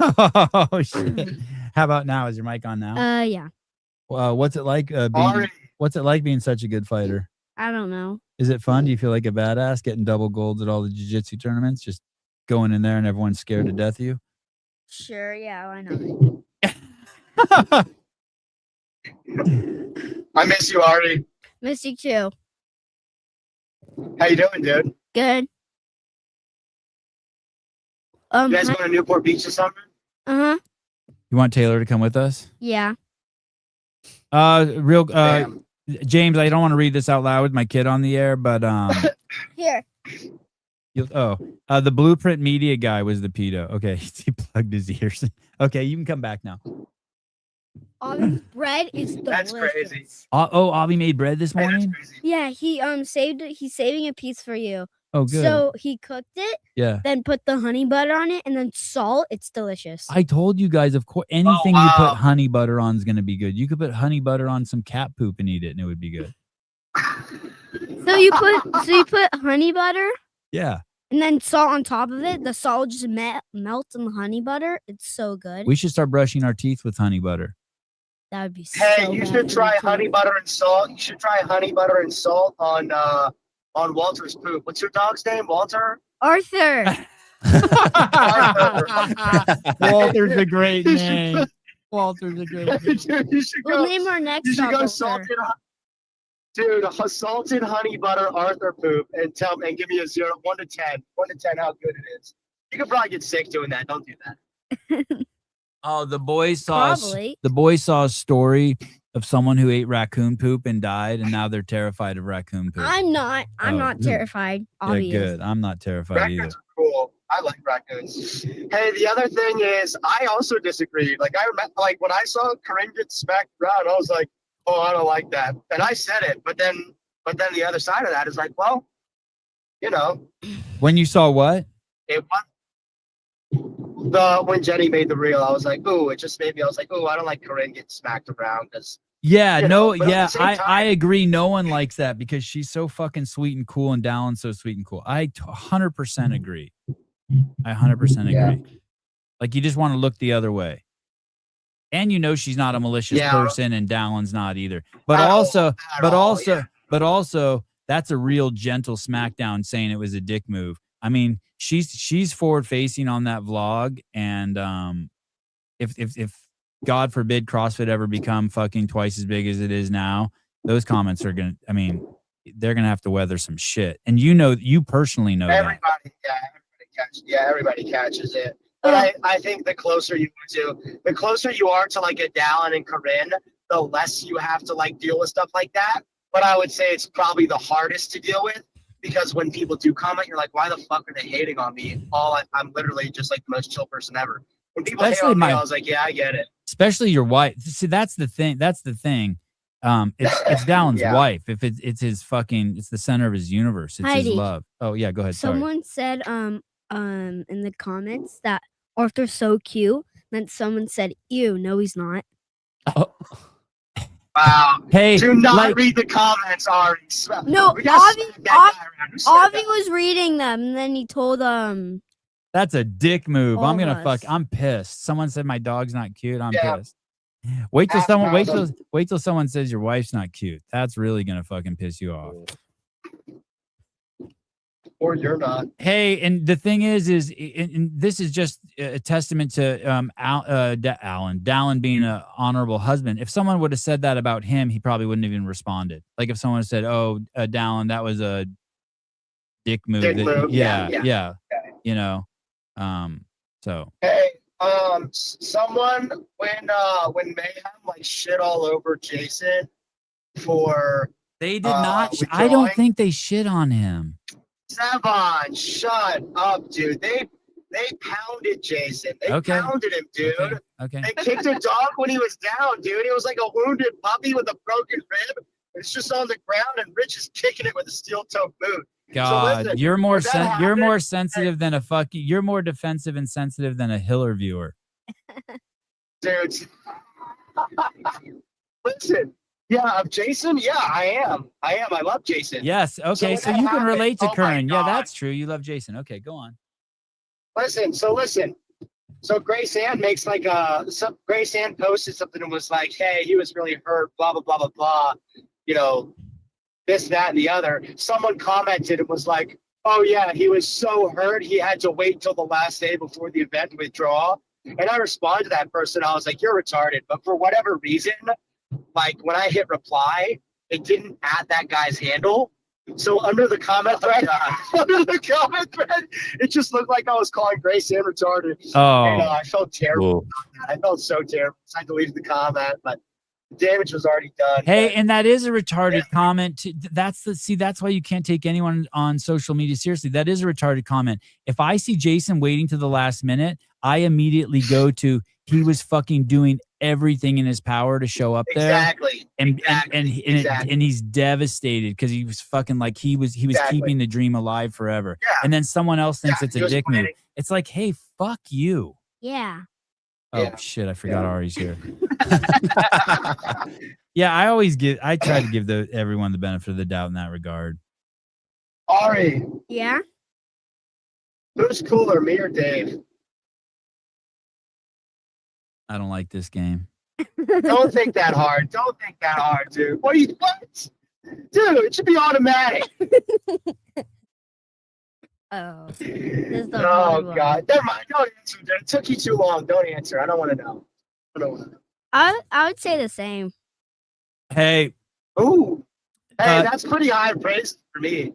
Oh, shit. How about now? Is your mic on now? Yeah. What's it like what's it like being such a good fighter? I don't know. Is it fun? Do you feel like a badass getting double golds at all the jiu-jitsu tournaments? Just going in there and everyone's scared to death of you? Sure, yeah, why not? I miss you, Ari. Miss you too. How you doing, dude? Good. You guys going to Newport Beach this summer? Uh-huh. You want Taylor to come with us? Yeah. James, I don't want to read this out loud with my kid on the air, but Here. the Blueprint Media guy was the pedo. Okay, he plugged his ears. Okay, you can come back now. Avi's bread is delicious. That's crazy. Avi made bread this morning? Yeah, he's saving a piece for you. Oh, good. So he cooked it, then put the honey butter on it, and then salt. It's delicious. I told you guys, of course, anything you put honey butter on is going to be good. You could put honey butter on some cat poop and eat it, and it would be good. So you put honey butter? Yeah. And then salt on top of it. The salt just melts in the honey butter. It's so good. We should start brushing our teeth with honey butter. That would be so Hey, you should try honey butter and salt. You should try honey butter and salt on Walter's poop. What's your dog's name? Walter? Arthur. Walter's a great name. Walter's a great name. Dude, you should We'll name our next You should go dog salted, salted honey butter Arthur poop and give me a 1 to 10. 1 to 10, how good it is. You could probably get sick doing that. Don't do that. Oh, the boys saw a story of someone who ate raccoon poop and died, and now they're terrified of raccoon poop? I'm not. I'm Oh, not terrified. Obvious. Yeah, good. I'm not terrified either. Raccoons are cool. I like raccoons. Hey, the other thing is, I also disagreed. Like, I remember, like, when I saw Corinne get smacked around, I was like, oh, I don't like that. And I said it, but then the other side of that is like, well, you know. When you saw what? It when Jenny made the reel, I was like, ooh, it just made me, I was like, ooh, I don't like Corinne getting smacked around because. Yeah, I I agree. No one likes that because she's so fucking sweet and cool, and Dallin's so sweet and cool. I 100% agree. I 100% agree. Yeah. Like, you just want to look the other way. And you know she's not a malicious person, and Dallin's not either. But also, that's a real gentle smackdown saying it was a dick move. I mean, she's forward facing on that vlog, and if God forbid CrossFit ever become fucking twice as big as it is now, those comments are gonna, I mean, they're gonna have to weather some shit. And you personally know that. Everybody catches it. But I think the closer you are to like a Dallin and Corinne, the less you have to like deal with stuff like that. But I would say it's probably the hardest to deal with, because when people do comment, you're like, why the fuck are they hating on me? I'm literally just like the most chill person ever. When people hate on me, I was like, yeah, I get it. Especially your wife. See, that's the thing. It's Dallin's wife. If it's his fucking, it's the center of his universe. It's Heidi, his love. Oh yeah, go ahead. Someone said in the comments that Arthur's so cute. Then someone said, ew, no, he's not. Oh. Wow. Hey, do not read the comments, Ari. No, Avi was reading them, and then he told That's a dick move. All I'm gonna of us. I'm pissed. Someone said my dog's not cute. I'm pissed. Wait till someone says your wife's not cute. That's really gonna fucking piss you off. Or you're not. Hey, and the thing is and this is just a testament to Dallin being an honorable husband. If someone would have said that about him, he probably wouldn't have even responded. Like if someone said, "Oh, Dallin, that was a dick move." Yeah. You know, so. Hey, someone when Mayhem like shit all over Jason for they did not. I don't think they shit on him. Sevon, shut up, dude. They pounded Jason. They pounded him, dude. Okay. They kicked a dog when he was down, dude. It was like a wounded puppy with a broken rib. It's just on the ground, and Rich is kicking it with a steel-toe boot. God, so listen, you're more sensitive than a fucking. You're more defensive and sensitive than a Hiller viewer. Dude, listen. Yeah, Jason. Yeah, I am. I love Jason. Yes. Okay. So you can relate to Curran. Yeah, that's true. You love Jason. Okay, go on. Listen. So Grace Ann makes like Grace Ann posted something and was like, "Hey, he was really hurt. Blah blah blah blah blah. You know, this, that, and the other." Someone commented and was like, "Oh yeah, he was so hurt he had to wait till the last day before the event to withdraw." And I responded to that person. I was like, "You're retarded." But for whatever reason, like when I hit reply, it didn't add that guy's handle. So under the comment thread, it just looked like I was calling Grace Ann retarded. Oh, and I felt terrible about that. I felt so terrible. So I deleted the comment, but the damage was already done. Hey, and that is a retarded comment. That's why you can't take anyone on social media seriously. That is a retarded comment. If I see Jason waiting to the last minute, I immediately go to, he was fucking doing everything in his power to show up there. Exactly. And he's devastated because he was fucking like he was keeping the dream alive forever. Yeah. And then someone else thinks it's a dick move. It's like, hey, fuck you. Yeah. Oh shit, I forgot Ari's here. Yeah, I try to give everyone the benefit of the doubt in that regard. Ari. Yeah. Who's cooler, me or Dave? I don't like this game. Don't think that hard. Don't think that hard, dude. What? Dude, it should be automatic. Oh. God. Never mind. Don't answer. It took you too long. Don't answer. I don't want to know. I would say the same. Hey. Ooh. Hey, that's pretty high praise for me.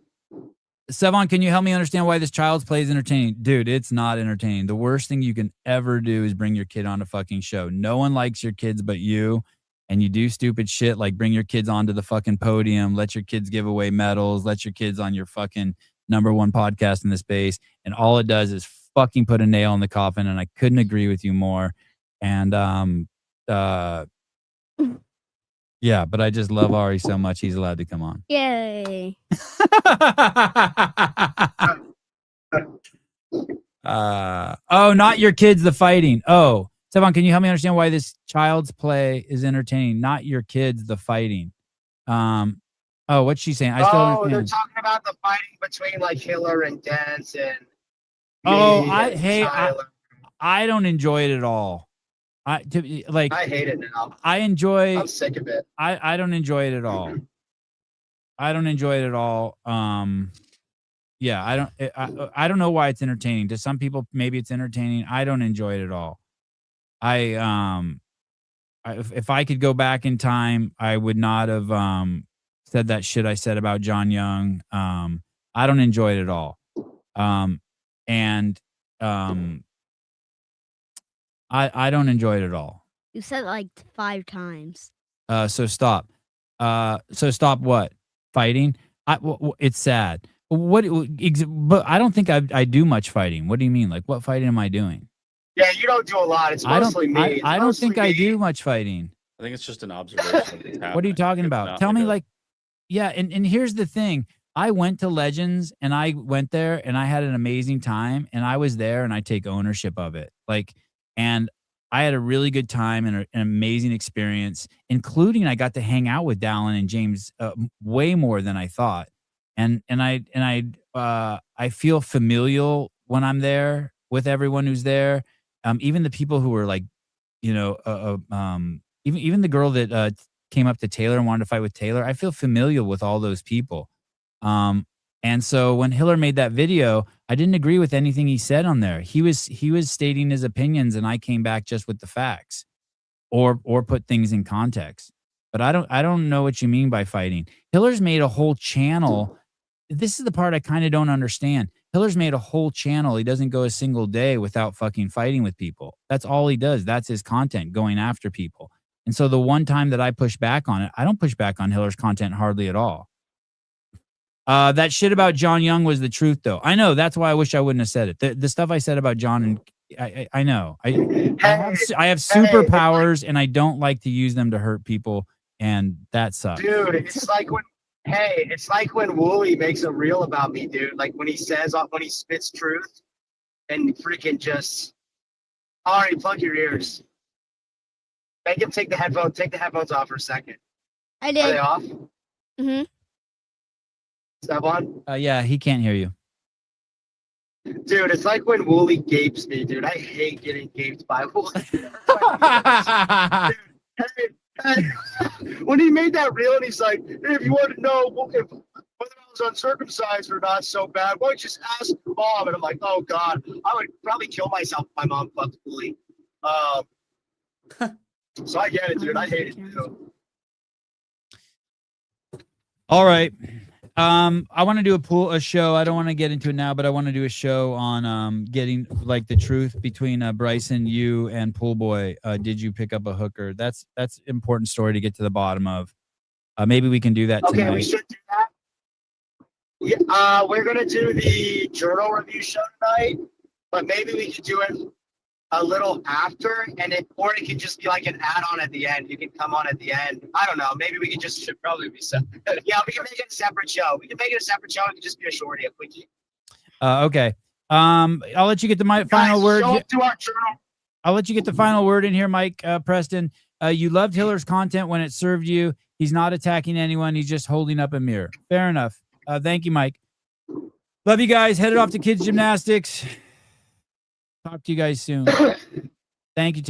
Sevon, can you help me understand why this Child's Play is entertaining? Dude, it's not entertaining. The worst thing you can ever do is bring your kid on a fucking show. No one likes your kids but you, and you do stupid shit like bring your kids onto the fucking podium, let your kids give away medals, let your kids on your fucking #1 podcast in the space, and all it does is fucking put a nail in the coffin, and I couldn't agree with you more. And yeah, but I just love Ari so much he's allowed to come on. Yay. Oh, not your kids, the fighting. Oh, Stefan, can you help me understand why this child's play is entertaining? Not your kids, the fighting. Oh, what's she saying? I still Oh, understand. they're talking about the fighting between like Hiller and Dance and Oh, me and Tyler. I don't enjoy it at all. I hate it now. I'm sick of it. I don't enjoy it at all. I don't enjoy it at all. Yeah, I don't know why it's entertaining. To some people, maybe it's entertaining. I don't enjoy it at all. If I could go back in time, I would not have said that shit I said about John Young. I don't enjoy it at all. I don't enjoy it at all. You said it like 5 times. So stop. So stop what? Fighting? It's sad. But I don't think I do much fighting. What do you mean? Like, what fighting am I doing? Yeah, you don't do a lot. It's mostly me. I don't think I do much fighting. I think it's just an observation. What are you talking about? Tell me, like, yeah. And here's the thing. I went to Legends and I went there and I had an amazing time and I was there and I take ownership of it. Like, and I had a really good time and an amazing experience, including I got to hang out with Dallin and James way more than I thought. And I feel familial when I'm there with everyone who's there. Even the people who were like, you know, even the girl that came up to Taylor and wanted to fight with Taylor, I feel familial with all those people. And so when Hiller made that video, I didn't agree with anything he said on there. He was stating his opinions and I came back just with the facts or put things in context. But I don't know what you mean by fighting. Hiller's made a whole channel. This is the part I kind of don't understand. Hiller's made a whole channel. He doesn't go a single day without fucking fighting with people. That's all he does. That's his content, going after people. And so the one time that I push back on it, I don't push back on Hiller's content hardly at all. That shit about John Young was the truth, though. I know. That's why I wish I wouldn't have said it. The stuff I said about John, and I know. I have superpowers, and I don't like to use them to hurt people, and that sucks. Dude, it's like when Wooly makes a reel about me, dude. Like when he spits truth and freaking just, Ari, plug your ears. Make him take the headphones off for a second. I did. Are they off? Mm-hmm. Is that on? Yeah, he can't hear you. Dude, it's like when Wooly gapes me, dude. I hate getting gaped by Wooly. When he made that reel and he's like, hey, if you want to know whether I was uncircumcised or not so bad, why don't you just ask Mom? And I'm like, oh God, I would probably kill myself if my mom fucked Wooly. So I get it, dude. I hate it too. All right. I want to do a show. I don't want to get into it now, but I want to do a show on getting like the truth between Bryson, you, and Pool Boy. Did you pick up a hooker? That's an important story to get to the bottom of. Maybe we can do that tonight. Okay, we should do that. Yeah, we're gonna do the journal review show tonight, but maybe we could do it a little after, or it could just be like an add-on at the end. You can come on at the end. I don't know. Maybe we should probably be separate. Yeah, we can make it a separate show. It can just be a shorty, a quickie. Okay. I'll let you get the final word. Show up to our journal. I'll let you get the final word in here, Mike Preston. You loved Hiller's content when it served you. He's not attacking anyone. He's just holding up a mirror. Fair enough. Thank you, Mike. Love you guys. Headed off to kids gymnastics. Talk to you guys soon. Thank you.